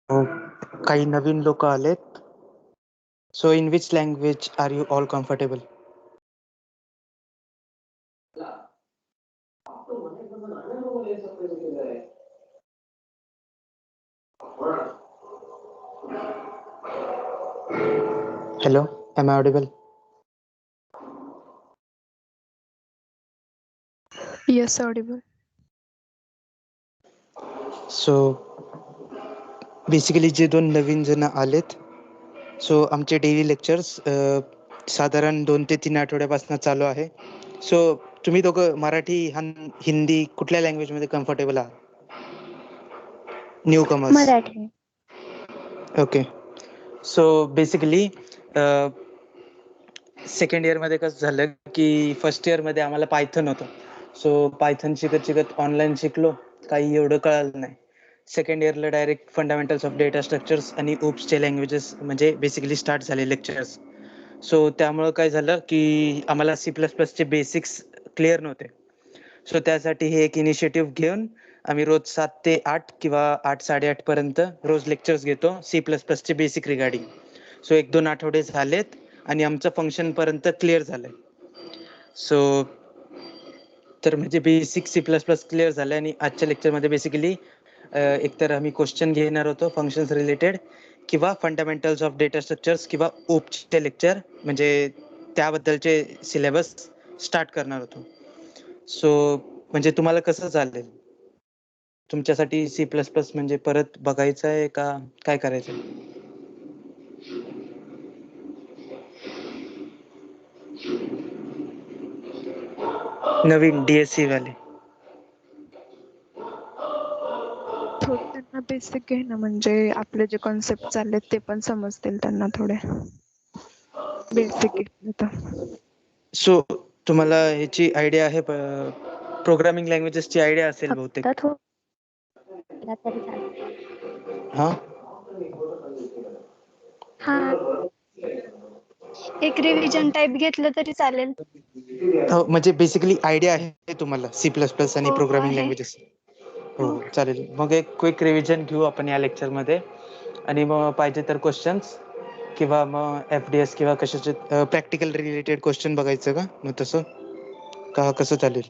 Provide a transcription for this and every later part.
काही नवीन लोक आलेत. So in which language are you all comfortable? Hello, am I audible? Yes, audible. So basically जे 2 नवीन जण आलेत, सो आमचे डेली लेक्चर्स साधारण 2 ते 3 आठवड्यापासून चालू आहे. सो तुम्ही दोघं मराठी, हिंदी कुठल्या लँग्वेजमध्ये कम्फर्टेबल आहात? New commerce. Marathi. Okay. So basically second इयरमध्ये कसं झालं की फर्स्ट इयरमध्ये आम्हाला पायथन होतं. सो पायथन शिकत ऑनलाईन शिकलो, काही एवढं कळालं नाही. सेकंड इयरला direct fundamentals of data structures आणि ओप्सचे लँग्वेजेस म्हणजे बेसिकली स्टार्ट झाले लेक्चर्स. सो त्यामुळं काय झालं की आम्हाला C++चे बेसिक्स क्लिअर नव्हते. सो त्यासाठी हे एक इनिशिएटिव्ह घेऊन आम्ही रोज 7 ते 8 किंवा 8-8:30 पर्यंत रोज लेक्चर्स घेतो C++चे बेसिक रिगार्डिंग. सो 1-2 आठवडे झालेत आणि आमचं फंक्शन पर्यंत क्लिअर झालंय. सो तर म्हणजे बेसिक C++ क्लिअर झालं आणि आजच्या लेक्चरमध्ये बेसिकली एकतर आम्ही क्वेश्चन घेणार होतो फंक्शन्स रिलेटेड किंवा फंडामेंटल्स ऑफ डेटा स्ट्रक्चर्स किंवा ओपचे लेक्चर म्हणजे त्याबद्दलचे सिलेबस स्टार्ट करणार होतो. सो म्हणजे तुम्हाला कसं चालेल? तुमच्यासाठी C++ म्हणजे परत बघायचं आहे का काय करायचं आहे? नवीन DSC वाले. थोडं त्यांना बेसिक घे ना, म्हणजे आपले जे कॉन्सेप्ट चाललेत ते पण समजतील त्यांना थोडे. बेसिक घेतलं तर. सो तुम्हाला ह्याची आयडिया आहे, प्रोग्रामिंग लँग्वेजेसची आयडिया असेल बहुतेक. फक्त थोडा तरी चालेल. हा हा, एक रिव्हिजन टाइप घेतलं तरी चालेल. म्हणजे बेसिकली आयडिया आहे तुम्हाला C++ आणि हो, प्रोग्रामिंग आहे. लँग्वेजेस? हो चालेल. मग एक क्विक रिव्हिजन घेऊ आपण या लेक्चरमध्ये आणि मग पाहिजे तर क्वेश्चन्स किंवा मग FDS किंवा कशाचे प्रॅक्टिकल रिलेटेड क्वेश्चन बघायचं का मग तसं का कसं चालेल?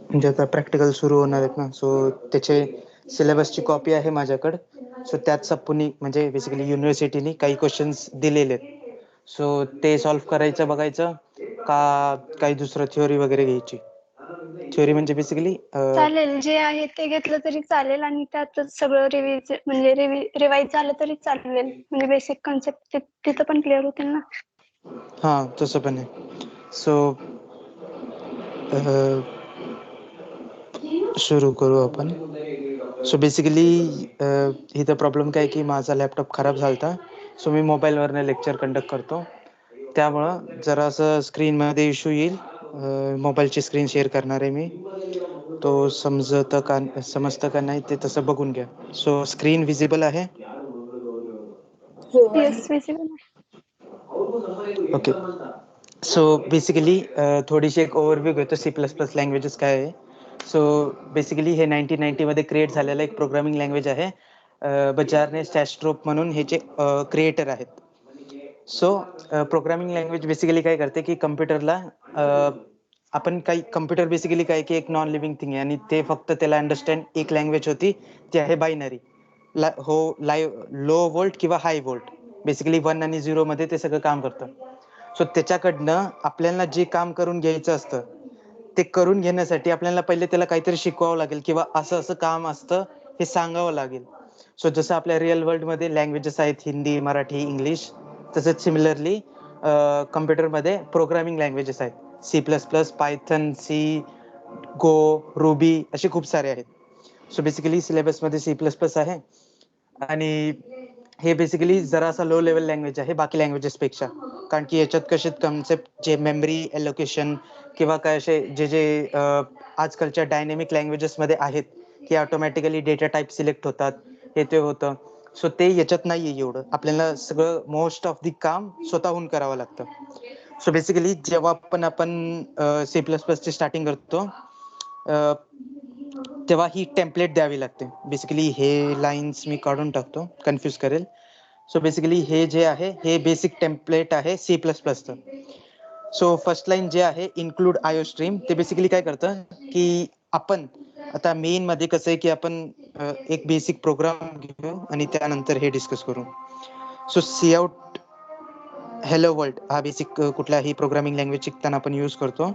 म्हणजे आता प्रॅक्टिकल सुरू होणार आहेत ना, सो त्याचे सिलेबसची कॉपी आहे माझ्याकडे. सो त्यात सपोनी म्हणजे बेसिकली युनिव्हर्सिटीने काही क्वेश्चन्स दिलेले आहेत. सो ते सॉल्व्ह करायचं बघायचं का काही दुसरं थिअरी वगैरे घ्यायची? थिअरी म्हणजे बेसिकली चालेल, जे आहे ते घेतलं तरी चालेल आणि त्यातच सगळं रिवाइज झालं तरी चालेल. म्हणजे बेसिक कन्सेप्ट तिथं पण क्लिअर होतील ना. हां तसं पण आहे. सो सुरू करू आपण. सो बेसिकली इथं प्रॉब्लेम काय की माझा लॅपटॉप खराब झाला होता. सो मी मोबाईलवरनं लेक्चर कंडक्ट करतो. त्यामुळं जरासं स्क्रीनमध्ये इश्यू येईल. मोबाईलची स्क्रीन शेअर करणार आहे मी. तो समजतं का नाही ते तसं बघून घ्या. सो स्क्रीन विजिबल आहे? येस, विजिबल आहे. ओके. सो बेसिकली थोडीशी एक ओव्हरव्ह्यू घेतो C++ लँग्वेजेस काय आहे. सो बेसिकली हे 1990 मध्ये क्रिएट झालेलं एक प्रोग्रामिंग लँग्वेज आहे. बजारने स्टॅस्ट्रोप म्हणून ह्याचे क्रिएटर आहेत. सो प्रोग्रामिंग लँग्वेज बेसिकली काय करते की कम्प्युटरला आपण काही कम्प्युटर बेसिकली काय की एक नॉन लिव्हिंग थिंग आहे आणि ते फक्त त्याला अंडरस्टँड एक लँग्वेज होती, ती आहे बायनरी. लो व्होल्ट किंवा हाय व्होल्ट बेसिकली 1 आणि 0 मध्ये ते सगळं काम करतं. सो त्याच्याकडनं आपल्याला जे काम करून घ्यायचं असतं ते करून घेण्यासाठी आपल्याला पहिले त्याला काहीतरी शिकवावं लागेल किंवा असं असं काम असतं हे सांगावं लागेल. सो जसं आपल्या रिअल वर्ल्डमध्ये लँग्वेजेस आहेत हिंदी, मराठी, इंग्लिश, तसंच सिमिलरली कम्प्युटरमध्ये प्रोग्रामिंग लँग्वेजेस आहेत. C++, पायथन, C, गो, रुबी असे खूप सारे आहेत. सो बेसिकली सिलेबसमध्ये C++ आहे आणि हे बेसिकली जरासा लो लेवल लँग्वेज आहे बाकी लँग्वेजेसपेक्षा. कारण की याच्यात कसे कन्सेप्ट जे मेमरी एलोकेशन किंवा काय असे जे आजकालच्या डायनॅमिक लँग्वेजेसमध्ये आहेत की ऑटोमॅटिकली डेटा टाईप सिलेक्ट होतात, हे ते होतं. सो ते याच्यात नाही आहे एवढं. आपल्याला सगळं मोस्ट ऑफ दी काम स्वतःहून करावं लागतं. सो बेसिकली जेव्हा आपण C++ची स्टार्टिंग करतो तेव्हा ही टेम्पलेट द्यावी लागते. बेसिकली हे लाईन्स मी काढून टाकतो, कन्फ्यूज करेल. सो बेसिकली हे जे आहे हे बेसिक टेम्पलेट आहे C++चं. सो फर्स्ट लाईन जे आहे इन्क्लूड आयो स्ट्रीम, ते बेसिकली काय करतं की आपण आता मेन मध्ये कसं आहे की आपण एक बेसिक प्रोग्राम घेऊ आणि त्यानंतर हे डिस्कस करू. So C out hello world हा बेसिक कुठल्याही प्रोग्रामिंग लँग्वेज शिकताना आपण यूज करतो.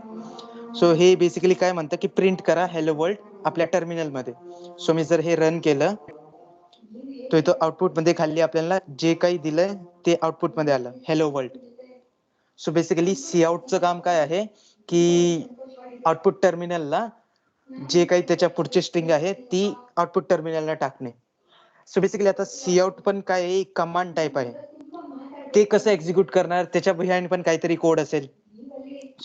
सो हे बेसिकली काय म्हणतं की प्रिंट करा हेलो वर्ल्ड आपल्या टर्मिनल मध्ये. सो मी जर हे रन केलं तो इथं आउटपुट मध्ये खाली आपल्याला जे काही दिलंय ते आउटपुट मध्ये आलं हेलो वर्ल्ड. सो बेसिकली सी आउटचं काम काय आहे की आउटपुट टर्मिनलला जे काही त्याच्या पुढची स्ट्रिंग आहे ती आउटपुट टर्मिनलला टाकणे. सो बेसिकली आता सी आउट पण काय आहे, कमांड टाईप आहे. ते कसं एक्झिक्यूट करणार त्याच्या बिहाइंड पण काहीतरी कोड असेल.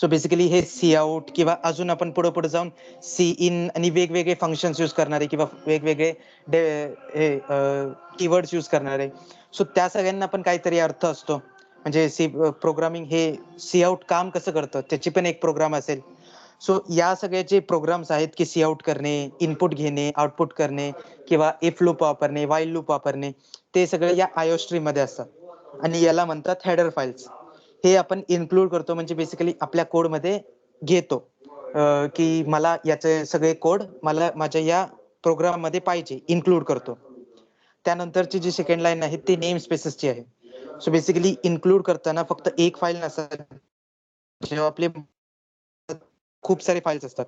सो बेसिकली हे सी आउट किंवा अजून आपण पुढे पुढे जाऊन सी इन आणि वेगवेगळे फंक्शन्स यूज करणारे किंवा वेगवेगळे कीवर्ड्स यूज करणारे. सो त्या सगळ्यांना पण काहीतरी अर्थ असतो. म्हणजे सी प्रोग्रामिंग हे सी आउट काम कसं करतं त्याची पण एक प्रोग्राम असेल. सो या सगळ्याचे प्रोग्राम्स आहेत की सी आउट करणे, इनपुट घेणे, आउटपुट करणे किंवा इफ लूप वापरणे, व्हाईल लूप वापरणे, ते सगळे या आयो स्ट्रीम मध्ये असतात. आणि याला म्हणतात हेडर फाइल्स. हे आपण इन्क्लूड करतो म्हणजे बेसिकली आपल्या कोड मध्ये घेतो की मला याचे सगळे कोड मला माझ्या या प्रोग्राम मध्ये पाहिजे, इन्क्लूड करतो. त्यानंतरची जी सेकंड लाईन आहे ती नेम स्पेसेसची आहे. सो बेसिकली इन्क्लूड करताना फक्त एक फाईल नसतात, जेव्हा आपले खूप सारे फाईल्स असतात.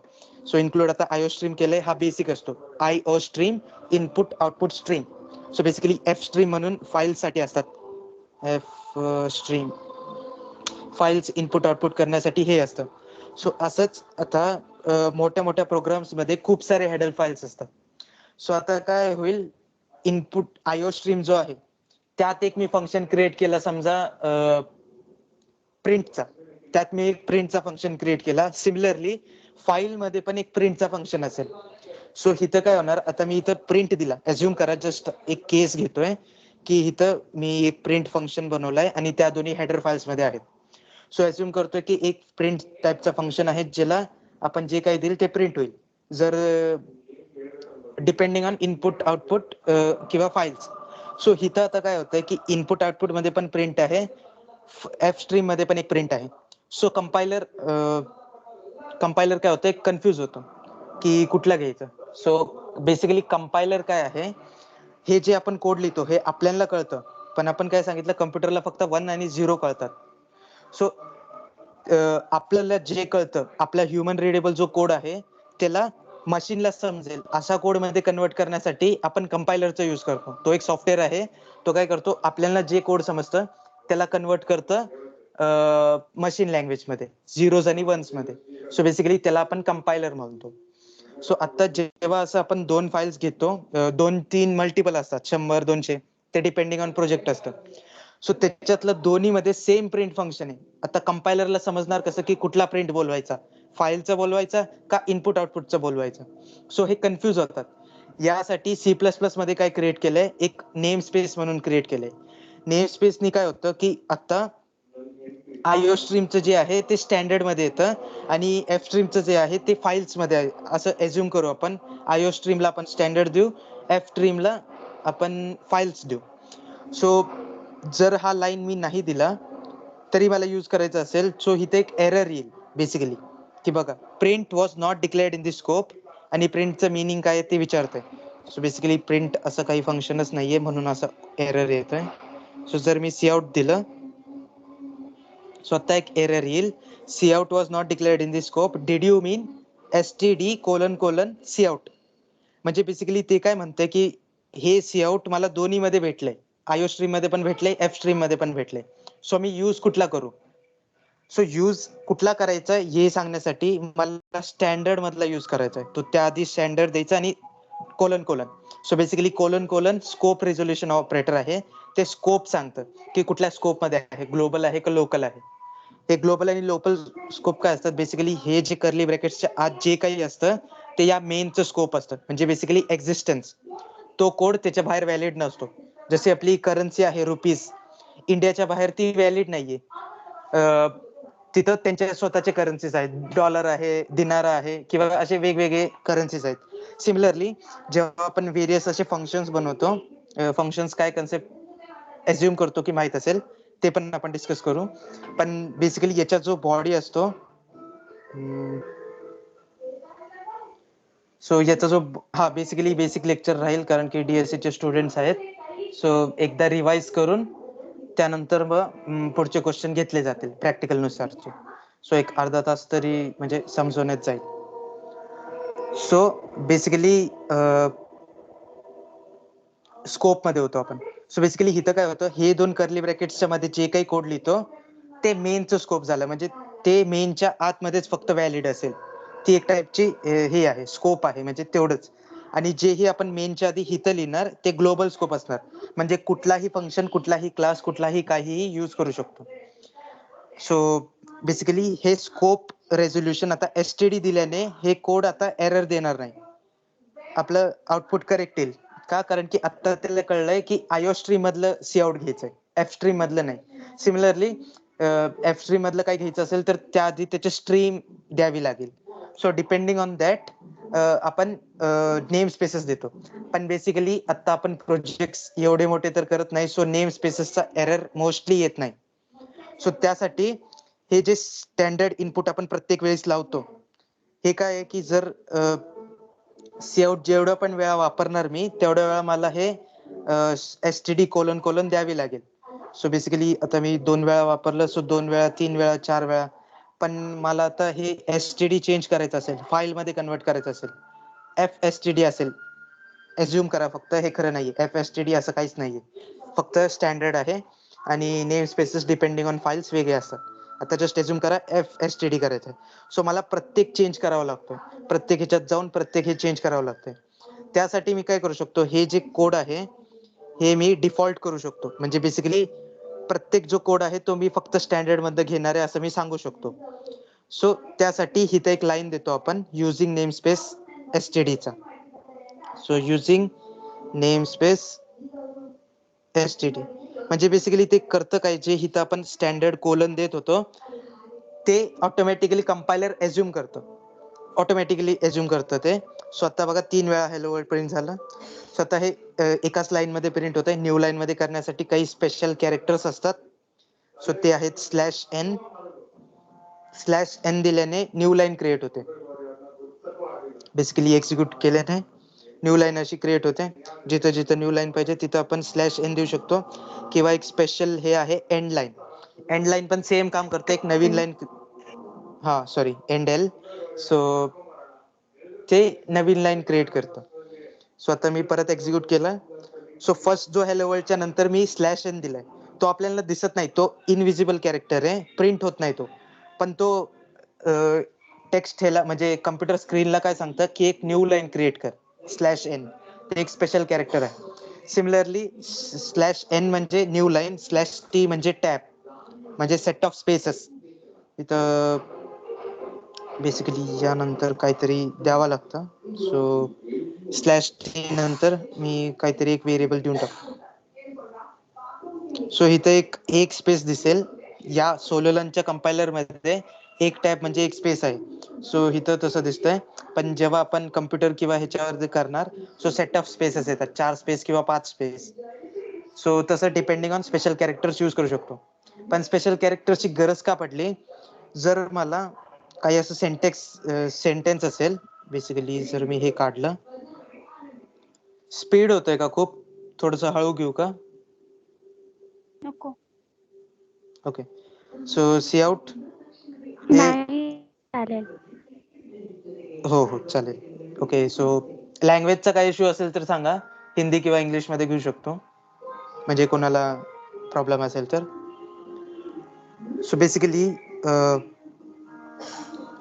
सो इन्क्लूड आता आयो स्ट्रीम केलंय हा बेसिक असतो. आयो stream input output stream. So basically F stream म्हणून फाईल्स साठी असतात. F stream files input output करण्यासाठी हे असतं. सो असंच आता मोठ्या मोठ्या प्रोग्राम्स मध्ये खूप सारे हेडर फाईल्स असतात. सो आता काय होईल, इनपुट आयो स्ट्रीम जो आहे त्यात एक मी फंक्शन क्रिएट केला समजा प्रिंटचा, त्यात मी एक प्रिंटचा फंक्शन क्रिएट केला. सिमिलरली फाईल मध्ये पण एक प्रिंटचा फंक्शन असेल. सो इथं काय होणार, आता मी इथं प्रिंट दिला, अज्युम करा, जस्ट एक केस घेतोय की इथं मी एक प्रिंट फंक्शन बनवलाय आणि त्या दोन्ही हेडर फाईल्स मध्ये आहेत. सो अज्युम करतोय की एक प्रिंट टाईपचा फंक्शन आहे ज्याला आपण जे काही देईल ते प्रिंट होईल जर डिपेंडिंग ऑन इनपुट आउटपुट किंवा फाईल्स. सो इथं आता काय होतंय की इनपुट आउटपुट मध्ये पण प्रिंट आहे, एफ स्ट्रीम मध्ये पण एक प्रिंट आहे. सो कंपायलर काय होतंय, कन्फ्यूज होतो की कुठला घ्यायचं. सो बेसिकली कंपायलर काय आहे, हे जे आपण कोड लिहितो हे आपल्याला कळतं, पण आपण काय सांगितलं कम्प्युटरला फक्त 1 आणि 0 कळतात. सो आपल्याला जे कळतं आपला ह्युमन रिडेबल जो कोड आहे त्याला मशीनला समजेल अशा कोड मध्ये कन्वर्ट करण्यासाठी आपण कंपायलरचा यूज करतो. तो एक सॉफ्टवेअर आहे, तो काय करतो आपल्याला जे कोड समजतं त्याला कन्वर्ट करतं मशीन लँग्वेज मध्ये, झिरोज आणि वन्स मध्ये. सो बेसिकली त्याला आपण कंपायलर म्हणतो. सो आता जेव्हा असं आपण दोन फाईल्स घेतो, 2-3 मल्टिपल असतात, 100-200, ते डिपेंडिंग ऑन प्रोजेक्ट असतं. सो त्याच्यातलं दोन्ही मध्ये सेम प्रिंट फंक्शन आहे. आता कंपायलरला समजणार कसं की कुठला प्रिंट बोलवायचा, फाईलचा बोलवायचा का इनपुट आउटपुटचा बोलवायचा. सो हे कन्फ्यूज होतात. यासाठी C++ मध्ये काय क्रिएट केलंय, एक नेम स्पेस म्हणून क्रिएट केलंय. नेम स्पेसनी काय होतं की आता आयो स्ट्रीमचं जे आहे ते स्टँडर्ड मध्ये येतं आणि एफ स्ट्रीमचं जे आहे ते फाईल्स मध्ये आहे. असं एज्युम करू आपण, आयो स्ट्रीमला आपण स्टँडर्ड देऊ, एफ स्ट्रीमला आपण फाईल्स देऊ. सो जर हा लाईन मी नाही दिला तरी मला यूज करायचं असेल, सो इथे एक एरर येईल बेसिकली की बघा print was not declared in the scope, आणि प्रिंटचं मिनिंग काय ते विचारतंय. सो बेसिकली प्रिंट असं काही फंक्शनच नाहीये म्हणून असं एरर येतोय. सो जर मी सी आउट दिलं, स्वतः एक एरर येईल, C out was not declared in the scope, did you mean std: C out. म्हणजे बेसिकली ते काय म्हणतंय की हे सी आउट मला दोन्ही मध्ये भेटलंय, आयो स्ट्रीम मध्ये पण भेटलंय, एफ स्ट्रीम मध्ये पण भेटलंय. सो मी यूज कुठला करू. सो यूज कुठला करायचा हे सांगण्यासाठी मला स्टँडर्ड मधला यूज करायचा आहे. तो त्याआधी स्टँडर्ड द्यायचा आणि colon. So basically colon scope resolution operator आहे, ते स्कोप सांगतं की कुठल्या स्कोप मध्ये आहे, ग्लोबल आहे का लोकल आहे. हे ग्लोबल आणि लोकल स्कोप काय असतात, बेसिकली हे जे कर्ली ब्रॅकेट्सच्या आत जे काही असतं ते या मेनचं स्कोप असतं. म्हणजे बेसिकली एक्झिस्टन्स, तो कोड त्याच्या बाहेर व्हॅलिड नसतो. जशी आपली करन्सी आहे रुपीज, इंडियाच्या बाहेर ती व्हॅलिड नाहीये. तिथं त्यांच्या स्वतःचे करन्सीज आहेत, डॉलर आहे, दिनार आहे किंवा असे वेगवेगळे करन्सीज आहेत. सिमिलरली जेव्हा आपण व्हेरियस असे फंक्शन्स बनवतो, फंक्शन्स काय कन्सेप्ट एज्युम करतो की माहित असेल, ते पण आपण डिस्कस करू. पण बेसिकली याचा जो बॉडी असतो, सो याचा जो हा बेसिकली बेसिक लेक्चर राहील, कारण की DSC चे स्टुडंट्स आहेत. सो एकदा रिवाइज करून त्यानंतर मग पुढचे क्वेश्चन घेतले जातील प्रॅक्टिकल नुसारचे. सो एक अर्धा तास तरी म्हणजे समजवण्यात जाईल. सो बेसिकली स्कोप मध्ये होतो आपण. सो बेसिकली इथं काय होतं, हे दोन कर्ली ब्रॅकेट्सच्या मध्ये जे काही कोड लिहितो ते मेनचं स्कोप झालं, म्हणजे ते मेनच्या आतमध्येच फक्त व्हॅलिड असेल. ती एक टाईपची हे आहे, स्कोप आहे, म्हणजे तेवढंच. आणि जेही आपण मेनच्या आधी हिथं लिहिणार ते ग्लोबल स्कोप असणार, म्हणजे कुठलाही फंक्शन, कुठलाही क्लास, कुठलाही काहीही यूज करू शकतो. सो बेसिकली हे स्कोप रेझोल्युशन आता एसटीडी दिल्याने हे कोड आता एरर देणार नाही, आपलं आउटपुट करेक्ट येईल. का? कारण की आता त्याला कळलंय की आयओ स्ट्रीम मधलं सी आउट घ्यायचंय, एफ स्ट्रीम मधलं नाही. सिमिलरली एफ स्ट्रीम मधलं काय घ्यायचं असेल तर त्याआधी त्याची स्ट्रीम द्यावी लागेल. सो डिपेंडिंग ऑन दॅट आपण नेम स्पेसेस देतो. पण बेसिकली आता आपण प्रोजेक्ट्स एवढे मोठे तर करत नाही, सो नेम स्पेसेसचा एरर मोस्टली येत नाही. सो त्यासाठी हे जे स्टँडर्ड इनपुट आपण प्रत्येक वेळेस लावतो, हे काय आहे की जर सीआउट जेवढं पण वेळा वापरणार मी, तेवढ्या वेळा मला हे एसटीडी कोलन कोलन द्यावी लागेल. सो बेसिकली आता मी 2 वेळा वापरलं, सो 2 वेळा, 3 वेळा, 4 वेळा. पण मला आता हे एसटीडी चेंज करायचं असेल, फाईल मध्ये कन्वर्ट करायचं असेल, एफएसटीडी असेल, एज्युम करा फक्त, हे खरं नाहीये, एफएसटीडी असं काहीच नाहीये, फक्त स्टँडर्ड आहे. आणि name spaces depending on files वेगळे असतात. आता जस्ट एज्युम करा एफएसटीडी करायचं आहे, सो मला प्रत्येक चेंज करावं लागतो, प्रत्येक ह्याच्यात जाऊन प्रत्येक हे चेंज करावं लागतंय. त्यासाठी मी काय करू शकतो, हे जे कोड आहे हे मी डिफॉल्ट करू शकतो. म्हणजे बेसिकली प्रत्येक जो कोड आहे तो मी फक्त स्टँडर्ड मध्ये घेणार आहे असं मी सांगू शकतो. सो त्यासाठी इथे एक लाईन देतो आपण, युझिंग नेम स्पेस एसटीडीचा. So using namespace STD म्हणजे बेसिकली ते करतं काय, जे इथं आपण स्टँडर्ड कोलन देत होतो ते ऑटोमॅटिकली कंपायलर एज्युम करतं, ऑटोमॅटिकली एज्युम करतं ते. स्वतः बघा 3 वेळा हॅलो वर्ल्ड प्रिंट झालं. स्वतः हे एकाच लाईन मध्ये प्रिंट होतंय. न्यू लाईन मध्ये करण्यासाठी काही स्पेशल कॅरेक्टर्स असतात, सो ते आहेत /n. /n दिल्याने न्यू लाईन क्रिएट होते. बेसिकली एक्झिक्यूट केल्याने न्यू लाईन अशी क्रिएट होते. जिथं जिथं न्यू लाईन पाहिजे तिथं आपण /n देऊ शकतो, किंवा एक स्पेशल हे आहे एंड लाईन. एंड लाईन पण सेम काम करते, एक नवीन लाईन, हा सॉरी एंड एल. सो ते नवीन लाईन क्रिएट करतं. सो आता मी परत एक्झिक्यूट केलं. सो फर्स्ट जो हॅलो वर्ल्डच्या नंतर मी /n दिलाय, तो आपल्याला दिसत नाही, तो इनविजिबल कॅरेक्टर आहे, प्रिंट होत नाही तो. पण तो टेक्स्ट ह्याला म्हणजे कम्प्युटर स्क्रीनला काय सांगतं की एक न्यू लाईन क्रिएट कर, /n. ते एक स्पेशल कॅरेक्टर आहे. सिमिलरली /n म्हणजे न्यू लाईन, /t म्हणजे टॅब, म्हणजे सेट ऑफ स्पेसेस. इथं बेसिकली यानंतर काहीतरी द्यावं लागतं. सो /t नंतर मी काहीतरी एक व्हेरिएबल देऊन टाकतो. सो इथं एक स्पेस दिसेल. या सोलोलनच्या कंपायलर मध्ये एक टॅब म्हणजे एक स्पेस आहे. सो इथं तसं दिसतंय. पण जेव्हा आपण कम्प्युटर किंवा ह्याच्यावर करणार, सो सेट ऑफ स्पेसेस येतात, 4 स्पेस किंवा 5 स्पेस. सो तसं depending on special characters use करू शकतो. पण स्पेशल कॅरेक्टरची गरज का पडली, जर मला काही असं सेंटेन्स असेल, बेसिकली जर मी हे काढलं, स्पीड होतोय का खूप, थोडस हळू घेऊ का? नको. ओके. सो सी आउट नाही चालेल. हो हो चालेल. ओके. सो लँग्वेजचा काही इश्यू असेल तर सांगा, हिंदी किंवा इंग्लिश मध्ये घेऊ शकतो, म्हणजे कोणाला प्रॉब्लेम असेल तर. सो बेसिकली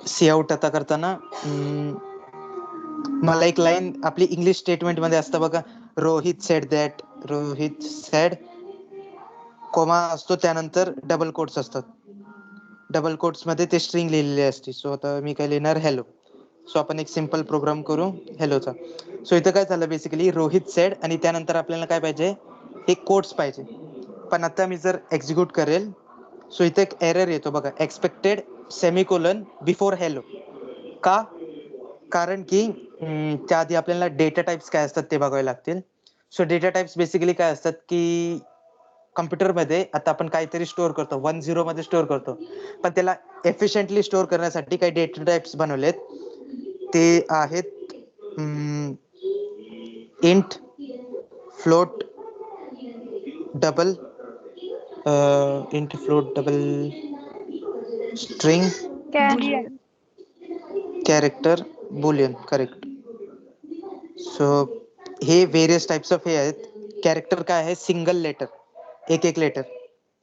सी आउट आता करताना मला एक लाईन आपली इंग्लिश स्टेटमेंट मध्ये असतं बघा, Rohit said that, Rohit said, comma असतो, त्यानंतर डबल कोट्स असतात. डबल कोट्स मध्ये ते स्ट्रिंग लिहिलेली असते. सो आता मी काय लिहिणार, हॅलो. सो आपण एक सिंपल प्रोग्राम करू हॅलोचा. सो इथं काय झालं, बेसिकली रोहित सेड आणि त्यानंतर आपल्याला काय पाहिजे, एक कोट्स पाहिजे. पण आता मी जर एक्झिक्यूट करेल, सो इथे एक एरर येतो बघा, एक्सपेक्टेड सेमिकोलन बिफोर हॅलो. का? कारण की त्या आधी आपल्याला डेटा टाइप्स काय असतात ते बघावे लागतील. सो डेटा टाइप्स बेसिकली काय असतात की कॉम्प्युटरमध्ये आता आपण काहीतरी स्टोअर करतो 1-0 मध्ये स्टोअर करतो, पण त्याला एफिशिएंटली स्टोअर करण्यासाठी काही डेटा टाइप्स बनवलेत. ते आहेत int, float, double, string, Boolean. Character, Boolean. Correct. So हे व्हेरियस टाइप्स ऑफ हे आहेत. कॅरेक्टर काय आहे? सिंगल लेटर, एक लेटर.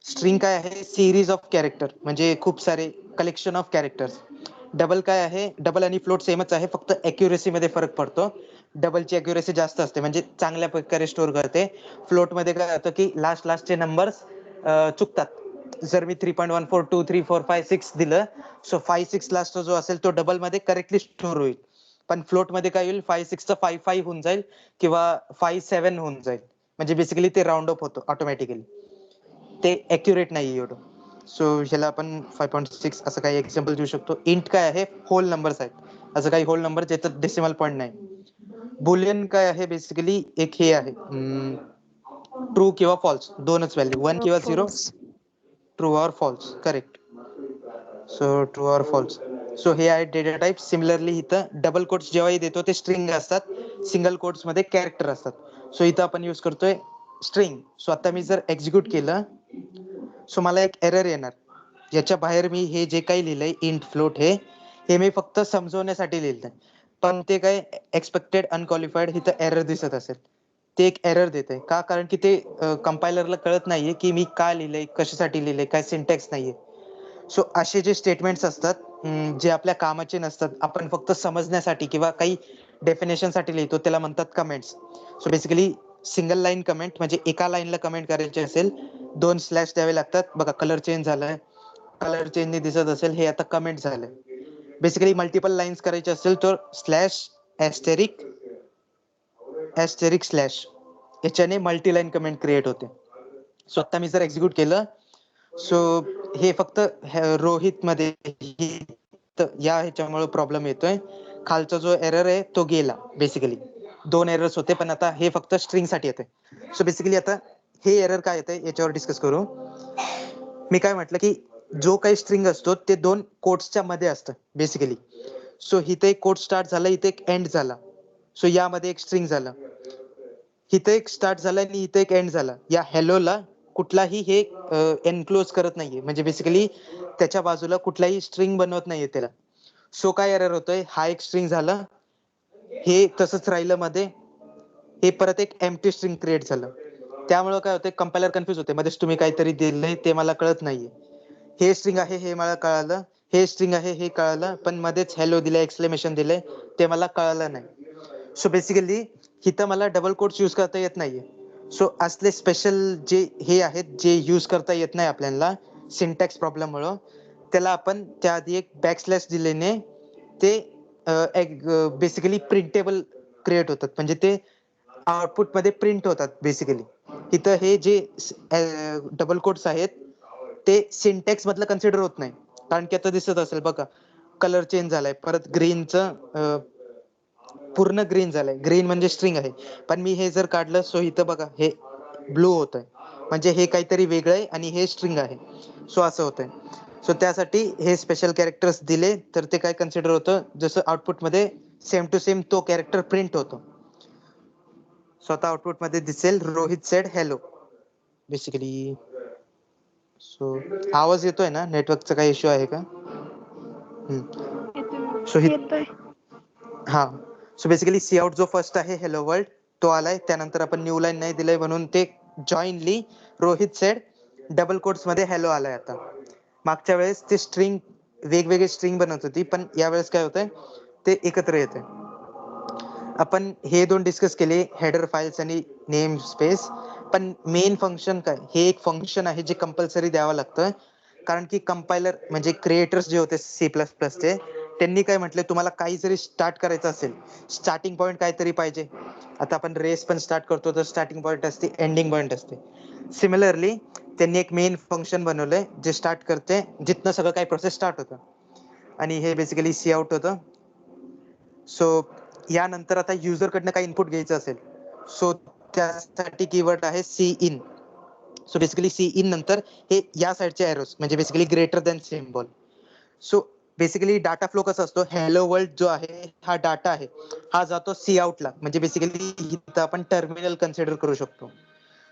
स्ट्रिंग काय आहे? सिरीज ऑफ कॅरेक्टर, म्हणजे खूप सारे कलेक्शन ऑफ कॅरेक्टर्स. डबल काय आहे? डबल आणि फ्लोट सेमच आहे, फक्त अॅक्युरेसी मध्ये फरक पडतो. डबलची अॅक्युरेसी जास्त असते, म्हणजे चांगल्या प्रकारे स्टोअर करते. फ्लोट मध्ये काय होतं की लास्टचे नंबर्स चुकतात. जर मी 3.14, 2, 3, 4, 5, 6 दिलं, सो 5, 6 लास्ट जो असेल तो डबल मध्ये करेक्टली स्टोअर होईल. पण फ्लोट मध्ये काय होईल? 5, 6 चं 5, 5 होऊन जाईल किंवा 5, 7 होऊन जाईल. म्हणजे बेसिकली ते राऊंड अप होतं ऑटोमॅटिकली. ते अॅक्युरेट नाही एवढं. सो ह्याला आपण 5.6 असं काही एक्झाम्पल देऊ शकतो. इंट काय आहे? होल नंबर्स आहेत. असं काही होल नंबर ज्याच्यात डेसिमल पॉईंट नाही. बुलियन काय आहे? बेसिकली एक हे आहे, ट्रू किंवा फॉल्स, दोनच व्हॅल्यू, 1 किंवा 0, true or false. Correct. So true or false. So हे आहे डेटा टाइप. सिमिलरली इथं डबल कोट्स जेव्हाही देतो ते स्ट्रिंग असतात, सिंगल कोट्स मध्ये कॅरेक्टर असतात. सो इथं आपण यूज करतोय स्ट्रिंग. सो आता मी जर एक्झिक्यूट केलं, सो मला एक एरर येणार. याच्या बाहेर मी हे जे काही लिहिलंय इंट, फ्लोट, हे मी फक्त समजवण्यासाठी लिहिलंय, पण ते काय एक्सपेक्टेड अनक्वालिफाईड इथं एरर दिसत असेल, ते एक एरर देतंय. का? कारण की ते कंपायलरला कळत नाहीये की मी काय लिहिलंय, कशासाठी लिहिलंय, काय सिंटॅक्स नाहीये. सो असे जे स्टेटमेंट्स असतात जे आपल्या कामाचे नसतात, आपण फक्त समजण्यासाठी किंवा काही डेफिनेशन साठी लिहितो, त्याला म्हणतात comments. So basically single line comment, म्हणजे एका लाईनला कमेंट करायची असेल 2 स्लॅश द्यावे लागतात. बघा कलर चेंज झालाय, कलर चेंज नाही दिसत असेल, हे आता कमेंट झालंय. बेसिकली मल्टिपल लाईन्स करायचे असेल तर स्लॅश ऍस्टेरिक स्लॅश, याच्याने मल्टीलाईन कमेंट क्रिएट होते. सो आता मी जर एक्झिक्यूट केलं, सो हे फक्त रोहित मध्ये या ह्याच्यामुळे प्रॉब्लेम येतोय. खालचा जो एरर आहे तो गेला. बेसिकली 2 एरर्स होते, पण आता हे फक्त स्ट्रिंग साठी येते. सो बेसिकली आता हे एरर काय येते याच्यावर डिस्कस करू. मी काय म्हटलं की जो काही स्ट्रिंग असतो ते 2 कोट्सच्या मध्ये असतं बेसिकली. सो इथे एक कोट स्टार्ट झाला, इथे एक एंड झाला. सो यामध्ये एक स्ट्रिंग झालं, इथे एक स्टार्ट झाला आणि इथे एक एंड झाला. या हॅलोला कुठलाही हे एनक्लोज करत नाहीये, म्हणजे बेसिकली त्याच्या बाजूला कुठलाही स्ट्रिंग बनवत नाहीये त्याला. सो काय एरर होतोय? हा एक स्ट्रिंग झालं, हे तसंच राहिलं मध्ये, हे परत एक एम्प्टी स्ट्रिंग क्रिएट झालं. त्यामुळे काय होतंय? कंपायलर कन्फ्युज होते, मध्येच तुम्ही काहीतरी दिलंय ते मला कळत नाहीये. हे स्ट्रिंग आहे हे मला कळालं, हे स्ट्रिंग आहे हे कळालं, पण मध्येच हॅलो दिलंय, एक्सक्लेमेशन दिलंय, ते मला कळालं नाही. सो बेसिकली इथं मला डबल कोट्स यूज करता येत नाहीये. सो असले स्पेशल जे हे आहेत जे यूज करता येत नाही आपल्याला सिंटॅक्स प्रॉब्लेम मुळे, त्याला आपण त्याआधी एक बॅकस्लॅश दिल्याने ते बेसिकली प्रिंटेबल क्रिएट होतात, म्हणजे ते आउटपुट मध्ये प्रिंट होतात. बेसिकली इथं हे जे डबल कोट्स आहेत ते सिंटॅक्स मधलं कन्सिडर होत नाही, कारण की आता दिसत असेल बघा, कलर चेंज झालाय, परत ग्रीनचं पूर्ण ग्रीन झालंय. ग्रीन म्हणजे स्ट्रिंग आहे, पण मी हे जर काढलं, सो इथं बघा हे ब्लू होतंय, म्हणजे हे काहीतरी वेगळं आहे आणि हे स्ट्रिंग आहे. सो असं होतंय. सो त्यासाठी हे स्पेशल कॅरेक्टर्स दिले तर ते काय कन्सिडर होतं, जसं आउटपुट मध्ये सेम टू सेम तो कॅरेक्टर प्रिंट होतो. स्वतः आउटपुट मध्ये दिसेल Rohit sed hello basically. So आवाज येतोय ना? नेटवर्कचा काही इश्यू आहे का? सो येतोय. हा. सो बेसिकली सी आउट जो फर्स्ट आहे हॅलो वर्ल्ड तो आलाय, त्यानंतर आपण न्यू लाईन नाही दिलंय म्हणून ते जॉईनली रोहित सेड डबल कोट्स मध्ये हॅलो आलाय. आता मागच्या वेळेस ते स्ट्रिंग वेगवेगळी स्ट्रिंग बनत होती, पण यावेळेस काय होतंय ते एकत्र येतंय. आपण हे 2 डिस्कस केले, हेडर फाइल्स आणि नेम स्पेस. पण मेन फंक्शन काय? हे एक फंक्शन आहे जे कंपल्सरी द्यावं लागतं, कारण की कंपायलर म्हणजे क्रिएटर्स जे होते C++ चे, त्यांनी काय म्हटले, तुम्हाला काही जरी स्टार्ट करायचं असेल, स्टार्टिंग पॉइंट काहीतरी पाहिजे. आता आपण रेस पण स्टार्ट करतो तर स्टार्टिंग पॉइंट असते, एंडिंग पॉइंट असते. सिमिलरली त्यांनी एक मेन फंक्शन बनवलंय जे स्टार्ट करते जिथनं सगळं काही प्रोसेस स्टार्ट होतं, आणि हे बेसिकली सी आउट होतं. सो यानंतर आता युजर कडनं काही इनपुट घ्यायचं असेल, सो त्यासाठी कीवर्ड आहे C in. So basically C in नंतर हे या साईडचे एरोज म्हणजे basically greater than symbol. So basically data flow कसा असतो, हॅलो वर्ल्ड जो आहे हा डाटा आहे हा जातो सी आउटला, म्हणजे बेसिकली इथं आपण टर्मिनल कन्सिडर करू शकतो.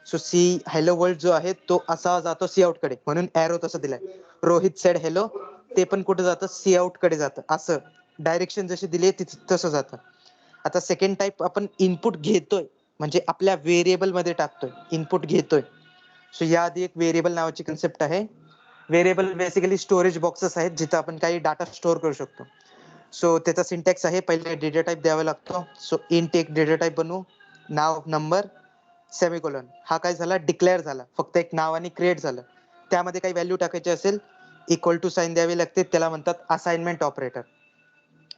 सो सी हॅलो वर्ल्ड जो आहे तो असा जातो सी आउट कडे, म्हणून एरो तसं दिलाय. रोहित सेड हॅलो, ते पण कुठे जातं, सी आउट कडे जातं. असं डायरेक्शन जशी दिली तसं जातं. आता सेकंड टाइप आपण इनपुट घेतोय, म्हणजे आपल्या व्हेरिएबल मध्ये टाकतोय, इनपुट घेतोय. सो या आधी एक व्हेरिएबल नावाची कन्सेप्ट आहे. व्हेरिएबल बेसिकली स्टोरेज बॉक्सेस आहेत जिथं आपण काही डाटा स्टोअर करू शकतो. सो त्याचा सिंटॅक्स आहे, पहिले डेटा टाइप द्यावा लागतो. सो इंट एक डेटा टाइप बनवू, नाव नंबर सेमिकोलॉन. हा काय झाला, डिक्लेअर झाला, फक्त एक नाव आणि क्रिएट झालं. त्यामध्ये काही व्हॅल्यू टाकायची असेल, इक्वल टू साइन द्यावी लागते, त्याला म्हणतात असाइनमेंट ऑपरेटर.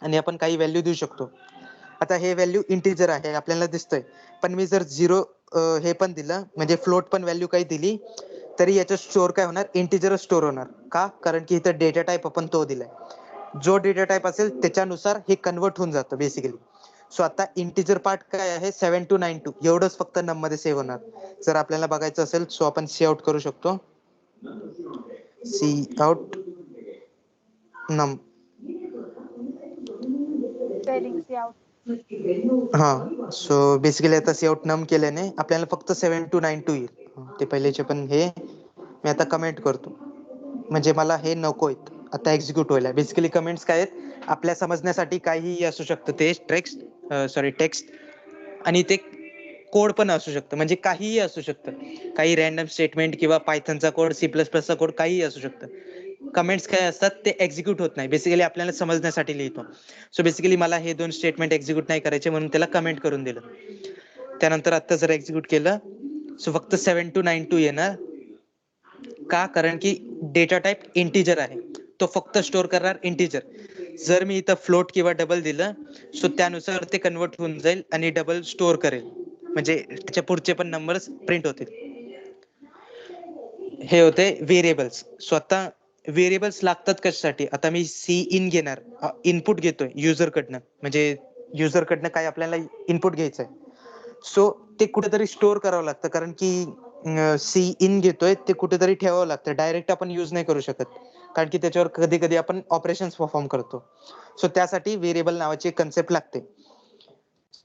आणि आपण काही व्हॅल्यू देऊ शकतो. आता हे व्हॅल्यू इंटिजर आहे आपल्याला दिसतंय, पण मी जर 0 हे पण दिलं, म्हणजे फ्लोट पण व्हॅल्यू काही दिली, तरी याच्यात स्टोअर काय होणार, इंटिजर स्टोअर होणार. का? कारण की इथं डेटा टाइप आपण तो दिलाय. जो डेटा टाइप असेल त्याच्यानुसार हे कन्वर्ट होऊन जातं बेसिकली. सो आता इंटिजर पार्ट काय आहे, 7292 एवढंच फक्त नम मध्ये सेव्ह होणार. जर आपल्याला बघायचं असेल, सो आपण सी आउट करू शकतो, C out num. Spelling C out. हा, सो बेसिकली आता सी आउट नम केल्याने आपल्याला फक्त 7292 येईल. ते पहिलेचे पण हे मी आता कमेंट करतो, म्हणजे मला हे नकोय. आता एक्झिक्यूट व्हायला बेसिकली कमेंट्स काय आहेत, आपल्या समजण्यासाठी काहीही असू शकतं, ते टेक्स्ट आणि ते कोड पण असू शकतं, म्हणजे काहीही असू शकतं. काही रॅन्डम स्टेटमेंट किंवा पायथनचा कोड, सी प्लस प्लसचा कोड, काहीही असू शकतं. कमेंट्स काय असतात, ते एक्झिक्यूट होत नाही, बेसिकली आपल्याला समजण्यासाठी लिहितो. सो बेसिकली मला हे 2 स्टेटमेंट एक्झिक्यूट नाही करायचे, म्हणून त्याला कमेंट करून दिलं. त्यानंतर आता जर एक्झिक्यूट केलं, सो फक्त 7292 येणार. का? कारण की डेटा टाइप इंटिजर आहे, तो फक्त स्टोअर करणार इंटिजर. जर मी इथं फ्लोट किंवा डबल दिलं, सो त्यानुसार ते कन्वर्ट होऊन जाईल आणि डबल स्टोअर करेल, म्हणजे त्याच्या पुढचे पण नंबर्स प्रिंट होतील. हे होते व्हेरिएबल्स. सो आता व्हेरिएबल्स लागतात कशासाठी, आता मी सी इन घेणार, इनपुट घेतोय युजर कडनं, म्हणजे युजर कडनं काय आपल्याला इनपुट घ्यायचंय. सो ते कुठेतरी स्टोअर करावं लागतं, कारण की सी इन घेतोय ते कुठेतरी ठेवावं लागतं, डायरेक्ट आपण युज नाही करू शकत, कारण की त्याच्यावर कधी कधी आपण ऑपरेशन्स परफॉर्म करतो. सो त्यासाठी व्हेरिएबल नावाची एक कन्सेप्ट लागते.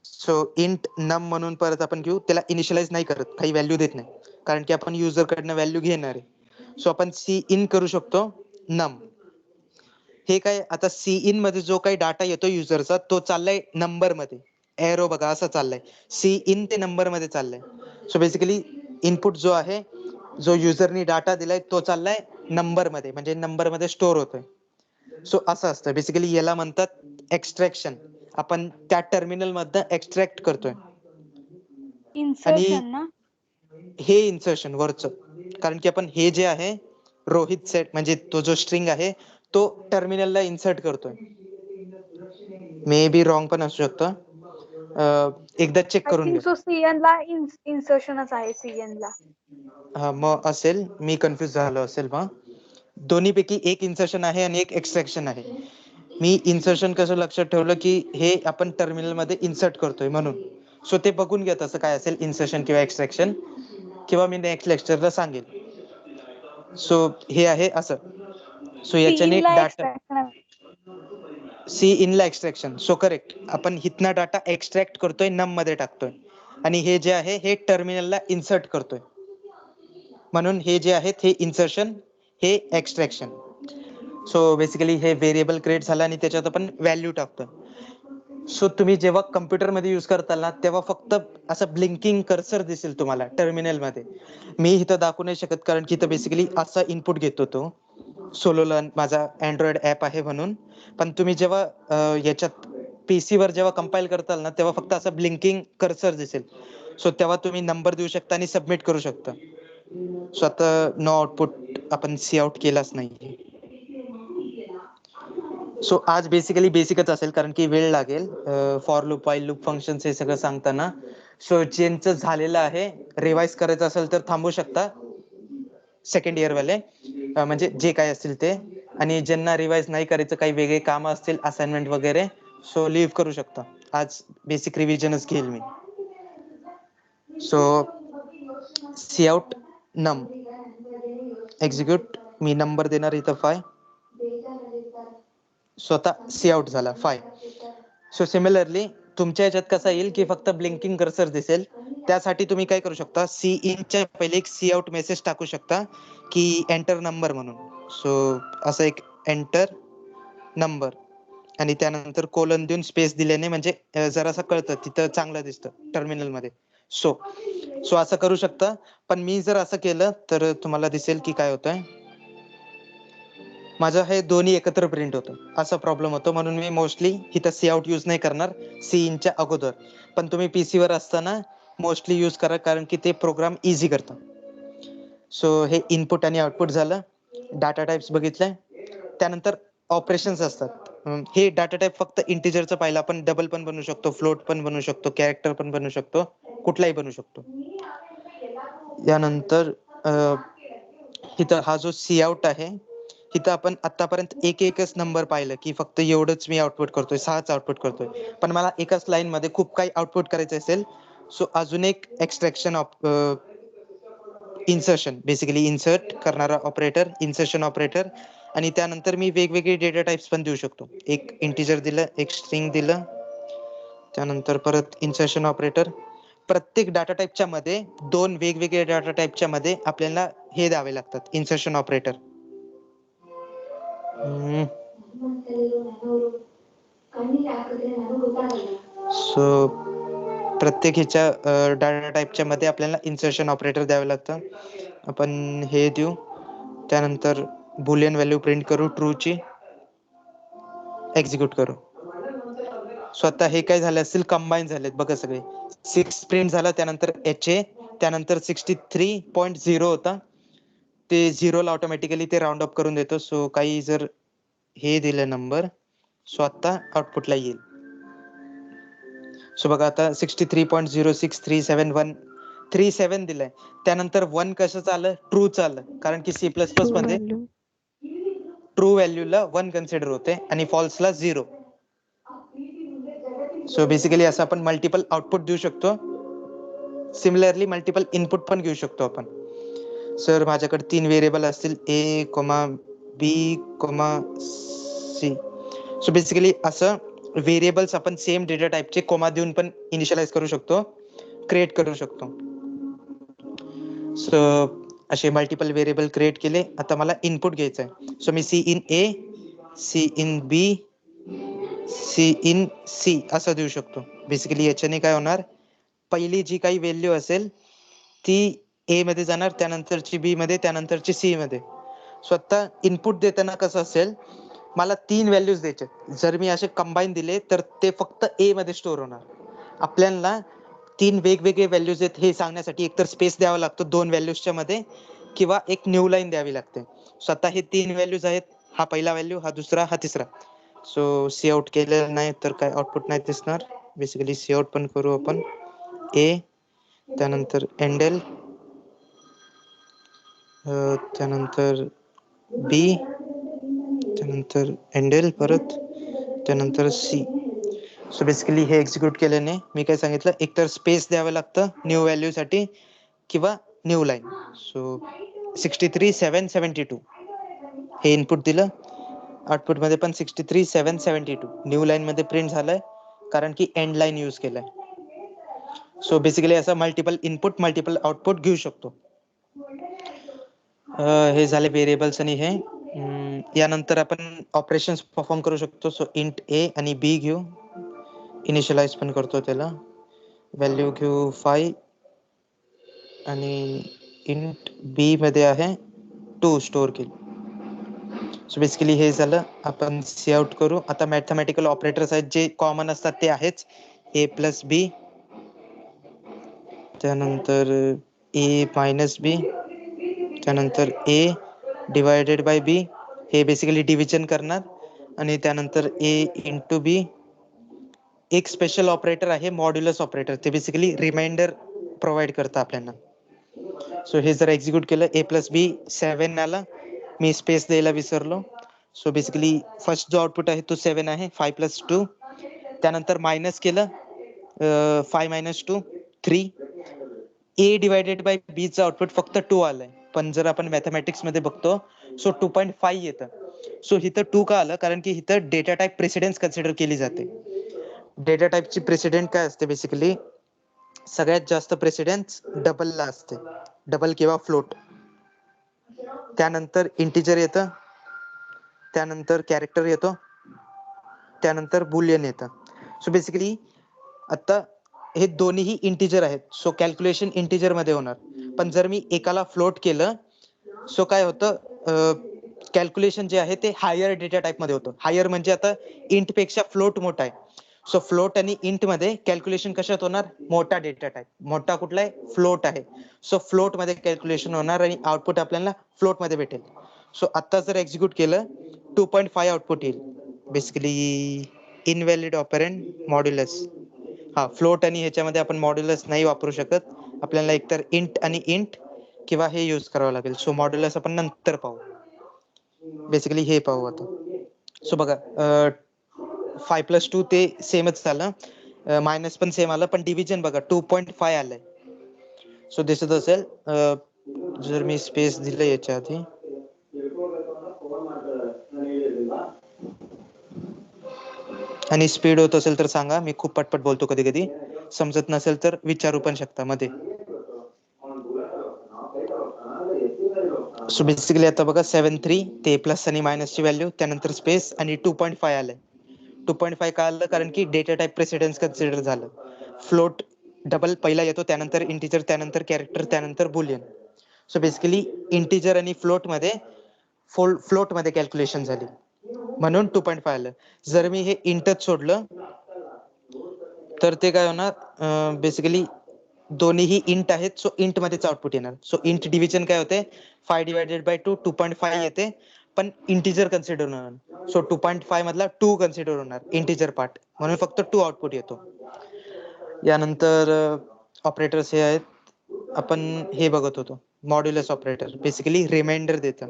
सो इंट नम म्हणून परत आपण घेऊ, त्याला इनिशियलाइज नाही करत, काही व्हॅल्यू देत नाही, कारण की आपण युजर कडनं व्हॅल्यू घेणार आहे. सो आपण सी इन करू शकतो नम. हे काय, आता सी इन मध्ये जो काही डाटा येतो युजरचा, तो चाललाय नंबर मध्ये. एरो बघा असं चाललंय, सी इन ते नंबर मध्ये चाललंय. सो बेसिकली इनपुट जो आहे, जो युजरनी डाटा दिलाय, तो चाललाय नंबर मध्ये, म्हणजे नंबर मध्ये स्टोअर होतोय. सो असं असतं बेसिकली, याला म्हणतात एक्सट्रॅक्शन. आपण त्या टर्मिनल मधनं एक्सट्रॅक्ट करतोय. आणि इन्सर्शन ना. हे इन्सर्शन वरचं, कारण की आपण हे जे आहे रोहित सेट, म्हणजे तो जो स्ट्रिंग आहे तो टर्मिनलला इन्सर्ट करतोय. मे बी रॉंग पण असू शकतं, एकदा चेक आय करून थिंक घ्या. सो सीएन ला इन्सर्शनच आहे, सीएन ला. हा मग असेल, मी कन्फ्युज झालो असेल. मग दोन्हीपैकी एक इन्सर्शन आहे आणि एक एक्सट्रॅक्शन आहे. मी इन्सर्शन कसं लक्षात ठेवलं, की हे आपण टर्मिनल मध्ये इन्सर्ट करतोय म्हणून. सो ते बघून घ्या तसं काय असेल, इन्सर्शन किंवा एक्सट्रॅक्शन, किंवा मी नेक्स्ट लेक्चरला सांगेल. सो हे आहे असं. सो सीइन याच्याने ला डाटा एक्सट्रॅक्शन. सी इन ला एक्सट्रॅक्शन. सो करेक्ट, आपण हिथना डाटा एक्सट्रॅक्ट करतोय, नम मध्ये टाकतोय, आणि हे जे आहे हे टर्मिनलला इन्सर्ट करतोय, म्हणून हे जे आहेत हे इन्सर्शन, हे एक्सट्रॅक्शन. सो बेसिकली हे व्हेरिएबल क्रिएट झालं आणि त्याच्यात आपण व्हॅल्यू टाकतोय. सो तुम्ही जेव्हा कम्प्युटर मध्ये युज करताल ना, तेव्हा फक्त असं ब्लिंकिंग कर्सर दिसेल तुम्हाला टर्मिनल मध्ये. मी इथं दाखवू नाही शकत, कारण की इथं बेसिकली असा इनपुट घेतो तो सोलोलन, माझा अँड्रॉइड ऍप आहे म्हणून. पण तुम्ही जेव्हा याच्यात पीसी वर जेव्हा कंपाईल करताल ना, तेव्हा फक्त असं ब्लिंकिंग कर्सर दिसेल. सो तेव्हा तुम्ही नंबर देऊ शकता आणि सबमिट करू शकता. सो आता नो आउटपुट आपण सी आउट केलाच नाही. सो आज बेसिकली बेसिकच असेल, कारण की वेळ लागेल for loop, while loop, functions हे सगळं सांगताना. सो ज्यांचं झालेलं आहे, रिवाइज करायचं असेल तर थांबू शकता, सेकंड इयर वाले, म्हणजे जे काय असतील ते. आणि ज्यांना रिवाइज नाही करायचं, काही वेगळे काम असतील, असाइनमेंट वगैरे, सो लिव्ह करू शकता. आज बेसिक रिव्हिजनच घेईल मी. सो सी आउट नम एक्झिक्यूट, मी नंबर देणार इथं 5, स्वतः सी आउट झाला 5. सो सिमिलरली तुमच्या ह्याच्यात कसा येईल की फक्त ब्लिंकिंग कर्सर दिसेल, त्यासाठी तुम्ही काय करू शकता, सी इनच्या पहिले एक सी आउट मेसेज टाकू शकता की एंटर नंबर म्हणून. सो असं एक एंटर नंबर आणि त्यानंतर कोलन देऊन स्पेस दिल्याने म्हणजे जरासं कळतं, तिथं चांगलं दिसतं टर्मिनल मध्ये. सो असं करू शकता. पण मी जर असं केलं तर तुम्हाला दिसेल की काय होतंय, माझं हे दोन्ही एकत्र प्रिंट होतं, असा प्रॉब्लेम होतो. म्हणून मी मोस्टली इथं सी आउट यूज नाही करणार सी इनच्या अगोदर. पण तुम्ही पीसी वर असताना मोस्टली यूज करा, कारण की ते प्रोग्राम इझी करतं. सो हे इनपुट आणि आउटपुट झालं. डाटा टाइप्स बघितलंय. त्यानंतर ऑपरेशन्स असतात. हे डाटा टाइप फक्त इंटिजरचं पाहिलं, आपण डबल पण बनवू शकतो, फ्लोट पण बनवू शकतो, कॅरेक्टर पण बनवू शकतो, कुठलाही बनवू शकतो. यानंतर इथं हा जो सी आउट आहे, इथं आपण आतापर्यंत एकच नंबर पाहिलं की फक्त एवढंच मी आउटपुट करतोय, 6च आउटपुट करतोय. पण मला एकाच लाईन मध्ये खूप काही आउटपुट करायचं असेल, सो अजून एक एक्सट्रॅक्शन इन्सर्शन, बेसिकली इन्सर्ट करणारा ऑपरेटर, इन्सर्शन ऑपरेटर. आणि त्यानंतर मी वेगवेगळे डेटा टाइप्स पण देऊ शकतो. एक इंटिजर दिलं, एक स्ट्रिंग दिलं, त्यानंतर परत इन्सर्शन ऑपरेटर. प्रत्येक डाटा टाइपच्या मध्ये 2 वेगवेगळे डाटा टाइपच्या मध्ये आपल्याला हे द्यावे लागतात, इन्सर्शन ऑपरेटर. सो प्रत्येक ह्याच्या डाटा टाइपच्या मध्ये आपल्याला इन्सर्शन ऑपरेटर द्यावे लागतं. आपण हे देऊ, त्यानंतर बुलियन व्हॅल्यू प्रिंट करू ट्रूची, एक्झिक्यूट करू. स्वतः हे काय झाले असतील, कंबाईन झालेत बघा सगळे. 6 प्रिंट झाला, त्यानंतर HA, त्यानंतर 63.0 होता, ते 0 ला ऑटोमॅटिकली ते राऊंड अप करून देतो. सो काही जर हे दिलं नंबर, स्वतः आउटपुटला येईल. सो बघा आता 63.0637137 दिलंय. त्यानंतर 1 कशाचं आलं, ट्रूचं आलं, कारण की C++ मध्ये ट्रू व्हॅल्यूला 1 कन्सिडर होते आणि फॉल्सला 0. सो बेसिकली असं आपण मल्टिपल आउटपुट देऊ शकतो. सिमिलरली मल्टिपल इनपुट पण घेऊ शकतो आपण. सर माझ्याकडे 3 व्हेरिएबल असतील, A, B, C. So basically असं व्हेरिएबल्स आपण सेम डेटा टाइपचे कोमा देऊन पण इनिशियलाइज करू शकतो, क्रिएट करू शकतो. सो असे मल्टिपल व्हेरिएबल क्रिएट केले. आता मला इनपुट घ्यायचं आहे. So me C in A, C in B, C in C असं देऊ शकतो. बेसिकली याच्याने काय होणार, पहिली जी काही व्हॅल्यू असेल ती A मध्ये जाणार, त्यानंतरची B मध्ये, त्यानंतरची C मध्ये. स्वतः इनपुट देताना कसं असेल, मला 3 व्हॅल्यूज द्यायचे. जर मी असे कंबाईन दिले तर ते फक्त A मध्ये स्टोअर होणार. आपल्याला 3 वेगवेगळे व्हॅल्यूज आहेत हे सांगण्यासाठी एकतर स्पेस द्यावा लागतो 2 व्हॅल्यूजच्या मध्ये, किंवा एक न्यू लाईन द्यावी लागते. स्वतः हे 3 व्हॅल्यूज आहेत, हा पहिला व्हॅल्यू, हा दुसरा, हा तिसरा. सो सी आउट केलेलं नाही तर काय आउटपुट नाही दिसणार. बेसिकली सी आउट पण करू आपण, A, त्यानंतर एंडेल, त्यानंतर B, त्यानंतर एंडेल परत, त्यानंतर C. सो बेसिकली हे एक्झिक्यूट केल्याने मी काय सांगितलं, एकतर स्पेस द्यावं लागतं न्यू व्हॅल्यू साठी किंवा न्यू लाईन. सो 63,772 हे इनपुट दिलं. आउटपुट मध्ये पण 63,772 न्यू लाईन मध्ये प्रिंट झालंय, कारण की एंड लाईन यूज केलाय. सो बेसिकली असं मल्टिपल इनपुट मल्टिपल आउटपुट घेऊ शकतो. हे झाले व्हेरिएबल्स आणि हे. यानंतर आपण ऑपरेशन्स परफॉर्म करू शकतो. सो इंट A आणि B घेऊ, इनिशियलाइज पण करतो त्याला. व्हॅल्यू घेऊ 5 आणि इंट B मध्ये आहे 2 स्टोअर केली. सो बेसिकली हे झालं. आपण सी आउट करू. आता मॅथमॅटिकल ऑपरेटर्स आहेत जे कॉमन असतात ते आहेच, A प्लस B, त्यानंतर A मायनस B, त्यानंतर A डिवायडेड बाय B, हे बेसिकली डिव्हिजन करणार, आणि त्यानंतर A इंटू B. एक स्पेशल ऑपरेटर आहे मॉड्युलस ऑपरेटर, ते बेसिकली रिमाइंडर प्रोव्हाइड करतं आपल्याला. सो हे जर एक्झिक्यूट केलं, A प्लस B 7 आला, मी स्पेस द्यायला विसरलो. सो बेसिकली फर्स्ट जो आउटपुट आहे तो 7 आहे, 5 प्लस 2 त्यानंतर मायनस केलं 5 - 2 3. ए डिवायडेड बाय बी चं आउटपुट फक्त 2 आलंय, पण जर आपण मॅथमॅटिक्स मध्ये बघतो सो 2.5 येतं. सो इथं 2 का आलं, कारण की इथं डेटा टाईप प्रेसिडेन्स कन्सिडर केली जाते. डेटा टाईपची प्रेसिडेंट काय असते, बेसिकली सगळ्यात जास्त प्रेसिडेन्स डबलला असते, डबल किंवा फ्लोट. त्यानंतर इंटिजर येतं, त्यानंतर कॅरेक्टर येतो, त्यानंतर बुलियन येतं. सो बेसिकली आता हे दोन्हीही इंटिजर आहेत, सो कॅल्क्युलेशन इंटिजर मध्ये होणार. पण जर मी एकाला फ्लोट केलं सो काय होतं, कॅल्क्युलेशन जे आहे ते हायर डेटा टाईप मध्ये होतं. हायर म्हणजे आता इंट पेक्षा फ्लोट मोठा आहे. सो फ्लोट आणि इंट मध्ये कॅल्क्युलेशन कशात होणार, मोठा डेटा टाईप. मोठा कुठला आहे, फ्लोट आहे. सो फ्लोट मध्ये कॅल्क्युलेशन होणार आणि आउटपुट आपल्याला फ्लोट मध्ये भेटेल. सो आता जर एक्झिक्यूट केलं 2.5 आउटपुट येईल. Basically invalid operand modulus. हा, फ्लोट आणि ह्याच्यामध्ये आपण मॉड्युलस नाही वापरू शकत. आपल्याला एकतर इंट आणि इंट किंवा हे यूज करावं लागेल. सो मॉड्युलस आपण नंतर पाहू. बेसिकली हे पाहू आता. सो बघा 5 + 2 ते सेमच झालं, मायनस पण सेम आलं, पण डिव्हिजन बघा 2.5 आलंय. सो दिसत असेल, जर मी स्पेस दिलं याच्या आधी, आणि स्पीड होत असेल तर सांगा, मी खूप पटपट बोलतो कधी कधी. समजत नसेल तर विचारू पण शकता मध्ये. सो बेसिकली आता बघा 7.3 ते प्लस आणि मायनसची व्हॅल्यू, त्यानंतर स्पेस आणि 2.5 आलंय. 2.5 का आलं, कारण की डेटा टाईप प्रेसिडेन्स कन्सिडर झालं. फ्लोट डबल पहिला येतो, त्यानंतर इंटिजर, त्यानंतर कॅरेक्टर, त्यानंतर बुलियन. सो बेसिकली इंटिजर आणि फ्लोट मध्ये कॅल्क्युलेशन झाली, म्हणून 2.5 आलं. जर मी हे इंटच सोडलं तर ते काय होणार, बेसिकली दोन्हीही इंट आहेत, सो इंट मध्येच आउटपुट येणार. सो इंट डिव्हिजन काय होते, 5 / 2 2.5 येते, पण इंटिजर कन्सिडर होणार. सो 2.5 मधला 2 कन्सिडर होणार, इंटिजर पार्ट, म्हणून फक्त 2 आउटपुट येतो. यानंतर ऑपरेटर्स हे आहेत, आपण हे बघत होतो मॉड्युलस ऑपरेटर. बेसिकली रिमाइंडर देतं.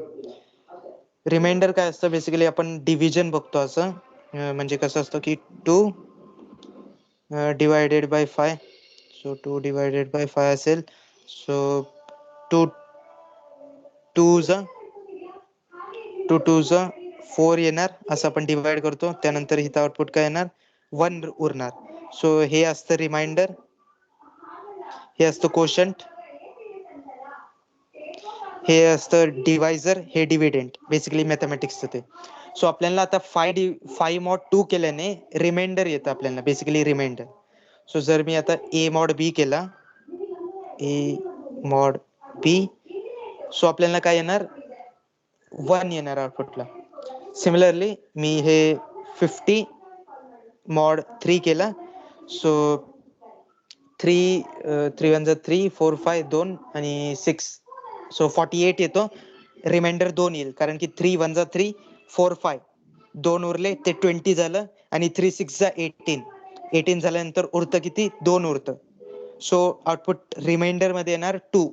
रिमाइंडर काय असतं, बेसिकली आपण डिव्हिजन बघतो असं, म्हणजे कसं असतं की 2 divided by 5. So 2 divided by 5 असेल. सो 2 2 4 येणार, असं आपण डिवाइड करतो. त्यानंतर इथं आउटपुट काय येणार, 1 उरणार. सो हे असतं रिमाइंडर, हे असतं कोशंट, हे असतं डिवायझर, हे डिव्हिडंड. बेसिकली मॅथमॅटिक्सचं ते. सो आपल्याला आता 5 mod 2 केल्याने रिमाइंडर येतं आपल्याला, बेसिकली रिमाइंडर. सो जर मी आता a mod b केला, a mod b, सो आपल्याला काय येणार, 1 येणार आउटपुटला. सिमिलरली मी हे 50 mod 3 केला, सो 3 1 3 4 5 2 आणि 6, सो 48 येतो. रिमाइंडर 2 येईल, कारण की 3 1 3 4 5 2 उरले, ते 20 झालं, आणि 3 6 18 झाल्यानंतर उरतं किती, 2 उरतं. सो आउटपुट रिमाइंडर मध्ये येणार 2.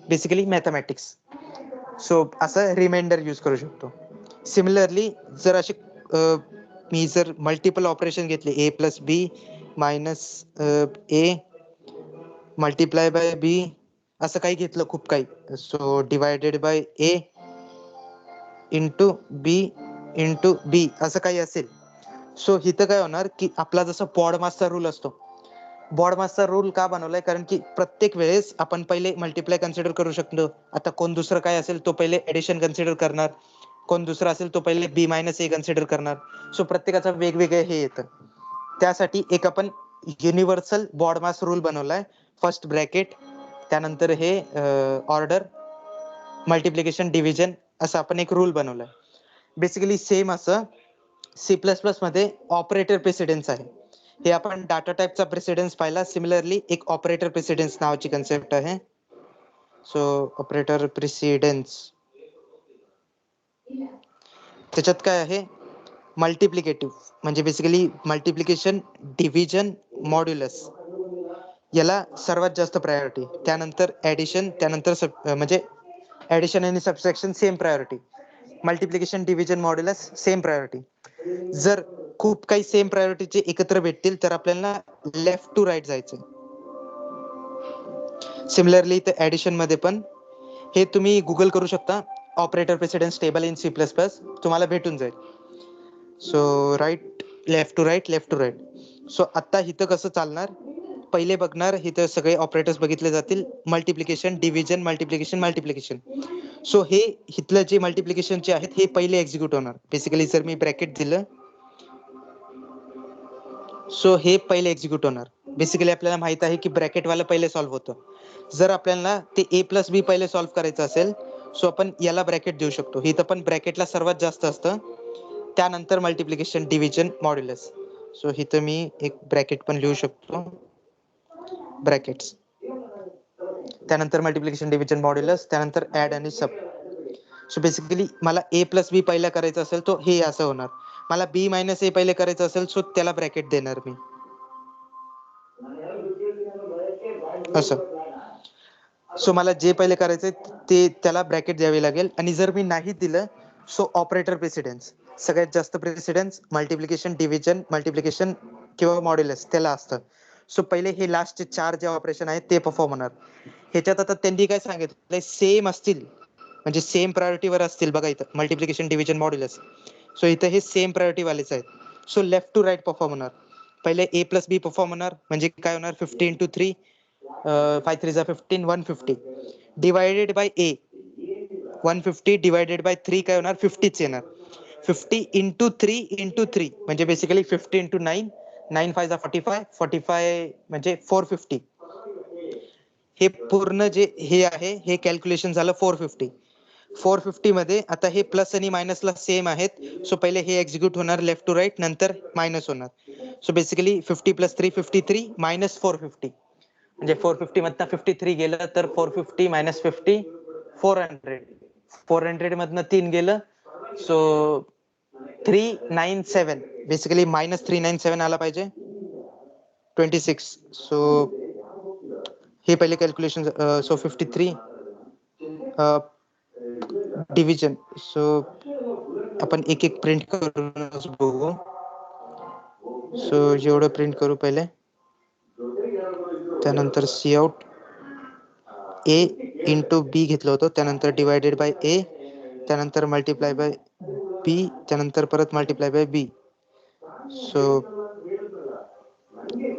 Basically mathematics. सो असं रिमाइंडर यूज करू शकतो. सिमिलरली जर असे मी जर मल्टिपल ऑपरेशन घेतले, a + b - a multiply by b, असं काही घेतलं, खूप काही, so divided by a into b असं काही असेल, सो इथं काय होणार की आपला जसं बॉडमासचा रूल असतो, बॉडमासचा रूल का बनवलाय, कारण की प्रत्येक वेळेस आपण पहिले मल्टिप्लाय कन्सिडर करू शकतो. आता कोण दुसरं काय असेल तो पहिले एडिशन कन्सिडर करणार, कोण दुसरा असेल तो पहिले b - a कन्सिडर करणार. सो प्रत्येकाचं वेगवेगळे हे येतं. त्यासाठी एक आपण युनिव्हर्सल बॉडमास रूल बनवलाय. फर्स्ट ब्रॅकेट, त्यानंतर हे ऑर्डर, मल्टिप्लिकेशन, डिव्हिजन, असं आपण एक रूल बनवलाय. बेसिकली सेम असं C++ मध्ये ऑपरेटर प्रेसिडेन्स आहे. हे आपण डाटा टाईपचा प्रेसिडेन्स पाहिला. सिमिलरली एक ऑपरेटर प्रेसिडेन्स नावाची कन्सेप्ट आहे. सो ऑपरेटर प्रेसिडेन्स, त्याच्यात काय आहे, मल्टिप्लिकेटिव्ह, म्हणजे बेसिकली मल्टिप्लिकेशन, डिव्हिजन, मॉड्युलस, याला सर्वात जास्त प्रायोरिटी. त्यानंतर ऍडिशन, त्यानंतर म्हणजे ऍडिशन आणि subtraction same priority. Multiplication, division, modulus same priority. जर खूप काही सेम प्रायोरिटीचे एकत्र भेटतील तर आपल्याला लेफ्ट टू राईट जायचं. सिमिलरली इथं ऍडिशन मध्ये पण हे तुम्ही गुगल करू शकता, operator precedence table in C++, तुम्हाला भेटून जाईल. So right left to right, left to right. So आता इथं कसं चालणार, पहिले बघणार इथं सगळे ऑपरेटर्स बघितले जातील, मल्टिप्लिकेशन, डिव्हिजन, मल्टिप्लिकेशन. सो हे इथलं जे मल्टिप्लिकेशनचे आहेत हे पहिले एक्झिक्यूट होणार. बेसिकली जर मी ब्रॅकेट दिलं, सो हे पहिले एक्झिक्यूट होणार. बेसिकली आपल्याला माहित आहे की ब्रॅकेट वाला पहिले सॉल्व्ह होतं. जर आपल्याला ते A+B पहिले सॉल्व्ह करायचं असेल, सो आपण याला ब्रॅकेट देऊ शकतो. इथं पण ब्रॅकेटला सर्वात जास्त असतं, त्यानंतर मल्टिप्लिकेशन, डिव्हिजन, मॉड्युलस. सो इथं मी एक ब्रॅकेट पण लिहू शकतो, ब्रॅकेट्स, त्यानंतर मल्टिप्लिकेशन, डिव्हिजन, मॉड्युलस, त्यानंतर ऍड आणि सब. सो बेसिकली मला A+B पहिला करायचं असेल तो हे असं होणार. मला B - A पहिले करायचं असेल सो त्याला ब्रॅकेट देणार मी असं. सो मला जे पहिले करायचंय ते त्याला ब्रॅकेट द्यावी लागेल. आणि जर मी नाही दिलं सो ऑपरेटर प्रेसिडेन्स, सगळ्यात जास्त प्रेसिडेन्स मल्टिप्लिकेशन, डिव्हिजन, मल्टिप्लिकेशन किंवा मॉड्युलस त्याला असतं. सो पहिले हे लास्टचे 4 जे ऑपरेशन आहेत ते परफॉर्म होणार. ह्याच्यात आता त्यांनी काय सांगितलं, सेम असतील म्हणजे सेम प्रायोरिटीवर असतील. बघा इथं मल्टिप्लिकेशन, डिव्हिजन, मॉड्युलस. सो इथं हे सेम प्रायोरिटी वालेच आहेत. So left to right perform होणार. पहिले A+B परफॉर्म होणार, म्हणजे काय होणार, 50 × 3, 5 3 15, 150 divided by A. 150 divided by 3 काय होणार, 50च येणार. 50 × 3 × 3 म्हणजे बेसिकली 50 × 9, 9 5 45, 45 म्हणजे 450. हे पूर्ण जे हे आहे हे कॅल्क्युलेशन झालं 450. 450 मध्ये आता हे प्लस आणि मायनसला सेम आहेत. सो पहिले हे एक्झिक्यूट होणार लेफ्ट टू राईट, नंतर मायनस होणार. सो बेसिकली 50 + 3 53 - 450 म्हणजे 450 मधनं 53 गेलं तर 450 - 50 400. 400 मधनं 3 गेलं सो 397. बेसिकली -397 आला पाहिजे, 26. सो हे पहिले कॅल्क्युलेशन. So 53 division. सो आपण एक एक प्रिंट करून बघू. सो जेवढं प्रिंट करू पहिले, त्यानंतर सी आउट A × B घेतलं होतं, त्यानंतर डिवायडेड बाय A, त्यानंतर मल्टिप्लाय बाय B, त्यानंतर परत मल्टिप्लाय बाय B. सो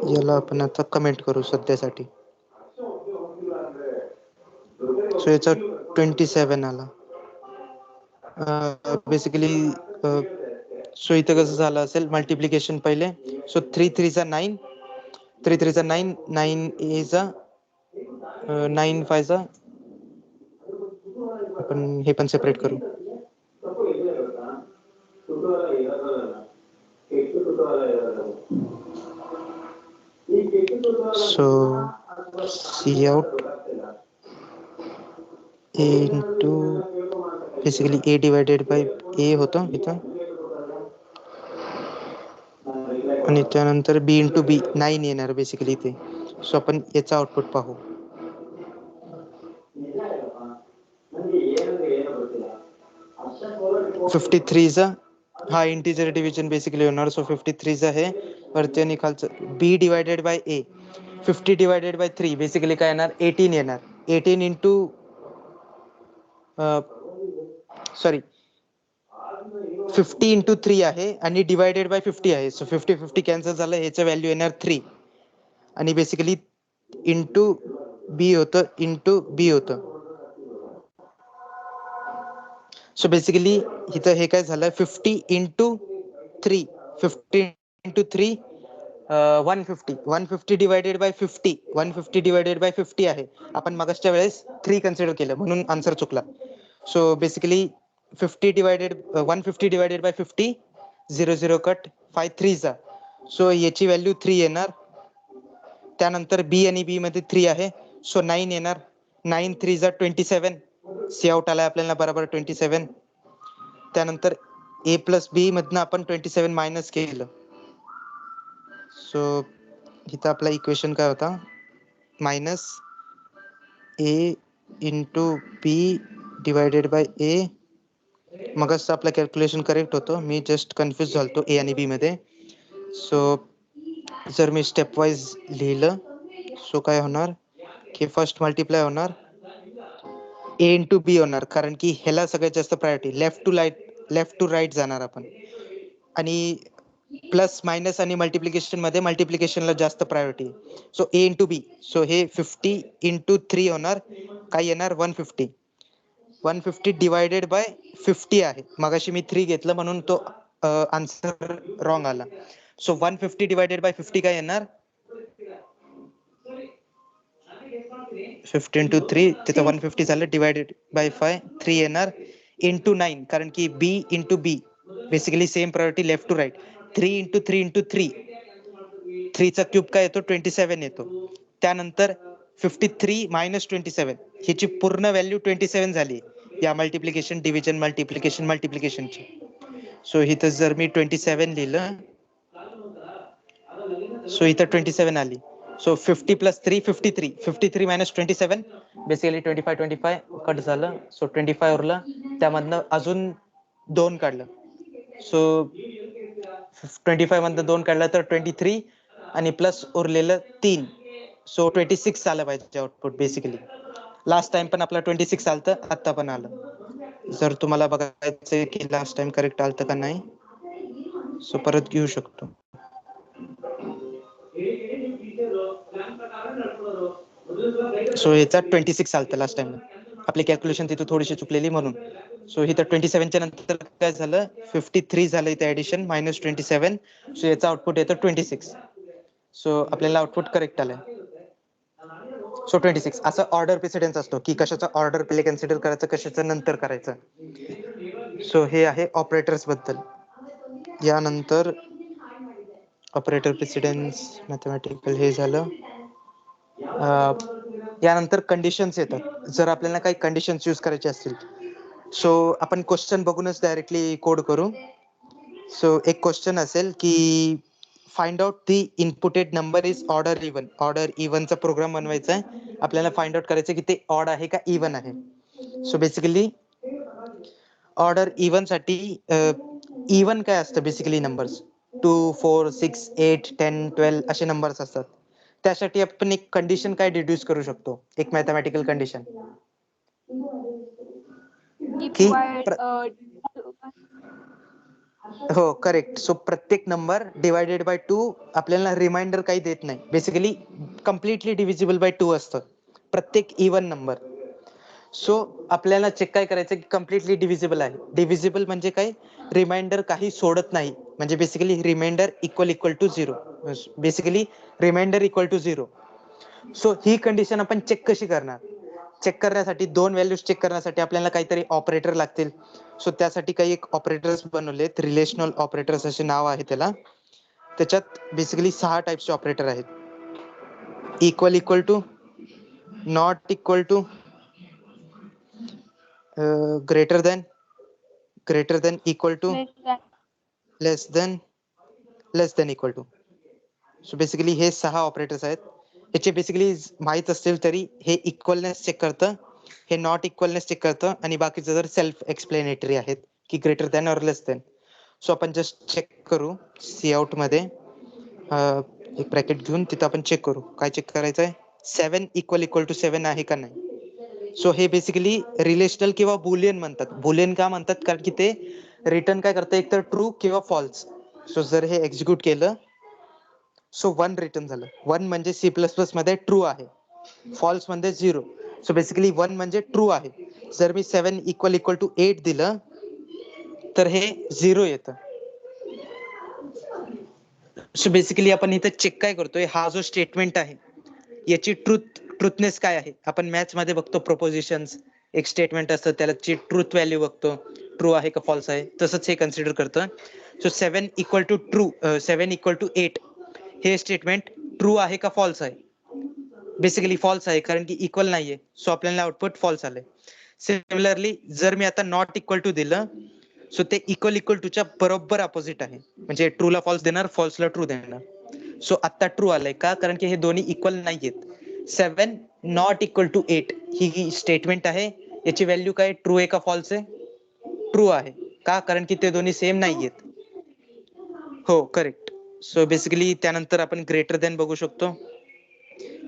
याला आपण आता कमेंट करू सध्यासाठी. सो याचा 27 आला. बेसिकली सो इथं कसं झालं असेल, मल्टिप्लिकेशन पहिले. सो 3 3 = 9, 3 3 = 9, 9 A = 9 5 आपण हे पण सेपरेट करू. So C out A × basically A divided by A होतं इथं, आणि त्यानंतर B × B 9 येणार बेसिकली इथे. सो आपण याचा आउटपुट पाहू. 53 हा इंटिजर डिव्हिजन बेसिकली होणार. सो 53 आहे वरती आणि खालचं B divided by A. 50 divided by 3 basically काय येणार, 18 येणार. 18 × सॉरी 50 × 3 आहे आणि डिवायडेड बाय 50 आहे. सो 50 50 कॅन्सल झालं, ह्याचं व्हॅल्यू येणार 3. आणि बेसिकली इंटू B होतं. सो बेसिकली इथं हे काय झालं, 50 × 3, 50 × 3 150. 150 डिवायडेड बाय 50, 150 डिवायडेड बाय 50 आहे. आपण मागच्या वेळेस 3 कन्सिडर केलं म्हणून आन्सर चुकला. So basically 150 divided by 50, 0 0 cut, 5 3 so याची व्हॅल्यू 3 येणार. त्यानंतर B आणि B मध्ये 3 आहे, सो 9 येणार. 9 3 27. सी आउट आलाय आपल्याला बरोबर 27. त्यानंतर A+B मधनं आपण 27 मायनस केलं. सो इथं आपला इक्वेशन काय होता, -A × B divided by A मगच आपलं कॅल्क्युलेशन करेक्ट होतं, मी जस्ट कन्फ्युज झालतो ए आणि बी मध्ये. सो जर मी स्टेप वाईज लिहिलं, सो काय होणार की फर्स्ट मल्टिप्लाय होणार ए इंटू बी होणार, कारण की ह्याला सगळ्यात जास्त प्रायोरिटी, लेफ्ट टू राईट जाणार आपण. आणि प्लस मायनस आणि मल्टिप्लिकेशन मध्ये मल्टिप्लिकेशनला जास्त प्रायोरिटी. सो ए इंटू बी, सो हे 50 इंटू 3 होणार, काय येणार 150. 150 डिवायडेड बाय 50 आहे, मगाशी मी 3 घेतलं म्हणून तो आन्सर रॉंग आला. सो 150 डिवायडेड बाय 50 काय येणार, 50 इंटू 3 तिथं 150 झालं, डिवायडेड बाय 5 3 येणार, इंटू 9, कारण की B into B basically same priority left to right. 3 into 3 into 3, 3 चा क्यूब काय येतो 27 येतो. त्यानंतर 53 मायनस 27, ह्याची पूर्ण व्हॅल्यू 27 झाली या मल्टिप्लिकेशन डिव्हिजन मल्टिप्लिकेशनची. सो इथं जर मी 27 लिहिलं, सो इथं 27 आली. So 50 plus 3 53, 53 minus 27 basically 25 cut झालं. सो 25 उरलं, त्यामधनं अजून 2 काढलं. सो 25 मधनं 2 काढलं तर 23 आणि प्लस उरलेलं 3. सो 26 आलं पाहिजे आउटपुट बेसिकली. लास्ट टाइम पण आपला 26 आलतं, आता पण आलं. जर तुम्हाला बघायचंय की लास्ट टाइम करेक्ट आलतं का नाही, सो परत घेऊ शकतो. सो याचा 26 आलतं लास्ट टाइम, आपली कॅल्क्युलेशन तिथे थोडीशी चुकलेली म्हणून. सो इथं 27 च्या नंतर काय झालं, 53 झालं इथे ऍडिशन मायनस 27. सो याचा आउटपुट येतं 26. सो आपल्याला आउटपुट करेक्ट आलंय. सो 26 असं ऑर्डर प्रेसिडेन्स असतो की कशाचा ऑर्डर पहिले कन्सिडर करायचं, कशाचं नंतर करायचं. सो हे आहे ऑपरेटर्स बद्दल. यानंतर ऑपरेटर प्रेसिडेन्स मॅथमॅटिकल हे झालं. यानंतर कंडिशन्स येतात, जर आपल्याला काही कंडिशन्स यूज करायचे असतील. सो आपण क्वेश्चन बघूनच डायरेक्टली कोड करू. सो एक क्वेश्चन असेल की find out the inputted number is odd or even. Odd or इवनचा प्रोग्राम बनवायचा आहे, आपल्याला फाइंड आउट करायचं की ते ऑड आहे का इवन आहे. सो बेसिकली ऑर्डर इवन साठी इवन काय असतं, बेसिकली नंबर्स 2 4 6 8 10 12 असे नंबर्स असतात. त्यासाठी आपण एक कंडिशन काय डिड्यूस करू शकतो, एक मॅथमॅटिकल कंडिशन की हो करेक्ट. सो प्रत्येक नंबर डिवायडेड बाय 2 आपल्याला रिमाइंडर काही देत नाही, बेसिकली कम्प्लिटली डिव्हिजिबल बाय 2 असतं प्रत्येक इवन नंबर. सो आपल्याला चेक काय करायचं की कम्प्लिटली डिव्हिजिबल आहे. डिव्हिजिबल म्हणजे काय, रिमाइंडर काही सोडत नाही, म्हणजे basically remainder equal to 0, basically remainder equal to 0. So ही कंडिशन आपण चेक कशी करणार, चेक करण्यासाठी दोन व्हॅल्यूज चेक करण्यासाठी आपल्याला काहीतरी ऑपरेटर लागतील. सो त्यासाठी काही एक ऑपरेटर्स बनवलेत, रिलेशनल ऑपरेटर्स असे नाव आहे त्याला. त्याच्यात बेसिकली 6 टाइप्सचे ऑपरेटर आहेत. Equal to, not equal to, greater than, equal to, less than equal to. So basically हे 6 ऑपरेटर्स आहेत. याचे बेसिकली माहित असतील तरी हे इक्वलनेस चेक करतं, हे नॉट इक्वलनेस चेक करतं, आणि बाकीचे जर सेल्फ एक्सप्लेनेटरी आहेत की ग्रेटर दॅन और लेस दॅन. सो आपण जस्ट चेक करू सी आउट मध्ये एक ब्रॅकेट घेऊन तिथं आपण चेक करू. काय चेक करायचं आहे, 7 इक्वल टू 7 आहे का नाही. सो हे बेसिकली रिलेशनल किंवा बुलियन म्हणतात. बुलियन का म्हणतात, कारण की ते रिटर्न काय करतं, एक तर ट्रू किंवा फॉल्स. सो जर हे एक्झिक्यूट केलं, सो 1 रिटर्न झालं. 1 म्हणजे सी प्लस प्लस मध्ये ट्रू आहे, फॉल्स म्हणजे 0. सो बेसिकली 1 म्हणजे ट्रू आहे. जर मी 7 इक्वल टू 8 दिलं तर हे 0 येतं. सो बेसिकली आपण इथं चेक काय करतोय, हा जो स्टेटमेंट आहे याची ट्रुथनेस काय आहे. आपण मॅथ्स मध्ये बघतो प्रोपोजिशन्स, एक स्टेटमेंट असतं त्याला ट्रूथ व्हॅल्यू बघतो, ट्रू आहे का फॉल्स आहे, तसंच हे कन्सिडर करतं. सो 7 इक्वल टू 8 हे स्टेटमेंट ट्रू आहे का फॉल्स आहे. बेसिकली फॉल्स आहे, कारण की इक्वल नाहीये. सो आपल्याला आउटपुट फॉल्स आलंय. सिमिलरली जर मी आता नॉट इक्वल टू दिलं, सो ते इक्वल टूच्या बरोबर अपोजिट आहे, म्हणजे ट्रूला फॉल्स देणार, फॉल्सला ट्रू देणार. सो आता ट्रू आलंय का, कारण की हे दोन्ही इक्वल नाहीयेत. 7 नॉट इक्वल टू 8 ही स्टेटमेंट आहे, याची व्हॅल्यू काय, ट्रू आहे का फॉल्स आहे, ट्रू आहे. का? कारण की ते दोन्ही सेम नाहीयेत. हो करेक्ट. सो बेसिकली त्यानंतर आपण ग्रेटर दॅन बघू शकतो.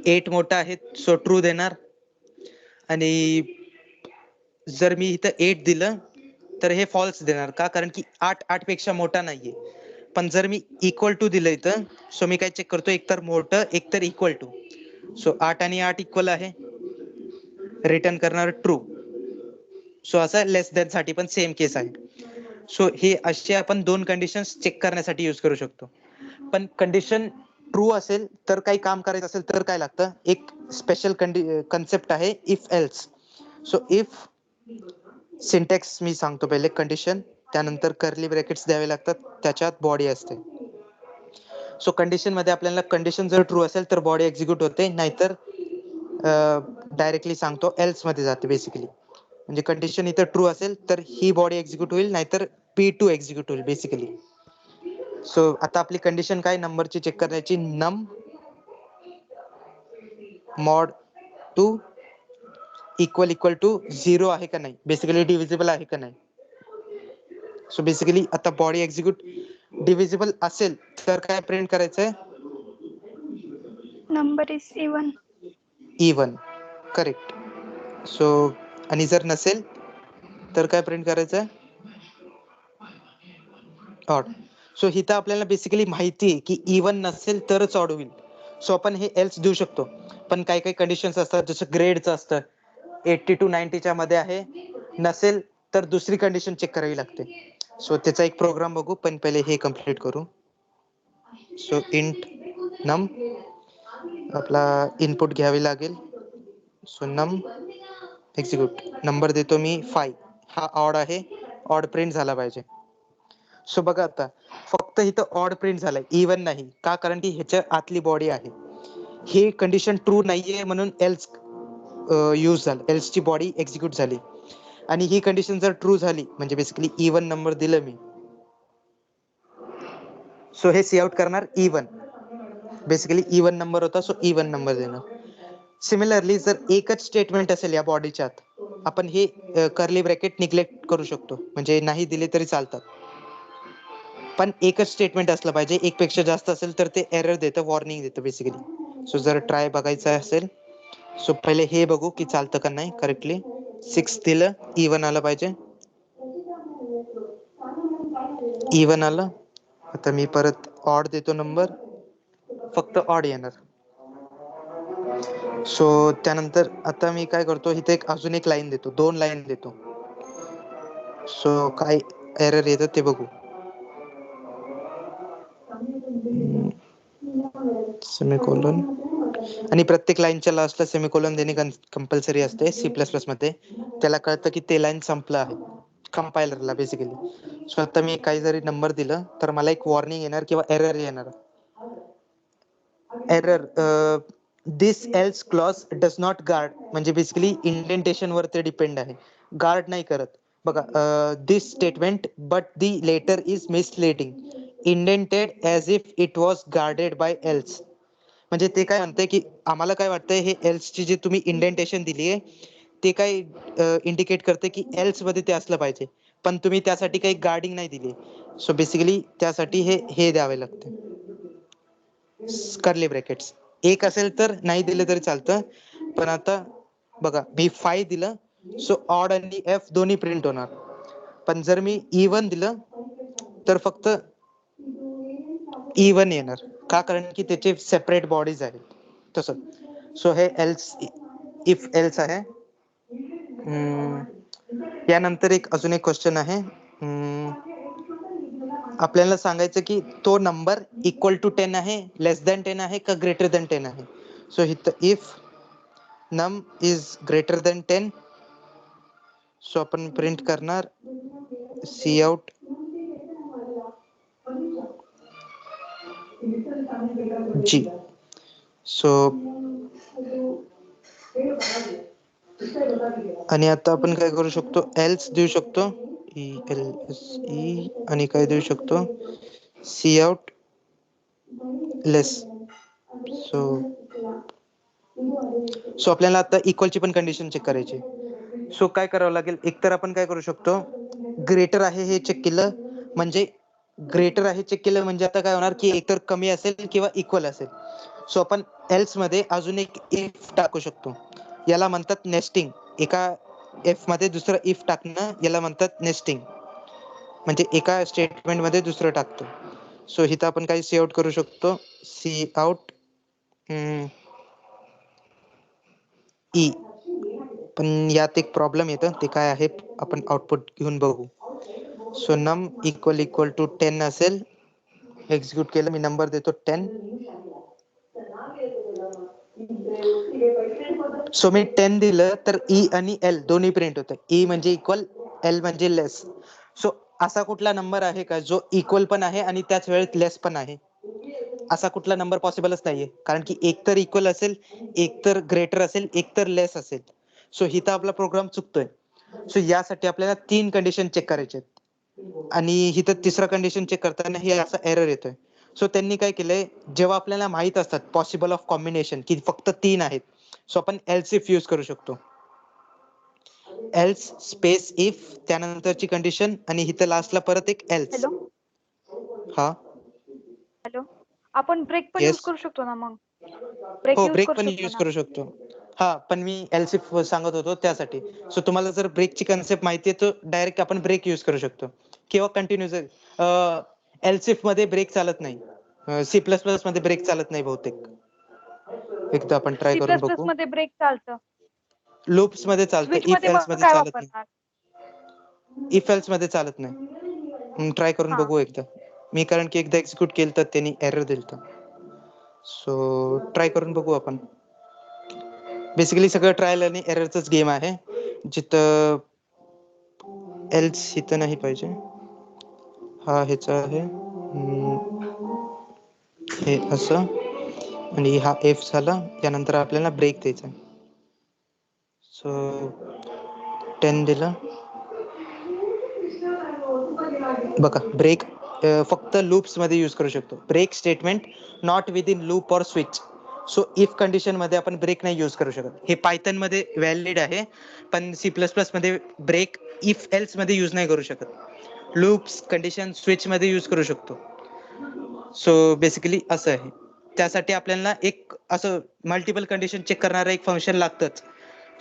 8 मोठा आहे सो ट्रू देणार. आणि जर मी इथं 8 दिलं तर हे फॉल्स देणार. का? कारण की 8 पेक्षा मोठा नाहीये. पण जर मी इक्वल टू दिलं इथं सो मी काय चेक करतो, एक तर मोठं एक तर इक्वल टू. सो 8 आणि 8 इक्वल आहे, रिटर्न करणार ट्रू. सो असं लेस दॅन साठी पण सेम केस आहे. सो हे असे आपण दोन कंडिशन्स चेक करण्यासाठी यूज करू शकतो. पण कंडिशन ट्रू असेल तर काही काम करायचं असेल तर काय लागतं, एक स्पेशल कन्सेप्ट आहे if else. So if syntax मी सांगतो पहिले, कंडिशन त्यानंतर कर्ली ब्रॅकेट्स द्यावे लागतात, त्याच्यात बॉडी असते. सो कंडिशन मध्ये आपल्याला कंडिशन जर ट्रू असेल तर बॉडी एक्झिक्यूट होते, नाहीतर डायरेक्टली सांगतो एल्स मध्ये जाते बेसिकली. म्हणजे कंडिशन इथं ट्रू असेल तर ही बॉडी एक्झिक्यूट होईल, नाहीतर P2 एक्झिक्यूट होईल बेसिकली. सो आता आपली कंडिशन काय, नंबरची चेक करायची, नम मॉड 2 इक्वल टू 0 आहे का नाही, बेसिकली डिव्हिजिबल आहे का नाही. सो बेसिकली आता बॉडी एक्झिक्यूट डिव्हिजिबल असेल तर काय प्रिंट करायचंय, number is even. Even correct. So आणि जर नसेल तर काय प्रिंट करायचंय, ऑड. सो इथं आपल्याला बेसिकली माहिती आहे की इवन नसेल तरच ऑड होईल. सो आपण हे एल्स देऊ शकतो. पण काही काही कंडिशन्स असतात, जसं ग्रेडचं असतं 80 to 90 च्या मध्ये आहे, नसेल तर दुसरी कंडिशन चेक करावी लागते. सो त्याचा एक प्रोग्राम बघू, पण पहिले हे कम्प्लीट करू. सो इंट नम आपला इनपुट घ्यावी लागेल. सो नम एक्झिक्यूट, नंबर देतो मी 5, हा ऑड आहे, ऑड प्रिंट झाला पाहिजे. सो बघा आता फक्त इथं ऑड प्रिंट झालाय, इवन नाही. का? कारण की ह्याच्या आतली बॉडी आहे. ही कंडिशन ट्रू नाहीये म्हणून एल्स यूज झालं, एल्स ची बॉडी एक्झिक्यूट झाली. आणि ही कंडिशन जर ट्रू झाली म्हणजे बेसिकली इवन नंबर दिलं मी, सो हे सी आउट करणार इवन. बेसिकली इवन नंबर होता सो इवन नंबर देणार. सिमिलरली जर एकच स्टेटमेंट असेल या बॉडीच्या आत, आपण हे कर्ली ब्रॅकेट निग्लेक्ट करू शकतो, म्हणजे नाही दिले तरी चालतात. पण एकच स्टेटमेंट असलं पाहिजे, एक पेक्षा जास्त असेल तर ते एरर देतं, वॉर्निंग देतं बेसिकली. सो जर ट्राय बघायचं असेल सो पहिले हे बघू की चालतं का नाही करेक्टली. 6 दिलं, इवन आलं पाहिजे, इवन आलं. आता मी परत ऑड देतो नंबर, फक्त ऑड येणार. सो त्यानंतर आता मी काय करतो, इथे अजून एक लाईन देतो, 2 लाईन देतो. सो काय एरर येतं ते बघू. सेमीकोलन, आणि प्रत्येक लाईनच्या लास्टला सेमीकोलन देणे कंपल्सरी असते सी प्लस प्लस मध्ये. त्याला कळतं की ते लाईन संपलं आहे कंपायलरला बेसिकली. सो आता मी काही जरी नंबर दिलं तर मला एक वॉर्निंग येणार किंवा एरर येणार. Error this else clause does not guard, म्हणजे बेसिकली इंडेंटेशन वर ते डिपेंड आहे, गार्ड नाही करत. बघा, this statement but the latter is misleading, indented as if it was guarded by else. म्हणजे ते काय म्हणतंय की आम्हाला काय वाटतंय, हे एल्स ची जे तुम्ही इंडेंटेशन दिली आहे ते काय इंडिकेट करते की एल्स मध्ये ते असलं पाहिजे, पण तुम्ही त्यासाठी काही गार्डिंग नाही दिली. सो बेसिकली त्यासाठी हे द्यावे लागते कर्ली ब्रॅकेट्स. एक असेल तर नाही दिलं तरी चालतं. पण आता बघा मी 5 दिलं सो ऑड आणि एफ दोन्ही प्रिंट होणार. पण जर मी इवन दिलं तर फक्त इवन येणार. का? कारण की त्याचे सेपरेट बॉडीज आहेत तसं. सो हे एल्स इफ एल्स आहे. यानंतर अजून एक क्वेश्चन आहे. आपल्याला सांगायचं की तो नंबर इक्वल टू 10 आहे, लेस दॅन 10 आहे का ग्रेटर दॅन 10 आहे. सो इफ नम इज ग्रेटर दॅन 10, सो आपण प्रिंट करणार सी आउट जी. सो आणि आता आपण काय करू शकतो, एल्स देऊ शकतो, ई आणि काय देऊ शकतो, सी आउट लेस. सो आपल्याला आता इक्वलची पण कंडिशन चेक करायची. सो काय करावं लागेल, एकतर आपण काय करू शकतो, ग्रेटर आहे हे चेक केलं म्हणजे आता काय होणार की एकतर कमी असेल किंवा इक्वल असेल. सो आपण एल्स मध्ये अजून एक इफ टाकू शकतो. याला म्हणतात नेस्टिंग. एका एफ मध्ये दुसरं इफ टाकणं याला म्हणतात नेस्टिंग. म्हणजे एका स्टेटमेंट मध्ये दुसरं टाकतो. सो इथं आपण काही सी आउट करू शकतो. C out e. पण यात एक प्रॉब्लेम येतं, ते काय आहे आपण आउटपुट घेऊन बघू. सो नम इक्वल टू 10 असेल. एक्झिक्यूट केलं, मी नंबर देतो 10. सो मी 10 दिलं तर ई आणि एल दोन्ही प्रिंट होतं. ई म्हणजे इक्वल, एल म्हणजे लेस. सो असा कुठला नंबर आहे का जो इक्वल पण आहे आणि त्याच वेळेत लेस पण आहे? असा कुठला नंबर पॉसिबलच नाहीये, कारण की एक तर इक्वल असेल, एक तर ग्रेटर असेल, एक तर लेस असेल. सो इथं आपला प्रोग्राम चुकतोय. सो यासाठी आपल्याला 3 कंडिशन चेक करायचे आहेत आणि इथं तिसरा कंडिशन चेक करताना हे असा एरर येतोय. सो त्यांनी काय केलंय, जेव्हा आपल्याला माहित असतात पॉसिबल ऑफ कॉम्बिनेशन की फक्त 3 आहेत, सो आपण एल्स इफ यूज करू शकतो. एल्स स्पेस इफ, त्यानंतरची कंडिशन आणि इथं लास्टला परत एक एल्स. हॅलो हा हॅलो, आपण ब्रेक पण Yes. यूज करू शकतो ना मग? ब्रेक हो, यूज ब्रेक करू पण शकतो यूज ना? करू शकतो. हा, पण मी एल्स इफ सांगत होतो त्यासाठी. सो तुम्हाला जर ब्रेकची कन्सेप्ट माहिती आहे तर डायरेक्ट आपण ब्रेक यूज करू शकतो किंवा कंटिन्यूज. एल्स इफ मध्ये ब्रेक चालत नाही. सी प्लस प्लस मध्ये ब्रेक चालत नाही बहुतेक. एकदा आपण ट्राय सी करून प्लस प्लस बघू. मध्ये ब्रेक चालतं. लूप्स मध्ये चालतं, स्विच इफ मध्ये एल्स मग मध्ये काय चालत नाही. वापरणार? इफ एल्स मध्ये चालत नाही. ट्राय करून हा. बघू एकदा. मी कारण की एकदा एक्झिक्यूट केलं तर त्यांनी एरर दिलतं. सो ट्राय करून बघू आपण. बेसिकली सगळं ट्रायल आणि एररचंच गेम आहे. जिथं एल्स इथं नाही पाहिजे. हा ह्याचा आहे. हे असं आणि हा एफ झाला. त्यानंतर आपल्याला ब्रेक द्यायचा. सो 10 दिला. बघा, ब्रेक फक्त लूप्स मध्ये यूज करू शकतो. Break statement not within loop or switch. So if condition मध्ये आपण ब्रेक नाही यूज करू शकत. हे पायथन मध्ये व्हॅलिड आहे, पण सी प्लस प्लस मध्ये ब्रेक इफ एल्स मध्ये यूज नाही करू शकत. लूप्स कंडिशन स्विच मध्ये यूज करू शकतो. सो बेसिकली असं आहे. त्यासाठी आपल्याला एक असं मल्टिपल कंडिशन चेक करणारं एक फंक्शन लागतंच.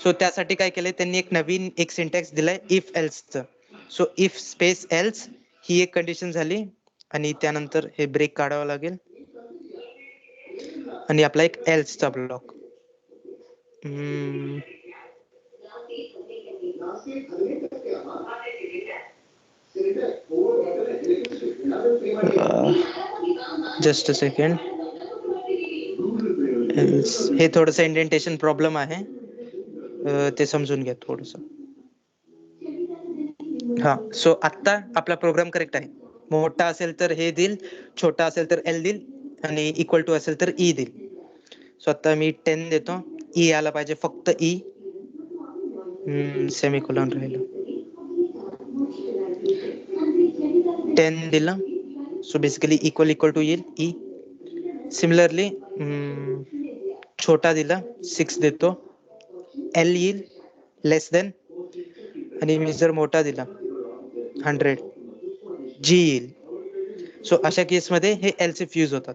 सो त्यासाठी काय केलंय त्यांनी, एक नवीन एक सिंटॅक्स दिलाय इफ एल्सचं. सो इफ स्पेस एल्स ही एक कंडिशन झाली आणि त्यानंतर हे ब्रेक काढावं लागेल आणि आपला एक एल्सचा ब्लॉक. Just a second. हे थोडंसं इंडेंटेशन प्रॉब्लेम आहे, ते समजून घ्या थोडस. हा, सो आता आपला प्रोग्राम करेक्ट आहे. मोठा असेल तर हे देईल, छोटा असेल तर एल देईल आणि इक्वल टू असेल तर ई देईल. सो आता मी 10 देतो. ई आला पाहिजे, फक्त ई. सेमिकोलॉन राहिलं. 10 दिलं. सो बेसिकली इक्वल टू येईल ई. सिमिलरली छोटा दिला 6 देतो. एल येईल लेस देन, आणि मी जर मोठा दिला 100 जी येईल. सो अशा केसमध्ये हे एल्सिफ यूज होतात.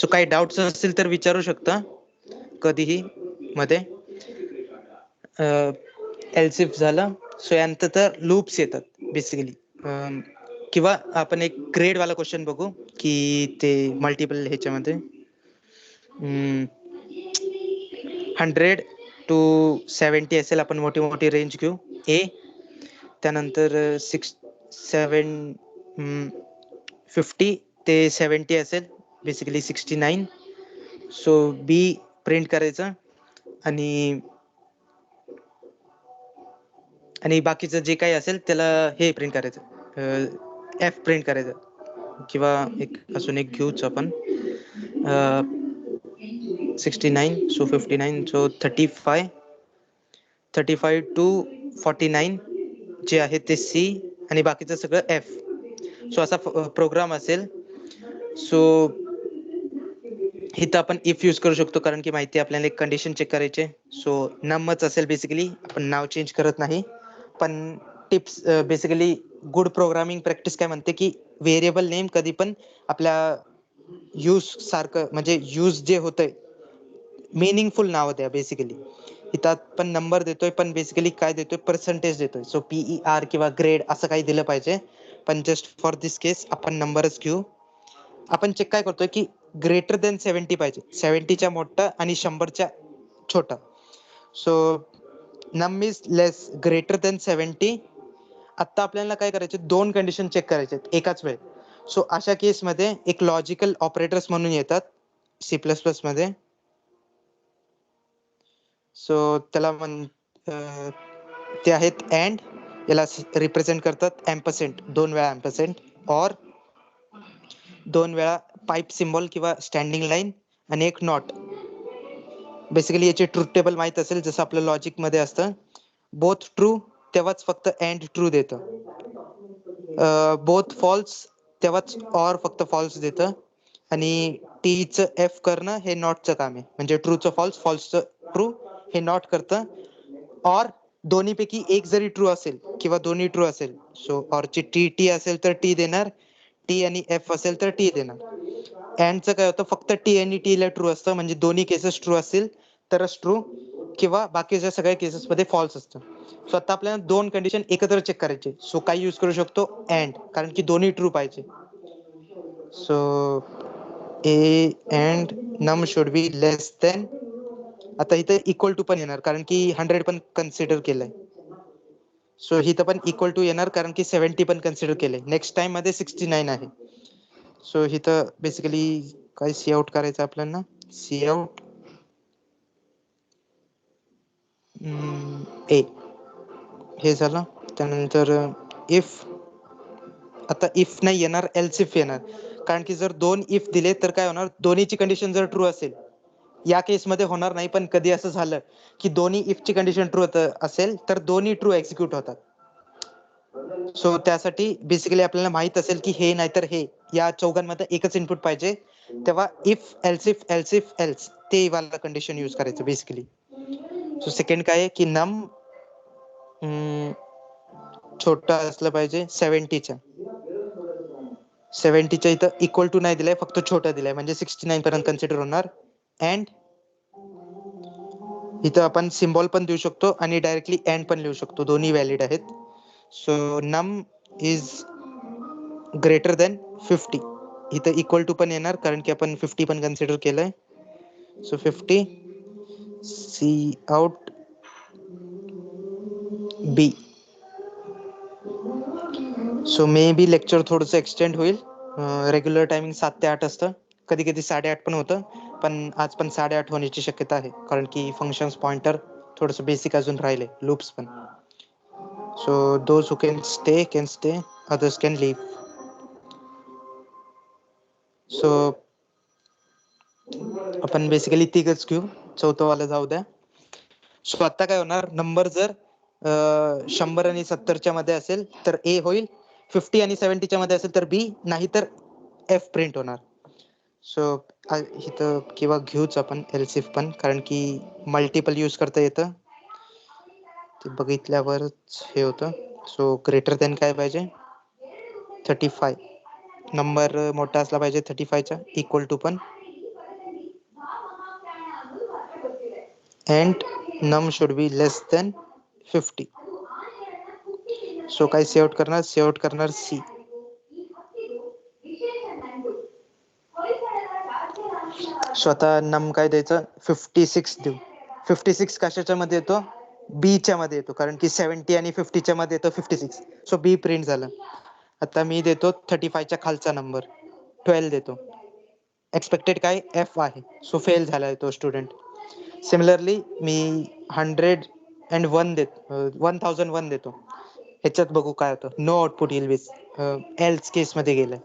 सो काही डाऊट्स असतील तर विचारू शकता कधीही मध्ये. एल्सिफ झालं. सो यानंतर तर लूप्स येतात बेसिकली. किंवा आपण एक ग्रेड वाला क्वेश्चन बघू की ते मल्टिपल ह्याच्यामध्ये 100 to 70 असेल. आपण मोठी मोठी रेंज घेऊ ए. त्यानंतर 50 ते 70 असेल, बेसिकली 69. सो बी प्रिंट करायचं आणि बाकीचं जे काही असेल त्याला हे प्रिंट करायचं, एफ प्रिंट करायचं. किंवा एक अजून एक घेऊच आपण 69. सो 59. सो 35 टू 49 जे आहे ते सी आणि बाकीचं सगळं एफ. सो असा प्रोग्राम असेल. सो इथं आपण इफ यूज करू शकतो, कारण की माहिती आपल्याला एक कंडिशन चेक करायचे. सो नमच असेल बेसिकली, आपण नाव चेंज करत नाही. पण tips basically good programming practice काय म्हणते की व्हेरिएबल नेम कधी पण आपल्या यूज सारखं म्हणजे यूज जे होतंय मिनिंगफुल नाव द्या बेसिकली. इथं पण नंबर देतोय पण बेसिकली काय देतोय पर्सेंटेज देतोय. सो PER किंवा ग्रेड असं काही दिलं पाहिजे. पण जस्ट फॉर दिस केस आपण नंबरच घेऊ. आपण चेक काय करतोय की ग्रेटर देन 70 पाहिजे. 70च्या मोठं आणि 100च्या छोटा. सो नम इज लेस ग्रेटर देन 70. आता आपल्याला काय करायचे दोन कंडिशन चेक करायचे एकाच वेळी. सो अशा केसमध्ये एक लॉजिकल ऑपरेटर्स म्हणून येतात C++ मध्ये. सो त्याला ते आहेत अँड, याला रिप्रेझेंट करतात एम्परसेंट, 2 वेळा एम्परसेंट, और 2 वेळा पाईप सिम्बॉल किंवा स्टँडिंग लाईन आणि एक नॉट. बेसिकली याचे ट्रूथ टेबल माहित असेल जसं आपलं लॉजिक मध्ये असतं. बोथ ट्रू तेव्हाच फक्त अँड ट्रू देतं. बोथ फॉल्स तेव्हाच ऑर फक्त फॉल्स देतं. आणि टीचं एफ करणं हे नॉटचं काम आहे. म्हणजे ट्रूचं फॉल्स, फॉल्सचं ट्रू हे नॉट करतं. और दोन्हीपैकी एक जरी ट्रू असेल किंवा दोन्ही ट्रू असेल, सो ऑरची टी असेल तर टी देणार, टी आणि एफ असेल तर टी देणार. अँडचं काय होतं फक्त टी आणि टी ला ट्रू असतं. म्हणजे दोन्ही केसेस ट्रू असतील तरच ट्रू, किंवा बाकीच्या सगळ्या केसेस मध्ये फॉल्स असतं. सो आता आपल्याला दोन कंडिशन एकत्र चेक करायचे. सो काय यूज करू शकतो अँड, कारण की दोन्ही ट्रू पाहिजे. सो ए अँड नम शुड बी लेस देन. आता इथे इक्वल टू पण येणार कारण की 100 पण कन्सिडर केलंय. सो इथं पण इक्वल टू येणार कारण की 70 पण कन्सिडर केलंय. नेक्स्ट टाइम मध्ये 69 आहे. सो इथं बेसिकली काय सी आउट करायचं आपल्याला. सी आउट ए हे झालं. त्यानंतर इफ, आता इफ नाही येणार एल्स इफ येणार. कारण की जर दोन इफ दिले तर काय होणार, दोन्हीची कंडिशन जर ट्रू असेल, या केसमध्ये होणार नाही पण कधी असं झालं की दोन्ही इफ ची कंडिशन ट्रू असेल तर दोन्ही ट्रू एक्झिक्यूट होतात. सो त्यासाठी बेसिकली आपल्याला माहित असेल की हे नाहीतर हे, या चौघांमध्ये एकच इनपुट पाहिजे. तेव्हा if else if else if else ते वाला कंडिशन यूज करायचं बेसिकली. सो सेकंड काय आहे की नम छोटा असलं पाहिजे 70च्या. 70च्या इथं इक्वल टू नाही दिलाय, फक्त छोटा दिलाय म्हणजे 69 पर्यंत कन्सिडर होणार. अँड इथं आपण सिम्बॉल पण देऊ शकतो आणि डायरेक्टली अँड पण लिहू शकतो, दोन्ही व्हॅलिड आहेत. सो नम इज ग्रेटर देन 50. इथं इक्वल टू पण येणार कारण की आपण 50 पण कन्सिडर केलंय. सो 50 C out B. So maybe lecture थोडंसं एक्सटेंड होईल. रेग्युलर टायमिंग 7 ते 8 असतं, कधी कधी 8:30 पण होतं, पण आज पण 8:30 होण्याची शक्यता आहे कारण की फंक्शन्स पॉइंटर थोडंसं बेसिक अजून राहिले, लूप्स पण. So those who can stay, others can leave. So आपण बेसिकली तिघच घेऊ, चौथं वाला जाऊ द्या. सो आता काय होणार, नंबर जर 100 आणि 70च्या मध्ये असेल तर ए होईल, 50 आणि 70च्या मध्ये असेल तर बी, नाही तर एफ प्रिंट होणार. सो इथं किंवा घेऊच आपण एल्सिफ पण, कारण की मल्टिपल यूज करता येतं, ते बघितल्यावरच हे होतं. सो ग्रेटर देन काय पाहिजे 35. नंबर मोठा असला पाहिजे 35च्या, इक्वल टू पण. अँड नम should be less than 50. So काय सी आउट करणार सी. सो आता नम काय द्यायचं 56 देऊ. 56 कशाच्या मध्ये येतो, बी च्या मध्ये येतो, कारण की 70 आणि 50 च्या मध्ये येतो 56. सो बी प्रिंट झालं. आता मी देतो 35च्या खालचा नंबर 12 देतो. एक्सपेक्टेड काय एफ आहे, सो फेल झालाय तो स्टुडंट. सिमिलरली मी 101 देतो, 1001 देतो. ह्याच्यात बघू काय होतं. नो आउटपुट येईल, एल्स केस मध्ये गेलं.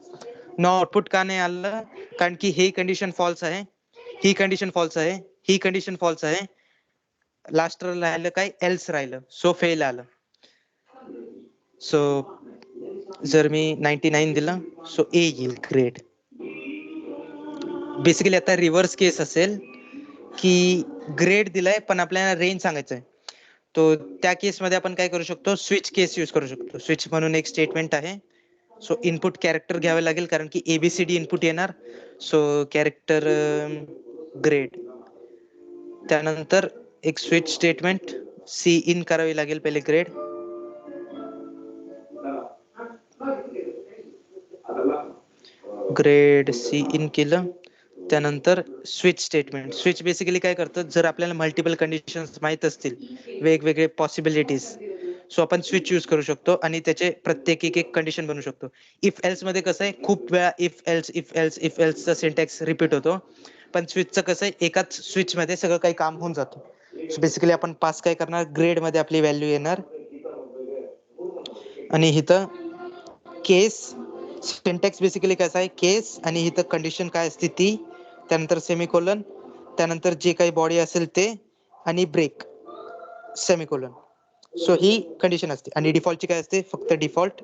नो आउटपुट का नाही आलं, कारण की ही कंडिशन फॉल्स आहे, ही कंडिशन फॉल्स आहे, ही कंडिशन फॉल्स आहे. लास्ट राहिलं काय एल्स राहिलं, सो फेल आलं. सो जर मी 99 दिलं सो ए येईल ग्रेड. बेसिकली आता रिव्हर्स केस असेल की ग्रेड दिलाय पण आपल्याला रेंज सांगायचंय. तो त्या केसमध्ये आपण काय करू शकतो, स्विच केस यूज करू शकतो. स्विच म्हणून एक स्टेटमेंट आहे. सो इनपुट कॅरेक्टर घ्यावे लागेल कारण की एबीसीडी इनपुट येणार. सो कॅरेक्टर ग्रेड, त्यानंतर एक स्विच स्टेटमेंट सी इन करावी लागेल पहिले ग्रेड. ग्रेड सी इन केलं, त्यानंतर स्विच स्टेटमेंट. स्विच बेसिकली काय करतं, जर आपल्याला मल्टिपल कंडिशन्स माहित असतील, वेगवेगळे पॉसिबिलिटीज, सो आपण स्विच यूज करू शकतो आणि त्याचे प्रत्येक एक कंडिशन बनवू शकतो. इफ एल्स मध्ये कसं आहे, खूप वेळा if else if else if एल्सचा सिंटॅक्स रिपीट होतो, पण स्विचचं कसं आहे, एकाच स्विच मध्ये सगळं काही काम होऊन जातं. सो बेसिकली आपण पास काय करणार, ग्रेड मध्ये आपली व्हॅल्यू येणार आणि इथं केस सिंटॅक्स बेसिकली कसं आहे, केस आणि इथं कंडिशन काय असते ती, त्यानंतर सेमिकोलन, त्यानंतर जे काही बॉडी असेल ते आणि ब्रेक सेमिकोलन. सो ही कंडिशन असते आणि डिफॉल्टची काय असते, फक्त डिफॉल्ट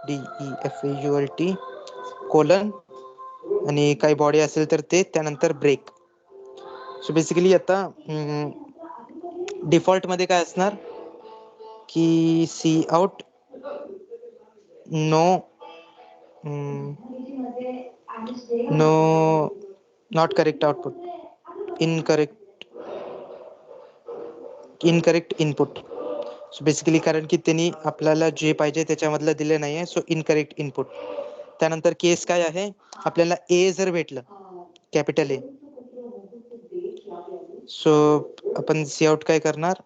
DEFAULT कोलन आणि काही बॉडी असेल तर ते, त्यानंतर ब्रेक. सो बेसिकली आता डिफॉल्ट मध्ये काय असणार की C out no no not correct output, incorrect input. So basically कारण की त्यांनी आपल्याला जे पाहिजे त्याच्यामधलं दिलं नाहीये, सो इनकरेक्ट इनपुट. त्यानंतर केस काय आहे, आपल्याला ए जर भेटलं कॅपिटल ए, सो आपण सी आउट काय करणार,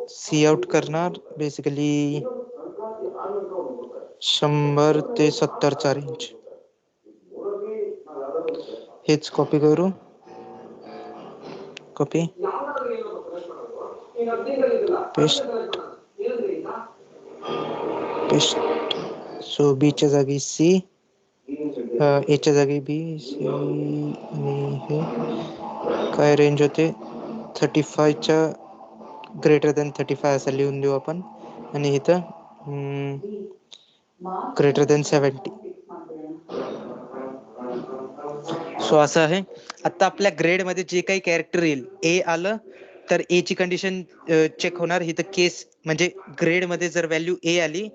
सी आउट करणार बेसिकली 100 ते 70चा रेंज. हेच कॉपी करू, कॉपी पेस्ट पेस्ट. सो बी च्या जागी सी, ए च्या जागी बी, सी आणि हे काय रेंज होते 35 च्या ग्रेटर दॅन 35 असं लिहून देऊ आपण आणि इथं ग्रेटर दॅन 70. सो असं आहे. आता आपल्या ग्रेड मध्ये जे काही कॅरेक्टर येईल, ए आलं तर ए ची कंडिशन चेक होणार. इथं केस म्हणजे ग्रेड मध्ये जर व्हॅल्यू ए आली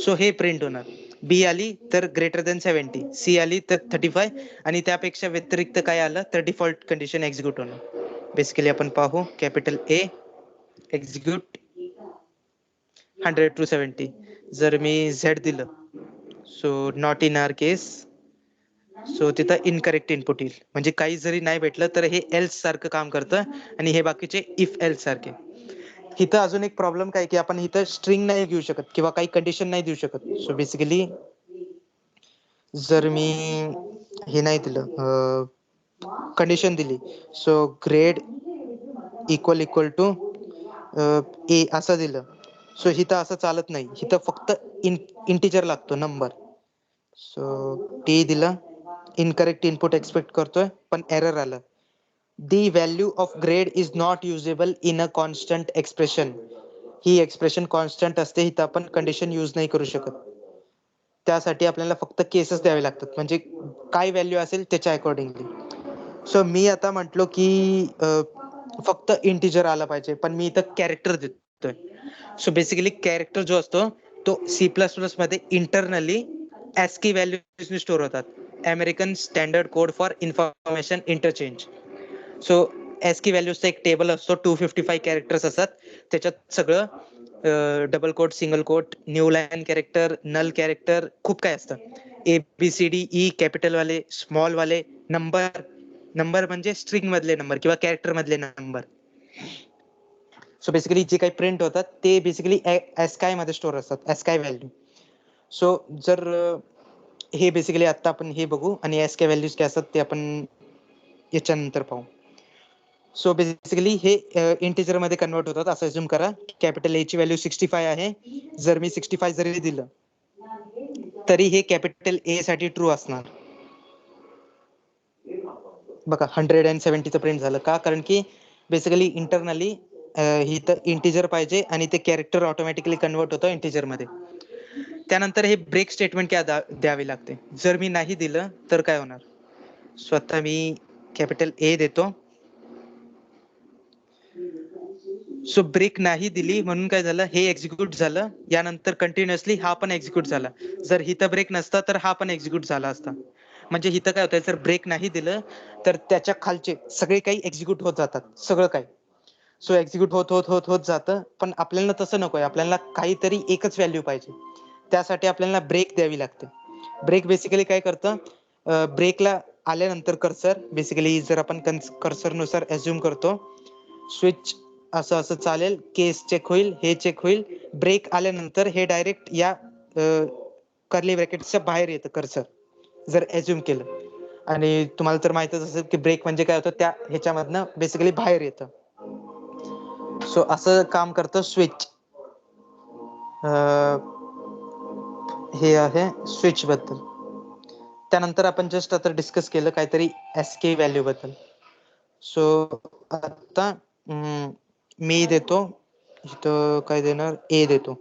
सो हे प्रिंट होणार, बी आली तर ग्रेटर दॅन 70, सी आली तर 35 आणि त्यापेक्षा व्यतिरिक्त काय आलं तर डिफॉल्ट कंडिशन एक्झिक्यूट होणार. बेसिकली आपण पाहू, कॅपिटल ए एक्झिक्यूट 100 to 70. जर मी झेड दिलं so not in R case, so तिथं इनकरेक्ट इनपुट येईल. म्हणजे काही जरी नाही भेटलं तर हे एल्स सारखं काम करतं आणि हे बाकीचे इफ एल्स सारखे. इथं अजून एक प्रॉब्लेम काय की आपण इथं स्ट्रिंग नाही घेऊ शकत किंवा काही कंडिशन नाही देऊ शकत. सो बेसिकली जर मी हे नाही दिलं, कंडिशन दिली, सो ग्रेड इक्वल टू ए असं दिलं, सो इथं असं चालत नाही. इथं फक्त इंटिजर लागतो, नंबर. सो टी दिलं, इनकरेक्ट इनपुट एक्सपेक्ट करतोय पण एरर आलं. The value of grade is not usable in a constant expression. He expression constant असते, इथं आपण कंडिशन यूज नाही करू शकत. त्यासाठी आपल्याला फक्त केसेस द्यावे लागतात, म्हणजे काय व्हॅल्यू असेल त्याच्या अकॉर्डिंगली. सो मी आता म्हटलो की फक्त इंटिजर आला पाहिजे, पण मी इथं कॅरेक्टर देतोय. सो बेसिकली कॅरेक्टर जो असतो तो सी प्लस प्लस मध्ये इंटरनली ASCII व्हॅल्यूज स्टोअर होतात, American standard code for information interchange. So ASCII व्हॅल्यूजचा एक टेबल असतो, 255 कॅरेक्टर्स असतात, त्याच्यात सगळं double quote, single quote, new line character, null character, खूप काय असतं. ABCDE कॅपिटल वाले, स्मॉल वाले, नंबर म्हणजे स्ट्रिंग मधले नंबर किंवा कॅरेक्टर मधले नंबर. सो बेसिकली जे काही प्रिंट होतात ते बेसिकली ASCII मध्ये स्टोअर असतात, ASCII व्हॅल्यू. सो जर हे बेसिकली आता आपण हे बघू आणि ASCII व्हॅल्यूज काय असतात ते आपण याच्यानंतर पाहू. सो बेसिकली हे इंटिजर मध्ये कन्वर्ट होतात, असं अज्युम करा. कॅपिटल ए ची व्हॅल्यू 65 आहे, जर मी 65 जरी दिलं तरी हे कॅपिटल ए साठी ट्रू असणार. बघा 170चं प्रिंट झालं का, कारण की बेसिकली इंटरनली ही तर इंटिजर पाहिजे आणि ते कॅरेक्टर ऑटोमॅटिकली कन्वर्ट होतं इंटिजर मध्ये. त्यानंतर हे ब्रेक स्टेटमेंट काय द्यावे लागते. जर मी नाही दिलं तर काय होणार, स्वतः मी कॅपिटल ए देतो, सो ब्रेक नाही दिली म्हणून काय झालं, हे एक्झिक्यूट झालं, यानंतर कंटिन्युअसली हा पण एक्झिक्यूट झाला. जर हिथं ब्रेक नसता तर हा पण एक्झिक्यूट झाला असता. म्हणजे हिथं काय होतंय, जर ब्रेक नाही दिलं तर त्याच्या खालचे सगळे काही एक्झिक्यूट होत जातात, सगळं काही. सो एक्झिक्यूट होत होत होत होत जातं, पण आपल्याला तसं नकोय, आपल्याला काहीतरी एकच व्हॅल्यू पाहिजे. त्यासाठी आपल्याला ब्रेक द्यावी लागते. ब्रेक बेसिकली काय करतं, ब्रेकला आल्यानंतर कर्सर बेसिकली जर आपण कर्सर नुसार अज्युम करतो, स्विच असं असं चालेल, केस चेक होईल, हे चेक होईल. ब्रेक आल्यानंतर हे डायरेक्ट या कर्ली ब्रॅकेटच्या बाहेर येतं कर्सर, जर अज्युम केलं. आणि तुम्हाला तर माहितच असेल की ब्रेक म्हणजे काय होतं, त्या ह्याच्यामधनं बेसिकली बाहेर येतं. सो असं काम करतं स्विच. हे आहे स्विच बद्दल. त्यानंतर आपण जस्ट आता डिस्कस केलं काहीतरी एसके व्हॅल्यू बद्दल. सो आता मी देतो इथं काय देणार, ए देतो,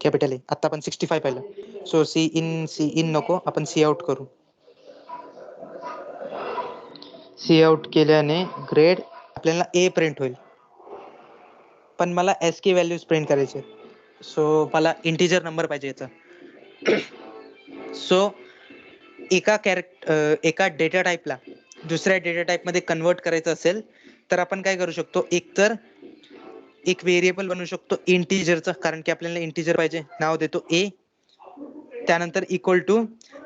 कॅपिटल ए. आता आपण 65 पाहिलं. सो सी इन नको, आपण सी आउट करू. सी आउट केल्याने ग्रेड आपल्याला ए प्रिंट होईल, पण मला एसके व्हॅल्यूज प्रिंट करायचे. सो मला इंटिजर नंबर पाहिजे याचा. सो एका डेटा टाइपला दुसऱ्या डेटा टाइप मध्ये कन्वर्ट करायचं असेल तर आपण काय करू शकतो, एक व्हेरिएबल बनवू शकतो इंटिजरचा, कारण की आपल्याला इंटिजर पाहिजे. नाव देतो ए, त्यानंतर इक्वल टू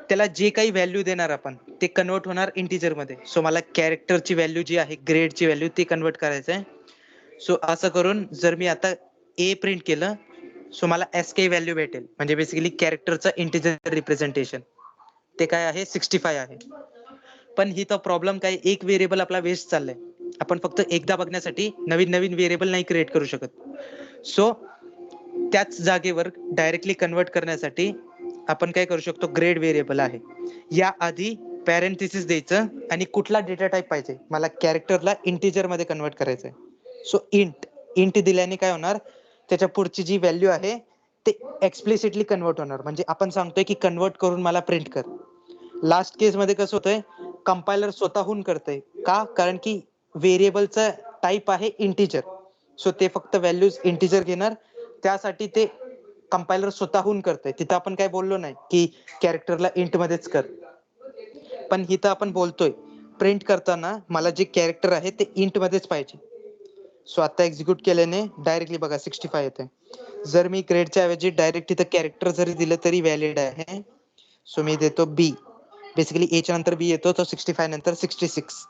त्याला जे काही व्हॅल्यू देणार आपण ते कन्वर्ट होणार इंटिजर मध्ये. सो मला कॅरेक्टरची व्हॅल्यू जी आहे, ग्रेडची व्हॅल्यू, ती कन्वर्ट करायचं आहे. सो असं करून जर मी आता ए प्रिंट केलं, सो मला एसके व्हॅल्यू भेटेल, म्हणजे बेसिकली कॅरेक्टरचं इंटिजर रिप्रेझेंटेशन. ते काय आहे, 65 आहे. पण ही तर प्रॉब्लेम काय, एक व्हेरिएबल आपला वेस्ट चाललाय. आपण फक्त एकदा बघण्यासाठी नवीन नवीन व्हेरिएबल नाही क्रिएट करू शकत. सो त्याच जागेवर डायरेक्टली कन्वर्ट करण्यासाठी आपण काय करू शकतो, ग्रेड व्हेरिएबल आहे, या आधी पॅरेंथेसिस द्यायचं आणि कुठला डेटा टाइप पाहिजे, मला कॅरेक्टरला इंटिजर मध्ये कन्वर्ट करायचंय. सो इंट दिल्याने काय होणार, त्याच्या पुढची जी व्हॅल्यू आहे ते एक्सप्लिसिटली कन्वर्ट होणार. म्हणजे आपण सांगतोय की कन्वर्ट करून मला प्रिंट कर. लास्ट केस मध्ये कसं होतंय, कंपायलर स्वतःहून करतंय. का? कारण की व्हेरिएबलचा टाइप आहे इंटिजर. सो ते फक्त व्हॅल्यूज इंटिजर घेणार, त्यासाठी ते कंपायलर स्वतःहून करतंय. तिथं आपण काय बोललो नाही की कॅरेक्टरला इंट मध्येच कर, पण इथं आपण बोलतोय प्रिंट करताना मला जे कॅरेक्टर आहे ते इंट मध्येच पाहिजे. सो आता एक्झिक्यूट केल्याने डायरेक्टली बघा 65 येते. जर मी ग्रेडच्या ऐवजी डायरेक्ट इथं कॅरेक्टर जरी दिलं तरी व्हॅलिड आहे. सो मी देतो बी, बेसिकली ए च्या नंतर बी येतो, तो 65 नंतर 66.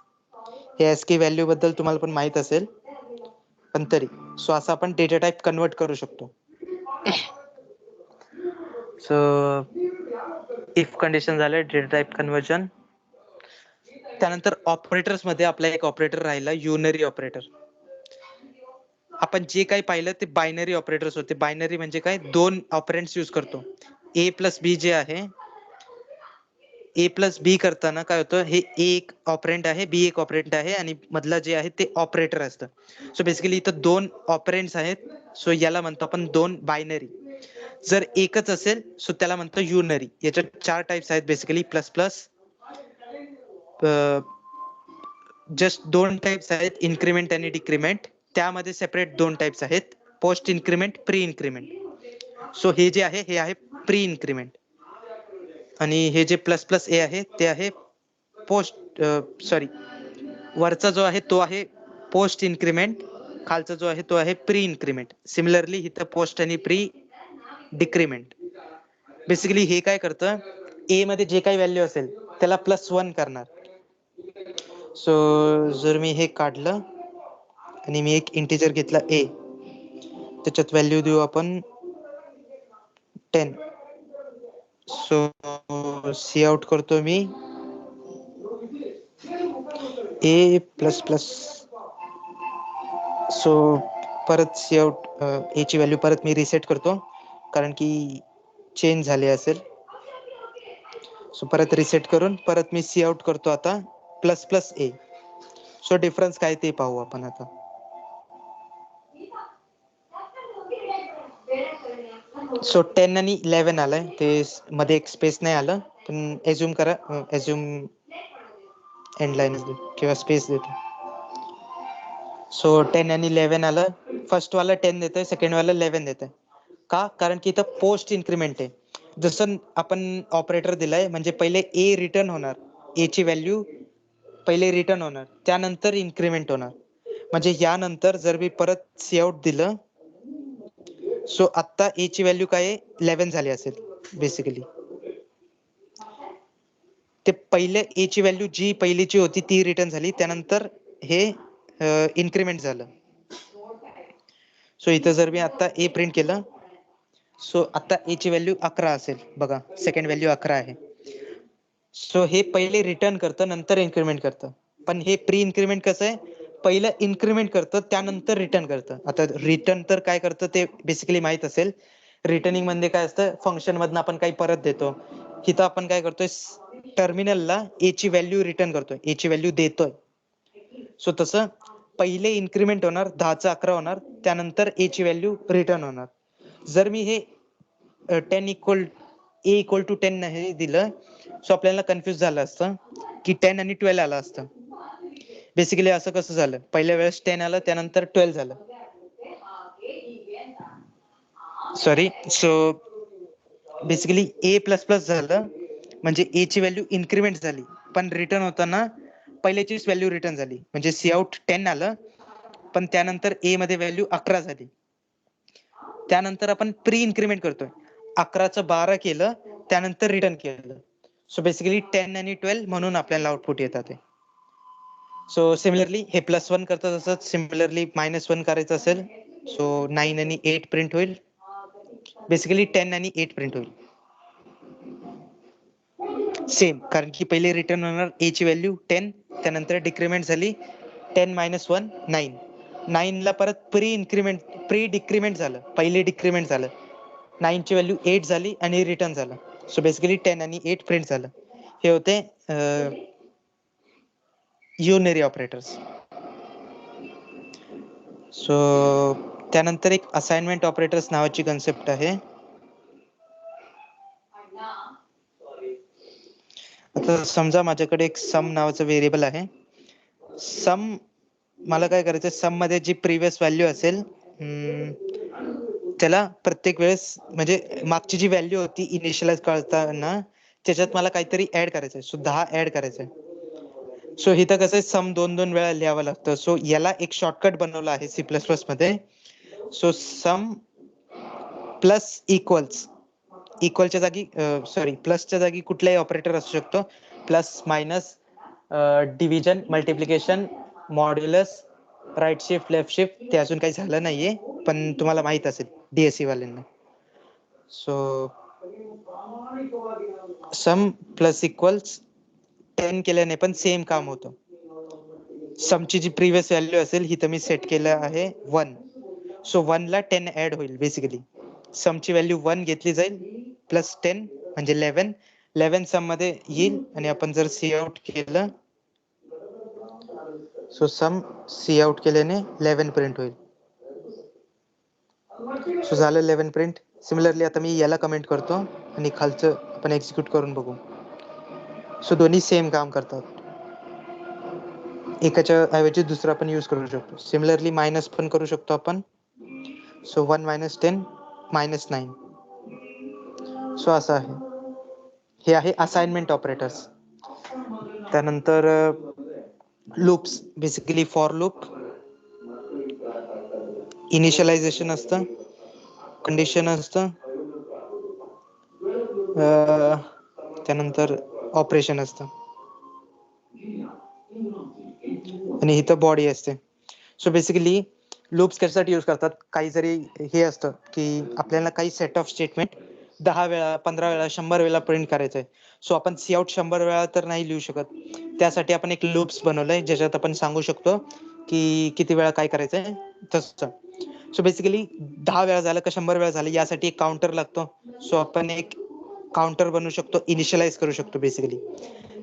हे एसके व्हॅल्यू बद्दल तुम्हाला पण माहित असेल, पण तरी. सो असं आपण डेटा टाइप कन्वर्ट करू शकतो. सो इफ कंडिशन झाले डेटा टाइप कन्वर्जन. त्यानंतर ऑपरेटर्स मध्ये आपला एक ऑपरेटर राहिला, युनरी ऑपरेटर. आपण जे काही पाहिलं ते बायनरी ऑपरेटर्स होते. बायनरी म्हणजे काय, दोन ऑपरेंड्स यूज करतो. ए प्लस बी जे आहे, ए प्लस बी करताना काय होतं, हे एक ऑपरेंड आहे, बी एक ऑपरेंड आहे, आणि मधला जे आहे ते ऑपरेटर असतं. सो बेसिकली इथं दोन ऑपरेंड्स आहेत. सो याला म्हणतो आपण दोन बायनरी. जर एकच असेल सो त्याला म्हणतो युनरी. याच्यात 4 टाइप्स आहेत basically, plus plus. Just 2 types आहेत, इन्क्रीमेंट आणि डिक्रीमेंट. त्यामध्ये सेपरेट 2 टाइप्स आहेत, post increment, pre increment. So हे जे आहे हे आहे प्री इन्क्रीमेंट, आणि हे जे प्लस प्लस ए आहे ते आहे पोस्ट वरचा जो आहे तो आहे पोस्ट इन्क्रीमेंट, खालचा जो आहे तो आहे प्री इन्क्रीमेंट. सिमिलरली इथं पोस्ट आणि प्री डिक्रीमेंट. बेसिकली हे काय करतं, ए मध्ये जे काही व्हॅल्यू असेल त्याला +1 करणार. सो जर मी हे काढलं आणि मी एक इंटिजर घेतला ए, त्याच्यात व्हॅल्यू देऊ आपण 10. सो सी आउट करतो मी ए प्लस प्लस. सो परत सी आउट, ए ची व्हॅल्यू परत मी रिसेट करतो कारण की चेंज झाले असेल. सो परत रिसेट करून परत मी सी आउट करतो आता प्लस प्लस ए. सो डिफरन्स काय ते पाहू आपण आता. सो 10 आणि 11 आलंय, ते मध्ये एक स्पेस नाही आलं, पण एज्युम करा, एज्युम एंड लाईन किंवा स्पेस देतो. सो 10 आणि 11 आलं. फर्स्ट वाला 10 देतोय, सेकंड वाला 11 देतोय. का? कारण की इथं पोस्ट इन्क्रीमेंट आहे. जसं आपण ऑपरेटर दिलाय म्हणजे पहिले ए रिटर्न होणार, ए ची व्हॅल्यू पहिले रिटर्न होणार, त्यानंतर इन्क्रीमेंट होणार. म्हणजे यानंतर जर मी परत सी आउट दिलं, सो आता ए ची व्हॅल्यू काय आहे, 11 झाली असेल बेसिकली. ते पहिले ए ची व्हॅल्यू जी पहिलीची होती ती रिटर्न झाली, त्यानंतर हे इन्क्रीमेंट झालं. सो इथं जर मी आता ए प्रिंट केलं, सो आता ए ची व्हॅल्यू 11 असेल बघा, सेकंड व्हॅल्यू 11 आहे. सो हे पहिले रिटर्न करतं नंतर इन्क्रीमेंट करतं. पण हे प्री इन्क्रीमेंट कसं आहे, पहिलं इन्क्रीमेंट करतं त्यानंतर रिटर्न करतं. आता रिटर्न तर काय करतं ते बेसिकली माहित असेल. रिटर्निंग मध्ये काय असतं, फंक्शन मधनं आपण काही परत देतो. इथं आपण काय करतोय, टर्मिनलला ए ची व्हॅल्यू रिटर्न करतोय, ए ची व्हॅल्यू देतोय. सो तसं पहिले इन्क्रीमेंट होणार, 10चं 11 होणार, त्यानंतर ए ची व्हॅल्यू रिटर्न होणार. जर मी हे 10 इक्वल ए इक्वल टू 10 नाही दिलं, सो आपल्याला कन्फ्युज झालं असतं की 10 आणि 12 आलं असतं. बेसिकली असं कसं झालं, पहिल्या वेळेस 10 आलं त्यानंतर 12 झालं. सॉरी, सो बेसिकली ए प्लस प्लस झालं म्हणजे ए ची व्हॅल्यू इन्क्रीमेंट झाली, पण रिटर्न होताना पहिल्याचीच व्हॅल्यू रिटर्न झाली. म्हणजे सी आउट 10 आलं, पण त्यानंतर ए मध्ये व्हॅल्यू 11 झाली. त्यानंतर आपण प्री इन्क्रीमेंट करतोय, 11चं 12 केलं त्यानंतर रिटर्न केलं. सो बेसिकली 10 आणि 12 म्हणून आपल्याला आउटपुट येतात. सो सिमिलरली हे +1 करतं, तसंच सिमिलरली -1 करायचं असेल, सो 9 आणि 8 प्रिंट होईल. बेसिकली 10 आणि 8 प्रिंट होईल सेम, कारण की पहिले रिटर्न होणार ए ची व्हॅल्यू 10, त्यानंतर डिक्रीमेंट झाली 10 - 1 9. 9 ला परत प्री डिक्रीमेंट झालं, पहिले डिक्रीमेंट झालं, 9 ची व्हॅल्यू 8 झाली आणि रिटर्न झालं. सो बेसिकली 10 आणि 8 प्रिंट झालं. हे होते युनरी ऑपरेटर्स. सो त्यानंतर एक असाइनमेंट ऑपरेटर्स नावाची कन्सेप्ट आहे. आता समजा माझ्याकडे एक सम नावाचं व्हेरिएबल आहे. सम मला काय करायचं, सम मध्ये जी प्रिव्हियस व्हॅल्यू असेल त्याला प्रत्येक वेळेस म्हणजे मागची जी व्हॅल्यू होती इनिशियलाइज करताना त्याच्यात मला काहीतरी ऍड करायचंय. सो 10 ऍड करायचंय. सो इथं कसं आहे, सम 2 वेळा लिहावं लागतं. सो याला एक शॉर्टकट बनवलं आहे C++ मध्ये. सो सम प्लस इक्वल्स, इक्वलच्या जागी सॉरी प्लसच्या जागी कुठलाही ऑपरेटर असू शकतो. Plus, minus, division, multiplication, modulus, right shift, left shift, ते अजून काही झालं नाहीये पण तुम्हाला माहित असेल DSC वाल्यांना. सो सम प्लस इक्वल्स 10 केल्याने पण सेम काम होतं. समची जी प्रिव्हियस व्हॅल्यू असेल ही तर मी सेट केलं आहे 1. सो 1 ला 10 ऍड होईल. बेसिकली समची व्हॅल्यू 1 घेतली जाईल प्लस 10 म्हणजे 11. 11 सम मध्ये येईल आणि आपण जर सी आउट केलं, सो सम सी आउट केल्याने 11 प्रिंट होईल. सो झालं 11 प्रिंट. सिमिलरली आता मी याला कमेंट करतो आणि खालचं आपण एक्झिक्यूट करून बघू. सो दोन्ही सेम काम करतात. एकाच्या ऐवजी दुसरा आपण यूज करू शकतो. सिमिलरली मायनस पण करू शकतो आपण. सो 1 - 10 -9. सो असं आहे. हे आहे असाइनमेंट ऑपरेटर्स. त्यानंतर loops, basically for loop, initialization असतं, कंडिशन असतं, त्यानंतर ऑपरेशन असतं आणि इथं बॉडी असते. सो बेसिकली लूप्स कशासाठी यूज करतात, काही जरी हे असतं की आपल्याला काही सेट ऑफ स्टेटमेंट 10 वेळा, 15 वेळा, 100 वेळा प्रिंट करायचंय. सो आपण सी आउट 100 वेळा तर नाही लिहू शकत. त्यासाठी आपण एक लूप्स बनवलंय ज्याच्यात आपण सांगू शकतो की किती वेळा काय करायचंय तसं. सो बेसिकली 10 वेळा झालं का 100 वेळा झालं यासाठी एक काउंटर लागतो. सो आपण एक काउंटर बनवू शकतो, इनिशियलाइज करू शकतो बेसिकली.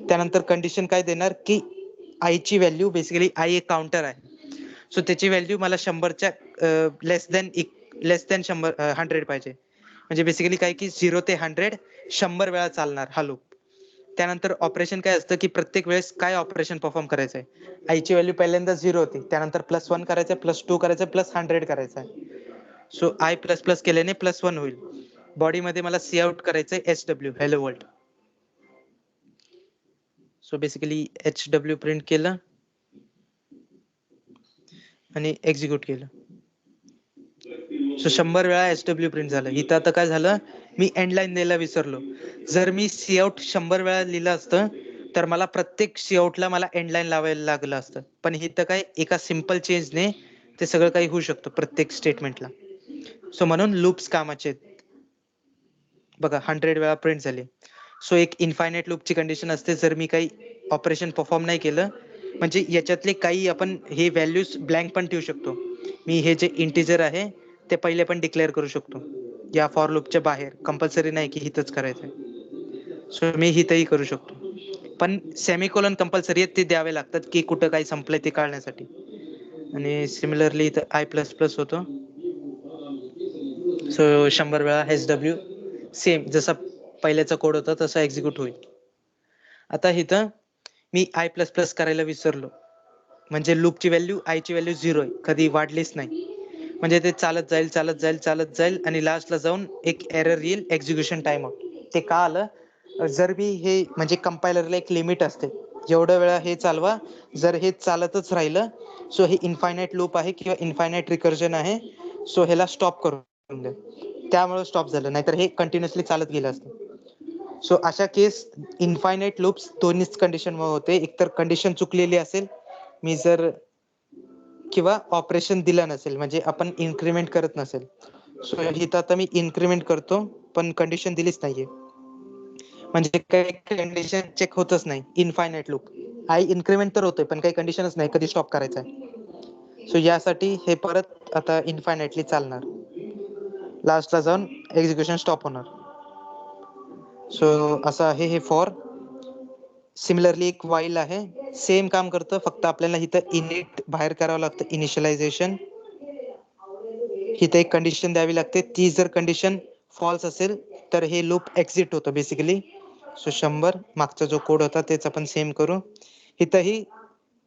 त्यानंतर कंडिशन काय देणार की आय ची व्हॅल्यू, बेसिकली आय एक काउंटर आहे. सो त्याची व्हॅल्यू मला 100च्या लेस दॅन 100 पाहिजे. म्हणजे बेसिकली काय की 0 ते 100 100 वेळा चालणार हा लूप. त्यानंतर ऑपरेशन काय असतं की प्रत्येक वेळेस काय ऑपरेशन परफॉर्म करायचं आहे. आयची व्हॅल्यू पहिल्यांदा 0 होती, त्यानंतर +1 करायचं, +2 करायचं, +100 करायचं आहे. सो आय प्लस प्लस केल्याने +1 होईल. बॉडीमध्ये मला सी आउट करायचंय HW hello world. So basically HW print केलं आणि एक्झिक्यूट केलं. सो 100 वेळा HW प्रिंट झालं. इथं आता काय झालं, मी एंड लाईन द्यायला विसरलो. जर मी सी आउट 100 वेळा लिहिलं असतं तर मला प्रत्येक सी आउटला मला एंड लाईन लावायला लागलं असतं. पण इथं काय एका सिम्पल चेंजने ते सगळं काही होऊ शकतं प्रत्येक स्टेटमेंटला. सो म्हणून लूप्स कामाचे आहेत. बघा 100 वेळा प्रिंट झाले. सो एक इनफायनाइट लूपची कंडिशन असते, जर मी काही ऑपरेशन परफॉर्म नाही केलं, म्हणजे याच्यातले काही आपण हे व्हॅल्यूज ब्लँक पण ठेवू शकतो. मी हे जे इंटिजर आहे ते पहिले पण डिक्लेअर करू शकतो या फॉर लूपच्या बाहेर. कंपल्सरी नाही की हिथंच करायचंय. सो मी हिथंही करू शकतो, पण सेमिकोलन कंपल्सरी आहेत, ते द्यावे लागतात की कुठं काही संपलंय ते कळण्यासाठी. आणि सिमिलरली इथं आय प्लस प्लस होतो. सो 100 वेळा HW सेम जसा पहिल्याचा कोड होता तसा एक्झिक्यूट होईल. आता इथं मी आय प्लस प्लस करायला विसरलो, म्हणजे लूपची व्हॅल्यू आयची व्हॅल्यू 0 आहे, कधी वाढलीच नाही. म्हणजे ते चालत जाईल चालत जाईल चालत जाईल आणि लास्टला जाऊन एक एरर येईल, एक्झिक्युशन टाइम आउट. ते का आलं, जर मी हे म्हणजे कंपायलरला एक लिमिट असते, जेवढ्या वेळा हे चालवा, जर हे चालतच राहिलं सो हे इनफायनाइट लूप आहे किंवा इनफायनाइट रिकर्जन आहे, सो ह्याला स्टॉप करून द्या. त्यामुळे स्टॉप झालं, नाहीतर हे कंटिन्युअसली चालत गेलं असतं. सो अशा केस इनफायनाइट लूप्स दोन्हीच कंडिशन होते, एकतर कंडिशन चुकलेली असेल मी जर, किंवा ऑपरेशन दिलं नसेल, म्हणजे आपण इन्क्रीमेंट करत नसेल. सो इथं आता मी इन्क्रीमेंट करतो पण कंडिशन दिलीच नाहीये, म्हणजे काही कंडिशन चेक होतच नाही. इनफायनाइट लूप आय इन्क्रीमेंट तर होतोय पण काही कंडिशनच नाही कधी स्टॉप करायचा आहे. सो यासाठी हे परत आता इनफायनाइटली चालणार, लास्टला जाऊन एक्झिक्युशन स्टॉप होणार. सो असं आहे हे फॉर. सिमिलरली एक वाईल आहे, सेम काम करतं, फक्त आपल्याला इथं इनिट बाहेर करावं लागतं, इनिशियलायझेशन. इथं एक कंडिशन द्यावी लागते, ती जर कंडिशन फॉल्स असेल तर हे लूप एक्झिट होतं बेसिकली. सो 100 मागचा जो कोड होता तेच आपण सेम करू. इथंही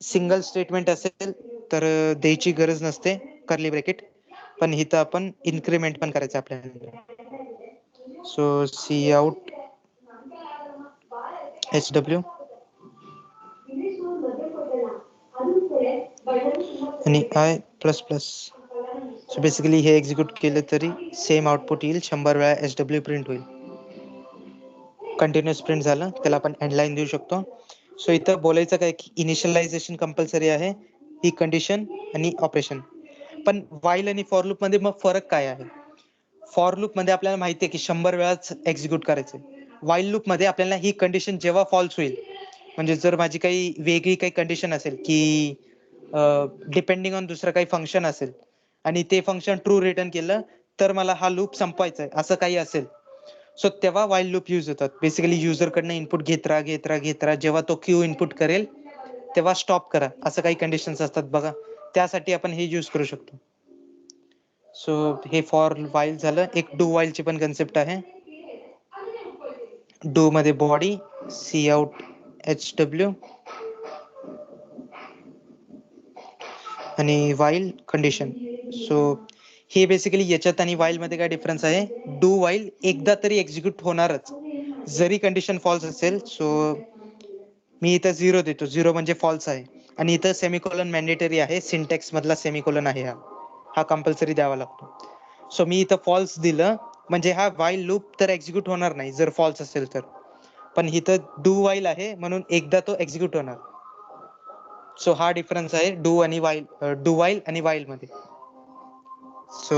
सिंगल स्टेटमेंट असेल तर द्यायची गरज नसते कर्ली ब्रॅकेट, पण इथं आपण इन्क्रीमेंट पण करायचं आपल्याला. सो सी आउट HW आणि I plus plus. So basically हे एक्झिक्यूट केलं तरी सेम आउटपुट येईल, 100 वेळा HW प्रिंट होईल. कंटिन्युअस प्रिंट झालं, त्याला आपण एंडलाईन देऊ शकतो. सो इथं बोलायचं काय की इनिशियलायझेशन कंपल्सरी आहे, ही कंडिशन आणि ऑपरेशन. पण वाईल आणि फॉर लूप मध्ये मग फरक काय आहे? फॉर लूप मध्ये आपल्याला माहिती आहे की 100 वेळाच एक्झिक्यूट करायचंय. वाईल लूप मध्ये आपल्याला ही कंडिशन जेव्हा फॉल्स होईल, म्हणजे जर माझी काही वेगळी काही कंडिशन असेल की डिपेंडिंग ऑन दुसरं काही फंक्शन असेल आणि ते फंक्शन ट्रू रिटर्न केलं तर मला हा लूप संपवायचा आहे असं काही असेल, सो तेव्हा वाईल लूप यूज होतात. बेसिकली युजर कडनं इनपुट घेत राहा, जेव्हा तो क्यू इनपुट करेल तेव्हा स्टॉप करा, असं काही कंडिशन्स असतात बघा, त्यासाठी आपण हे यूज करू शकतो. सो हे फॉर वाईल झालं. एक डू वाईलची पण कन्सेप्ट आहे. डू मध्ये बॉडी सी आउट HW आणि वाईल कंडिशन. सो हे बेसिकली याच्यात आणि वाईल मध्ये काय डिफरन्स आहे, डू वाईल एकदा तरी एक्झिक्यूट होणारच जरी कंडिशन फॉल्स असेल. सो मी इथं 0 देतो, 0 म्हणजे फॉल्स आहे, आणि इथं सेमिकोलन मॅन्डेटरी आहे, सिंटॅक्स मधला सेमिकोलन आहे, हा कंपल्सरी द्यावा लागतो. सो मी इथं फॉल्स दिलं म्हणजे हा वाईल लूप तर एक्झिक्यूट होणार नाही जर फॉल्स असेल तर, पण इथं डू वाईल आहे म्हणून एकदा तो एक्झिक्यूट होणार. सो हा डिफरन्स आहे डू आणि वाईल, डू वाईल आणि वाईल मध्ये. सो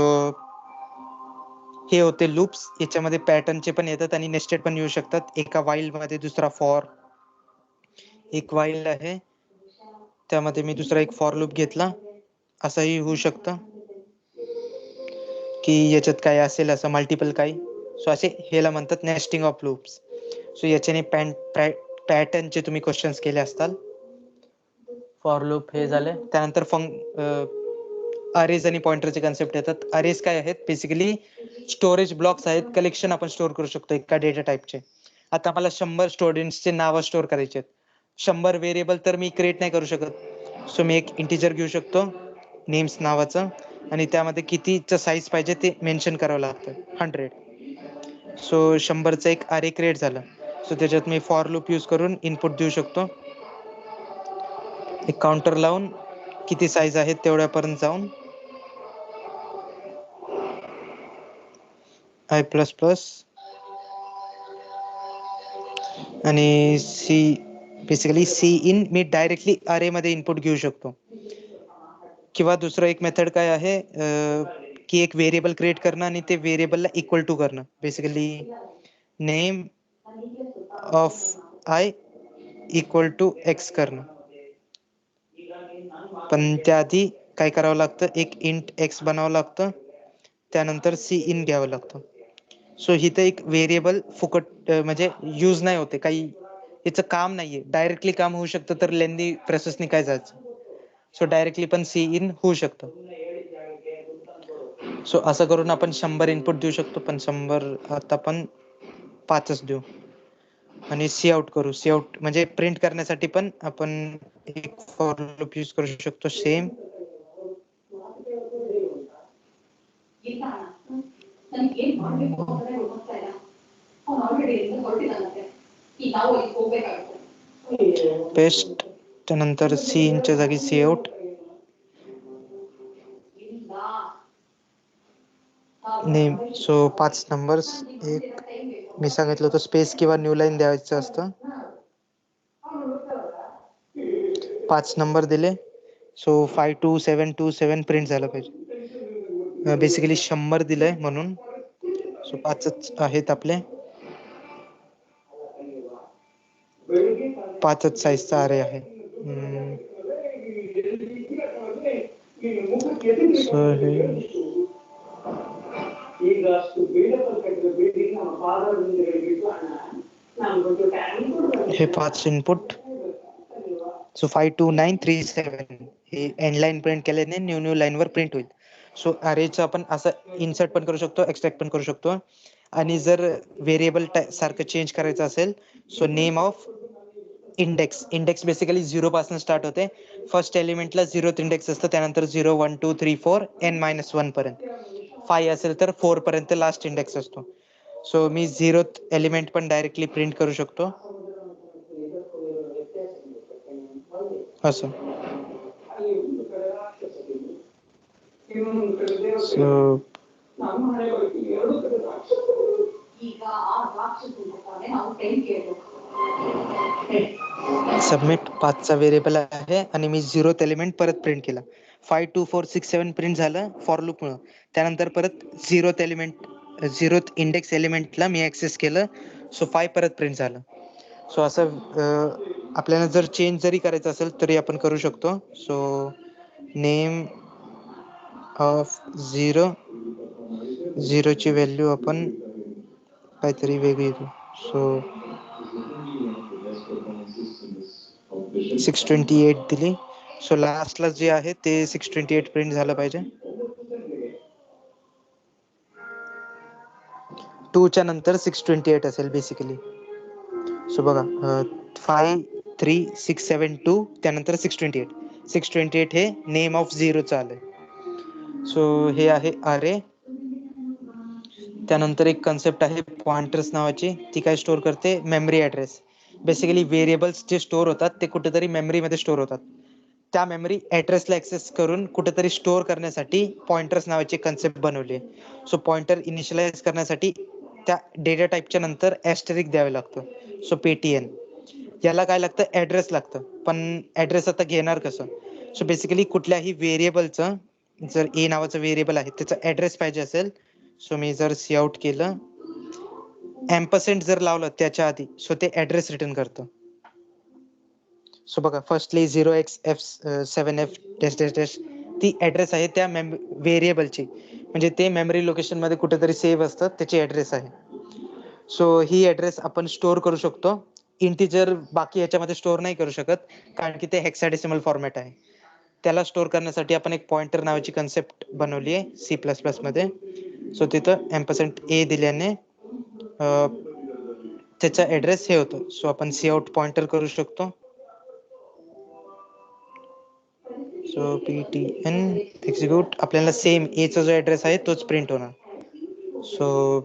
हे होते लूप्स. याच्यामध्ये पॅटर्नचे पण येतात आणि नेस्टेड पण येऊ शकतात. एका वाईल मध्ये दुसरा फॉर, एक वाईल आहे त्यामध्ये मी दुसरा एक फॉर लूप घेतला, असंही होऊ शकतं की याच्यात काय असेल असं मल्टिपल काही. सो असे ह्याला म्हणतात नेस्टिंग ऑफ लूप्स. सो याच्याने पॅटर्नचे तुम्ही क्वेश्चन्स केले असतात. फॉर लूप हे झाले. त्यानंतर अरेज आणि पॉइंटरचे कन्सेप्ट येतात. अरेज काय आहेत, बेसिकली स्टोरेज ब्लॉक्स आहेत, कलेक्शन आपण स्टोअर करू शकतो एका डेटा टाइपचे. आता मला 100 स्टुडंट्सचे नावं स्टोअर करायचे आहेत. 100 व्हेरिएबल तर मी क्रिएट नाही करू शकत. सो मी एक इंटिजर घेऊ शकतो नेम्स नावाचं आणि त्यामध्ये कितीचं साईज पाहिजे ते मेन्शन करावं लागतं 100. सो 100चं एक अरे क्रिएट झालं. सो त्याच्यात मी फॉर लूप यूज करून इनपुट देऊ शकतो. एक काउंटर लावून किती साईज आहे तेवढ्यापर्यंत जाऊन I++ आणि बेसिकली सी इन मी डायरेक्टली अरे मध्ये इनपुट घेऊ शकतो. किंवा दुसरं एक मेथड काय आहे की एक व्हेरिएबल क्रिएट करणं आणि ते व्हेरिएबलला इक्वल टू करणं. Basically name of I equal to X करणं. पण त्याआधी काय करावं लागतं, एक इंट एक्स बनावं लागतं, त्यानंतर सी इन घ्यावं लागतं. सो इथं एक व्हेरिएबल फुकट म्हणजे यूज नाही होते, काही याचं काम नाहीये. डायरेक्टली काम होऊ शकतं तर लेंदी प्रोसेसनी काय जायचं. सो डायरेक्टली पण सी इन होऊ शकतं. सो असं करून आपण 100 इनपुट देऊ शकतो, पण 100 आता आपण 5च देऊ आणि सी आउट करू. सी आउट म्हणजे प्रिंट करण्यासाठी पण आपण एक फॉर लूप यूज करू शकतो सेम. पेस्ट त्यानंतर सी इनच्या जागी C out. Name so 5 numbers. एक मी सांगितलं होतं स्पेस किंवा न्यू लाईन द्यायचं असतं. 5 नंबर दिले. सो 522727 प्रिंट झालं पाहिजे. बेसिकली 100 दिलंय म्हणून सो 5च आहेत आपले. 5च साईजचा अरे आहे. सो हे 5 इनपुट. सो 52937 हे एंड लाईन प्रिंट केल्याने न्यू लाईन वर प्रिंट होईल. सो अरेचं आपण असं इन्सर्ट पण करू शकतो, एक्सट्रॅक्ट पण करू शकतो. आणि जर व्हेरिएबल सारखं चेंज करायचं असेल, so name of index basically 0 पासून स्टार्ट होते. फर्स्ट एलिमेंटला 0th इंडेक्स असतं, त्यानंतर 0 1 2 3 4 n-1 पर्यंत. 5 असेल तर 4 पर्यंत लास्ट इंडेक्स असतो. सो मी 0th एलिमेंट पण डायरेक्टली प्रिंट करू शकतो असं. सो सबमिट 5चा व्हेरिएबल आहे आणि मी 0th एलिमेंट परत प्रिंट केला. 5 2 4 6 7 प्रिंट झालं फॉर लूप मुळे. त्यानंतर परत 0th इंडेक्स एलिमेंटला मी ऍक्सेस केलं. सो 5 परत प्रिंट झालं. सो असं आपल्याला जर चेंज जरी करायचं असेल तरी आपण करू शकतो. सो नेम ऑफ 0 ची व्हॅल्यू आपण काहीतरी वेगळी देऊ. सो 628 दिली. सो लास्टला जे आहे ते 628 प्रिंट झालं पाहिजे. 2 च्या नंतर 628 असेल बेसिकली. सो बघा 5 3 6 7 2 त्यानंतर 628 हे नेम ऑफ 0 चं आलंय. सो हे आहे अरे. त्यानंतर एक कन्सेप्ट आहे पॉइंटर्स नावाची. ती काय स्टोअर करते, मेमरी ऍड्रेस. बेसिकली व्हेरिएबल्स जे स्टोअर होतात ते कुठेतरी मेमरीमध्ये स्टोअर होतात. त्या मेमरी ऍड्रेसला ऍक्सेस करून कुठेतरी स्टोअर करण्यासाठी पॉइंटर्स नावाची कन्सेप्ट बनवली आहे. सो पॉइंटर इनिशियलाइज करण्यासाठी त्या डेटा टाईपच्या नंतर ऍस्टेरिक द्यावे लागतं. सो पेटीएन याला काय लागतं, ऍड्रेस लागतं. पण ऍड्रेस आता घेणार कसं. सो बेसिकली कुठल्याही व्हेरिएबलचं जर ए नावाचं व्हेरिएबल आहे त्याचा ऍड्रेस पाहिजे असेल, सो मी जर सी आउट केलं, एम्परसेंट जर लावलं त्याच्या आधी, सो ते ऍड्रेस रिटर्न करतं. सो बघा firstly 0xF7F dash dash dash ती ऍड्रेस आहे त्या व्हेरिएबलची. म्हणजे ते मेमरी लोकेशन मध्ये कुठेतरी सेव्ह असतं, त्याची ऍड्रेस आहे. सो ही ऍड्रेस आपण स्टोअर करू शकतो. इंटिजर बाकी याच्यामध्ये स्टोअर नाही करू शकत, कारण की ते हेक्साडेसिमल फॉर्मॅट आहे. त्याला स्टोअर करण्यासाठी आपण एक पॉइंटर नावाची कन्सेप्ट बनवली आहे C++ मध्ये. सो तिथं एम्परसेंट ए दिल्याने त्याचा ऍड्रेस हे होतं. सो आपण सी आउट पॉइंटर करू शकतो. सो ptn एक्झिक्यूट, आपल्याला सेम ए चा जो ऍड्रेस आहे तोच प्रिंट होणार. सो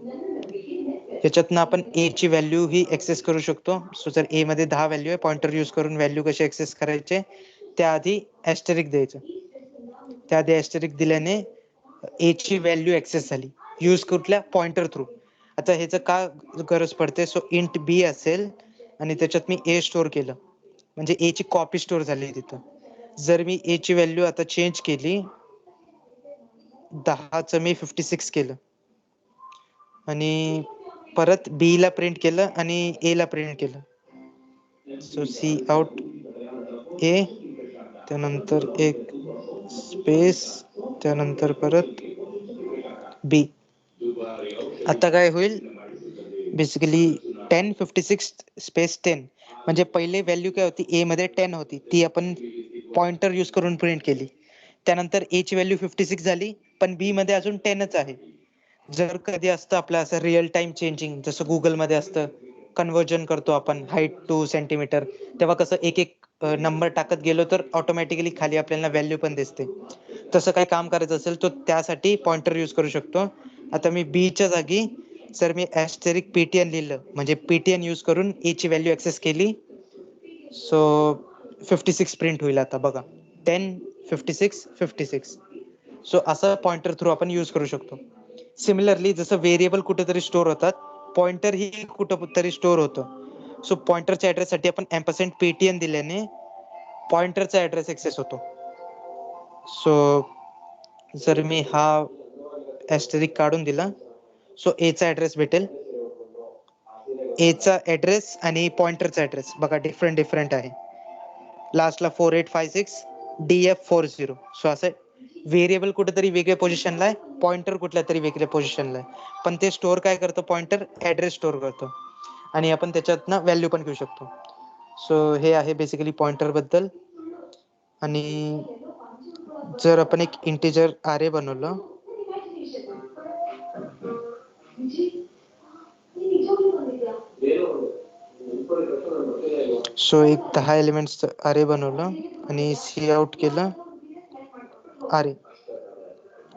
याच्यातनं आपण ए ची व्हॅल्यू ही एक्सेस करू शकतो. सो जर ए मध्ये 10 व्हॅल्यू आहे, पॉइंटर यूज करून व्हॅल्यू कशी एक्सेस करायचे त्याआधी ऍस्टेरिक द्यायचं. त्याआधी ऍस्टेरिक दिल्याने ए ची व्हॅल्यू एक्सेस झाली. यूज कुठल्या पॉइंटर थ्रू. आता ह्याचं का गरज पडते, सो इंट बी असेल आणि त्याच्यात मी ए स्टोअर केलं म्हणजे ए ची कॉपी स्टोअर झाली तिथं. जर मी ए ची व्हॅल्यू आता चेंज केली, 10चं मी 56 केलं आणि परत बी ला प्रिंट केलं आणि ए ला प्रिंट केलं. सो सी आउट ए, त्यानंतर एक स्पेस, त्यानंतर परत बी. आता काय होईल, बेसिकली 1056 स्पेस 10 म्हणजे पहिले व्हॅल्यू काय होती, ए मध्ये 10 होती, ती आपण पॉइंटर यूज करून प्रिंट केली. त्यानंतर ए ची व्हॅल्यू 56 झाली, पण बी मध्ये अजून 10च आहे. जर कधी असतं आपलं असं रिअल टाइम चेंजिंग, जसं गुगल मध्ये असतं, कन्वर्जन करतो आपण हाईट टू सेंटीमीटर, तेव्हा कसं एक एक नंबर टाकत गेलो तर ऑटोमॅटिकली खाली आपल्याला व्हॅल्यू पण दिसते. तसं काय काम करायचं असेल तर त्यासाठी पॉइंटर यूज करू शकतो. आता मी बी च्या जागी जर मी ऍस्टेरिक ptn लिहिलं म्हणजे ptn यूज करून ए ची व्हॅल्यू एक्सेस केली, सो 56 प्रिंट होईल. आता बघा 10 56 56. सो असं पॉइंटर थ्रू आपण यूज करू शकतो. सिमिलरली जसं व्हेरिएबल कुठेतरी स्टोअर होतात, पॉइंटर ही कुठेतरी स्टोअर होतं. सो पॉइंटरच्या ऍड्रेस साठी आपण $ptn दिल्याने पॉइंटरचा ऍड्रेस एक्सेस होतो. सो जर मी हा ऍस्टेरिक काढून दिला, सो ए चा ऍड्रेस भेटेल. ए चा ऍड्रेस आणि पॉइंटरचा ऍड्रेस बघा डिफरंट आहे. लास्टला 4856 DF40. सो असं व्हेरिएबल कुठेतरी वेगळ्या पोझिशनला आहे, पॉइंटर कुठल्या तरी वेगळ्या पोझिशनला आहे, पण ते स्टोअर काय करतं, पॉइंटर ऍड्रेस स्टोअर करतो आणि आपण त्याच्यातनं व्हॅल्यू पण घेऊ शकतो. सो हे आहे बेसिकली पॉइंटर बद्दल. आणि जर आपण एक इंटिजर अरे बनवलं, सो एक 10 एलिमेंट्स अरे बनवलं आणि सी आउट केलं अरे,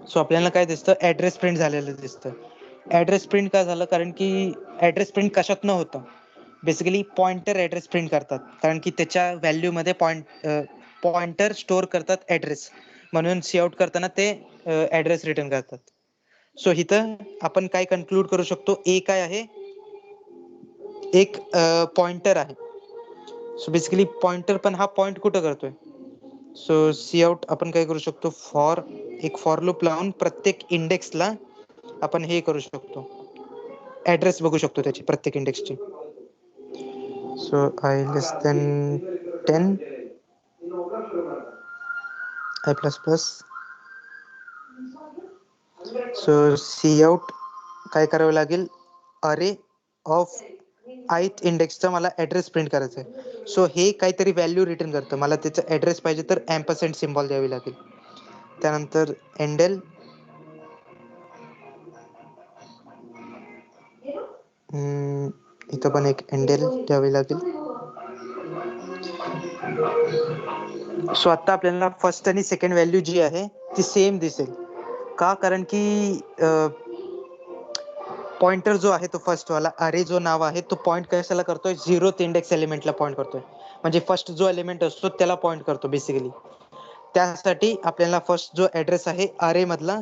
सो आपल्याला काय दिसतं, ऍड्रेस प्रिंट झालेलं दिसतं. ऍड्रेस प्रिंट का झालं, कारण की ऍड्रेस प्रिंट कशात न होतं, बेसिकली पॉइंटर ऍड्रेस प्रिंट करतात, कारण की त्याच्या व्हॅल्यू मध्ये पॉइंटर स्टोअर करतात ऍड्रेस, म्हणून सी आउट करताना ते ऍड्रेस रिटर्न करतात. सो इथं आपण काय कन्क्लूड करू शकतो, ए काय आहे, एक पॉइंटर आहे. सो बेसिकली पॉइंटर पण हा पॉइंट कुठं करतोय. सो सी आउट आपण काय करू शकतो, एक फॉर लूप लावून प्रत्येक इंडेक्सला आपण हे करू शकतो, ऍड्रेस बघू शकतो त्याची प्रत्येक इंडेक्सची. So i less than 10 i plus plus. So C out काय करावं लागेल, अरे ऑफ ith इंडेक्सचा मला ऍड्रेस प्रिंट करायचा आहे. सो हे काहीतरी व्हॅल्यू रिटर्न करतं, मला त्याचा ऍड्रेस पाहिजे तर एम्परसँड सिम्बॉल द्यावी लागेल. त्यानंतर एंडेल, इथं पण एक एंडेल द्यावी लागेल. सो आता आपल्याला फर्स्ट आणि सेकंड व्हॅल्यू जी आहे ती सेम दिसेल. का, कारण की पॉइंटर जो आहे तो फर्स्ट वाला अरे जो नाव आहे तो पॉइंट कशाला करतोय, 0th इंडेक्स एलिमेंटला पॉइंट करतोय, म्हणजे फर्स्ट जो एलिमेंट असतो त्याला पॉइंट करतो बेसिकली. त्यासाठी आपल्याला फर्स्ट जो ऍड्रेस आहे अरे मधला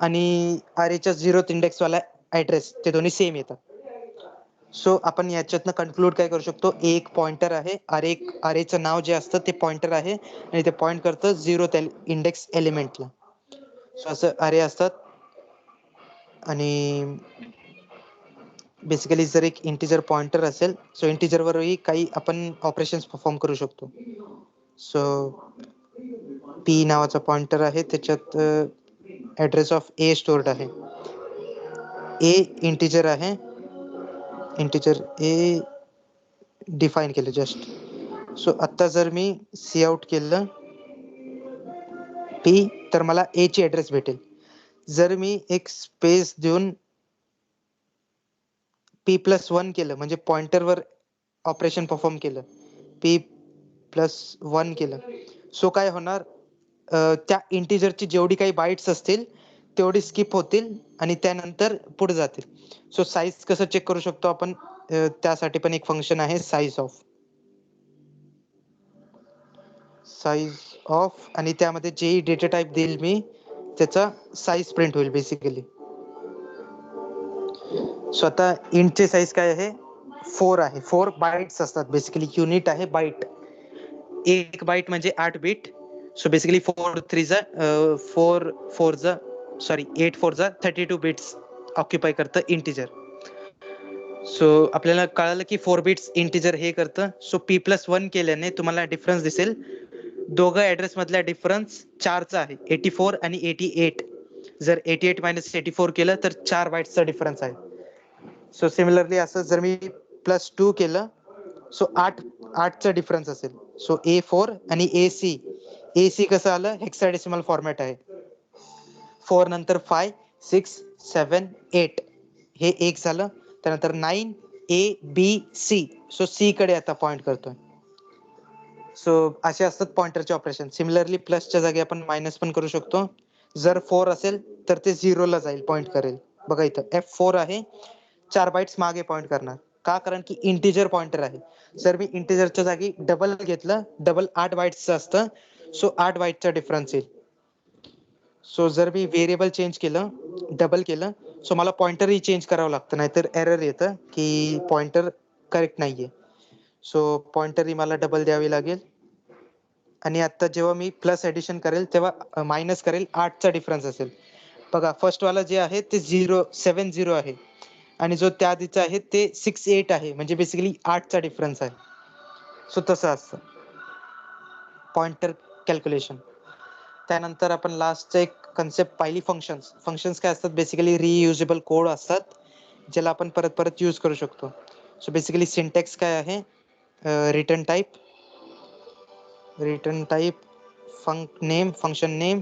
आणि अरेच्या 0th इंडेक्स वाला ऍड्रेस ते दोन्ही सेम येतात. सो आपण याच्यातनं कन्क्लूड काय करू शकतो, एक पॉइंटर आहे, अरेचं नाव जे असतं ते पॉइंटर आहे आणि ते पॉइंट करतं 0th इंडेक्स एलिमेंटला. सो असं अरे असतात. आणि बेसिकली जर एक इंटिजर पॉइंटर असेल, सो इंटिजर वरही काही आपण ऑपरेशन्स परफॉर्म करू शकतो. सो पी नावाचा पॉइंटर आहे, त्याच्यात ऍड्रेस ऑफ ए स्टोर्ड आहे. ए इंटिजर आहे, इंटिजर ए डिफाईन केलं जस्ट. सो आता जर मी सी आउट केलं पी, तर मला ए ची ऍड्रेस भेटेल. जर मी एक स्पेस देऊन P+1 केलं म्हणजे पॉइंटरवर ऑपरेशन परफॉर्म केलं, P+1 केलं, सो काय होणार, त्या इंटिजरची जेवढी काही बाईट्स असतील तेवढी स्किप होतील आणि त्यानंतर पुढे जातील. सो साईज कसं चेक करू शकतो आपण, त्यासाठी पण एक फंक्शन आहे साईज ऑफ आणि त्यामध्ये जे डेटा टाईप देईल मी त्याचा साईज प्रिंट होईल बेसिकली. स्वतः इंटचे साईज काय आहे, 4 आहे. 4 बाईट्स असतात बेसिकली, युनिट आहे बाईट. एक बाईट म्हणजे 8 बीट. सो बेसिकली 8 4 जा 32 बिट्स ऑक्युपाय करतं इंटिजर. सो आपल्याला कळालं की 4 बिट्स इंटिजर हे करतं. सो P+1 केल्याने तुम्हाला डिफरन्स दिसेल. दोघं ऍड्रेस मधला डिफरन्स 4 चा आहे, 84 आणि 88. जर 88 - 84 केलं तर 4 बाईट्सचा डिफरन्स आहे. सो सिमिलरली असं जर मी +2 केलं, सो 8चा डिफरन्स असेल. सो A4 आणि AC कसं आलं, हेक्साडेसिमल फॉर्मॅट आहे. 4 नंतर 5 6 7 8 हे एक झालं. त्यानंतर 9 ABC. सो C कडे आता पॉइंट करतोय. सो असे असतात पॉइंटरचे ऑपरेशन. सिमिलरली प्लसच्या जागी आपण मायनस पण करू शकतो. जर 4 असेल तर ते 0 ला जाईल, पॉइंट करेल. बघा इथं F4 आहे, 4 बाईट्स मागे पॉइंट करणार. का? कारण की इंटिजर पॉइंटर आहे. जर मी इंटिजरच्या जागी डबल घेतलं, डबल 8 बाईट्सचं असतं, सो 8 बाईटचा डिफरन्स येईल. सो जर मी व्हेरिएबल चेंज केलं, डबल केलं, सो मला पॉइंटरही चेंज करावं लागतं, नाहीतर एरर येतं की पॉइंटर करेक्ट नाहीये. सो पॉइंटरही मला डबल द्यावी लागेल. आणि आता जेव्हा मी प्लस ऍडिशन करेल तेव्हा मायनस करेल, 8चा डिफरन्स असेल. बघा फर्स्ट वाला जे आहे ते 7 0 आहे आणि जो त्या आधीचा आहे ते 6 8 आहे, म्हणजे बेसिकली 8चा डिफरन्स आहे. सो तसं असतं पॉइंटर कॅल्क्युलेशन. त्यानंतर आपण लास्टचं एक कन्सेप्ट पाहिली, फंक्शन्स काय असतात, बेसिकली रियुजेबल कोड असतात ज्याला आपण परत परत यूज करू शकतो. सो बेसिकली सिंटॅक्स काय आहे, रिटर्न टाईप फंक्शन नेम,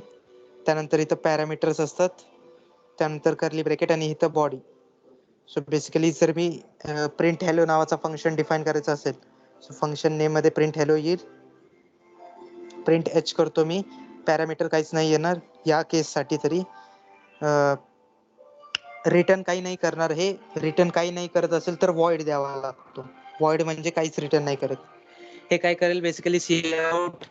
त्यानंतर इथं पॅरामीटर्स असतात, त्यानंतर कर्ली ब्रॅकेट आणि इथं बॉडी. सो बेसिकली जर मी प्रिंट हॅलो नावाचा फंक्शन डिफाईन करायचा असेल, सो फंक्शन नेम मध्ये प्रिंट हॅलो येईल. प्रिंट एच करतो मी, पॅरामीटर काहीच नाही येणार या केससाठी तरी. रिटर्न काही नाही करणार. हे रिटर्न काही नाही करत असेल तर वॉइड द्यावा लागतो. वॉइड म्हणजे काहीच रिटर्न नाही करत. हे काय करेल बेसिकली काउट.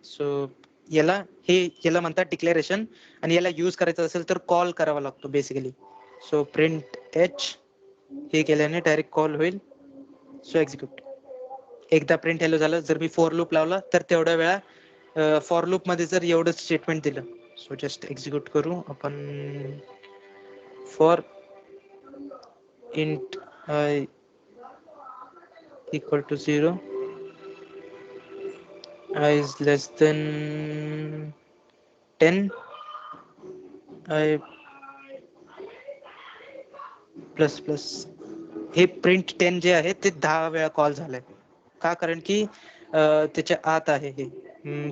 सो याला म्हणतात डिक्लेरेशन, आणि याला यूज करायचं असेल तर कॉल करावा लागतो बेसिकली. सो प्रिंट एच हे केल्याने डायरेक्ट कॉल होईल. So execute. एकदा प्रिंट हॅलो झालं, जर मी फॉर लूप लावला तर तेवढ्या वेळा फॉर लूप मध्ये जर एवढंच स्टेटमेंट दिलं, सो जस्ट एक्झिक्यूट करू आपण. For int I equal to 0, I is less than 10, I plus plus. हे प्रिंट 10 जे आहे ते 10 वेळा कॉल झालंय. का? कारण की त्याच्या आत आहे हे.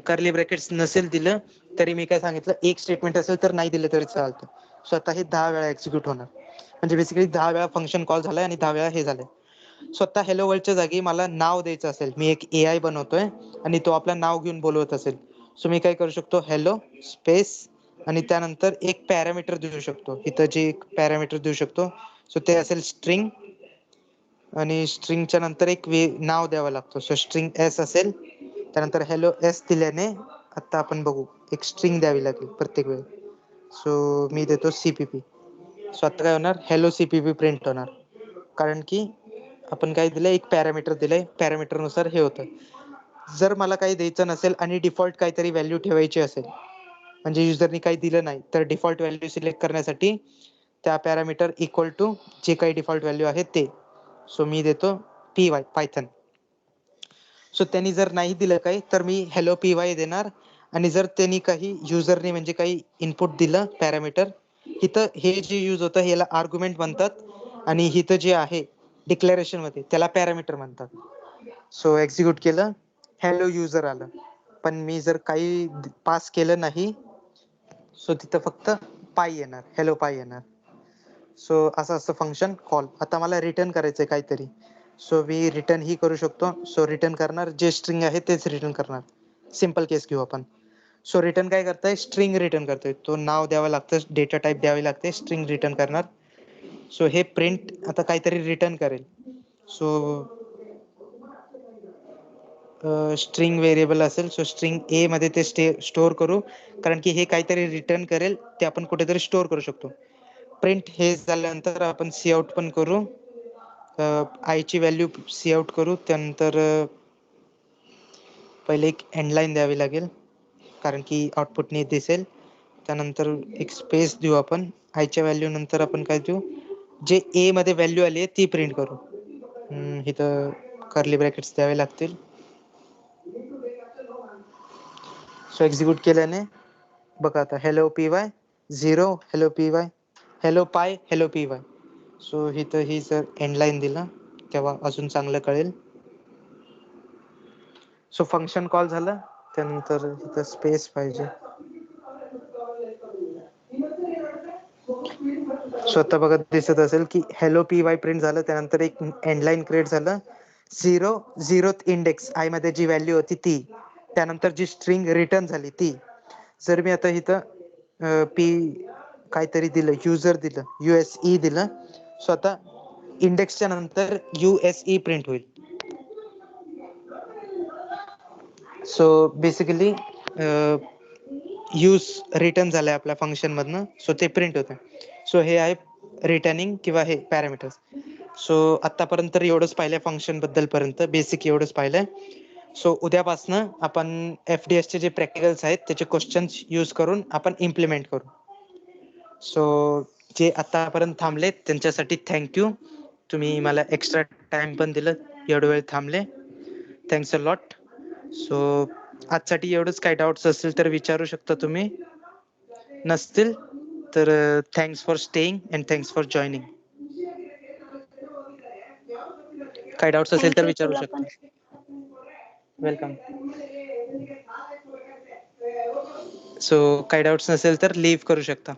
कर्ली ब्रॅकेट्स नसेल दिलं तरी मी काय सांगितलं, एक स्टेटमेंट असेल तर नाही दिलं तरी चालतं. स्वतः हे 10 वेळा एक्झिक्यूट होणार, म्हणजे बेसिकली 10 वेळा फंक्शन कॉल झालाय आणि 10 वेळा हे झालंय. स्वतः हॅलो वर्ल्डच्या जागी मला नाव द्यायचं असेल, मी एक AI बनवतोय आणि तो आपलं नाव घेऊन बोलवत असेल, सो मी काय करू शकतो, हॅलो स्पेस आणि त्यानंतर एक पॅरामीटर देऊ शकतो. इथं जे एक पॅरामीटर देऊ शकतो, सो ते असेल स्ट्रिंग, आणि स्ट्रिंगच्या नंतर एक नाव द्यावं लागतो. सो स्ट्रिंग एस असेल, त्यानंतर हॅलो एस दिल्याने आता आपण बघू एक स्ट्रिंग द्यावी लागेल प्रत्येक वेळी. सो मी देतो CPP. सो आता काय होणार, हॅलो CPP प्रिंट होणार, कारण की आपण काय दिलंय, एक पॅरामीटर दिलंय, पॅरामीटर नुसार हे होतं. जर मला काही द्यायचं नसेल आणि डिफॉल्ट काहीतरी व्हॅल्यू ठेवायची असेल, म्हणजे युजरनी काही दिलं नाही, तर डिफॉल्ट व्हॅल्यू सिलेक्ट करण्यासाठी त्या पॅरामीटर इक्वल टू जे काही डिफॉल्ट व्हॅल्यू आहे ते. सो मी देतो PY पायथन. सो त्यांनी जर नाही दिलं काही तर मी हॅलो PY देणार, आणि जर त्यांनी काही युजरने म्हणजे काही इनपुट दिलं पॅरामीटर, इथं हे जे यूज होतं ह्याला आर्ग्युमेंट म्हणतात, आणि इथं जे आहे डिक्लेरेशन मध्ये त्याला पॅरामीटर म्हणतात. सो एक्झिक्यूट केलं, हॅलो युजर आलं, पण मी जर काही पास केलं नाही सो तिथं फक्त पाय येणार, हेलो पाय येणार. सो असं असतं फंक्शन कॉल. आता मला रिटर्न करायचंय काहीतरी, सो मी रिटर्न ही करू शकतो. सो रिटर्न करणार जे स्ट्रिंग आहे तेच रिटर्न करणार. सिंपल केस घेऊ आपण. सो रिटर्न काय करताय, स्ट्रिंग रिटर्न करतोय. तो नाव द्यावं लागतं, डेटा टाईप द्यावी लागते, स्ट्रिंग रिटर्न करणार. सो हे प्रिंट आता काहीतरी रिटर्न करेल. सो स्ट्रिंग व्हेरिएबल असेल, सो स्ट्रिंग ए मध्ये ते स्टोअर करू, कारण की हे काहीतरी रिटर्न करेल ते आपण कुठेतरी स्टोअर करू शकतो. प्रिंट हे झाल्यानंतर आपण सी आउट पण करू. आय ची व्हॅल्यू सी आउट करू. त्यानंतर पहिले एक एंड लाईन द्यावी लागेल, कारण की आउटपुटने दिसेल. त्यानंतर एक स्पेस देऊ आपण. आयच्या व्हॅल्यू नंतर आपण काय देऊ, जे ए मध्ये व्हॅल्यू आली आहे ती प्रिंट करू. इथं कर्ली ब्रॅकेट्स द्यावे लागतील. सो एक्झिक्यूट केल्याने बघा आता hello P Y 0, hello P Y, hello पाय, हेलो पी वाय. सो इथं ही जर एंड लाईन दिला तेव्हा अजून चांगलं कळेल. सो फंक्शन कॉल झालं, त्यानंतर इथं स्पेस पाहिजे. स्वतः बघत दिसत असेल की हेलो पी वाय प्रिंट झालं. त्यानंतर एक एंड लाईन क्रिएट झालं. 0th इंडेक्स आय मध्ये जी व्हॅल्यू होती ती, त्यानंतर जी स्ट्रिंग रिटर्न झाली ती. जर मी आता इथं पी काहीतरी दिलं, युजर दिलं, USE दिलं, सो आता इंडेक्सच्या नंतर USE प्रिंट होईल. सो बेसिकली यूज रिटर्न झालंय आपल्या फंक्शन मधनं, सो ते प्रिंट होतं. सो हे आहे रिटर्निंग किंवा हे पॅरामीटर्स. सो आतापर्यंत एवढंच पाहिलंय फंक्शन बद्दल पर्यंत, बेसिक एवढंच पाहिलंय. सो उद्यापासनं आपण FDS चे जे प्रॅक्टिकल्स आहेत त्याचे क्वेश्चन्स यूज करून आपण इम्प्लिमेंट करू. सो जे आतापर्यंत थांबलेत त्यांच्यासाठी थँक्यू. तुम्ही मला एक्स्ट्रा टाइम पण दिलं, एवढा वेळ थांबले. Thanks a lot. सो आजसाठी एवढंच. काही डाऊट्स असतील तर विचारू शकता तुम्ही, नसतील तर thanks for staying and thanks for joining. काही डाऊट्स असेल तर थँक्यू विचारू तुला शकता. पण. वेलकम. सो काही डाऊट्स नसेल तर लीव्ह करू शकता.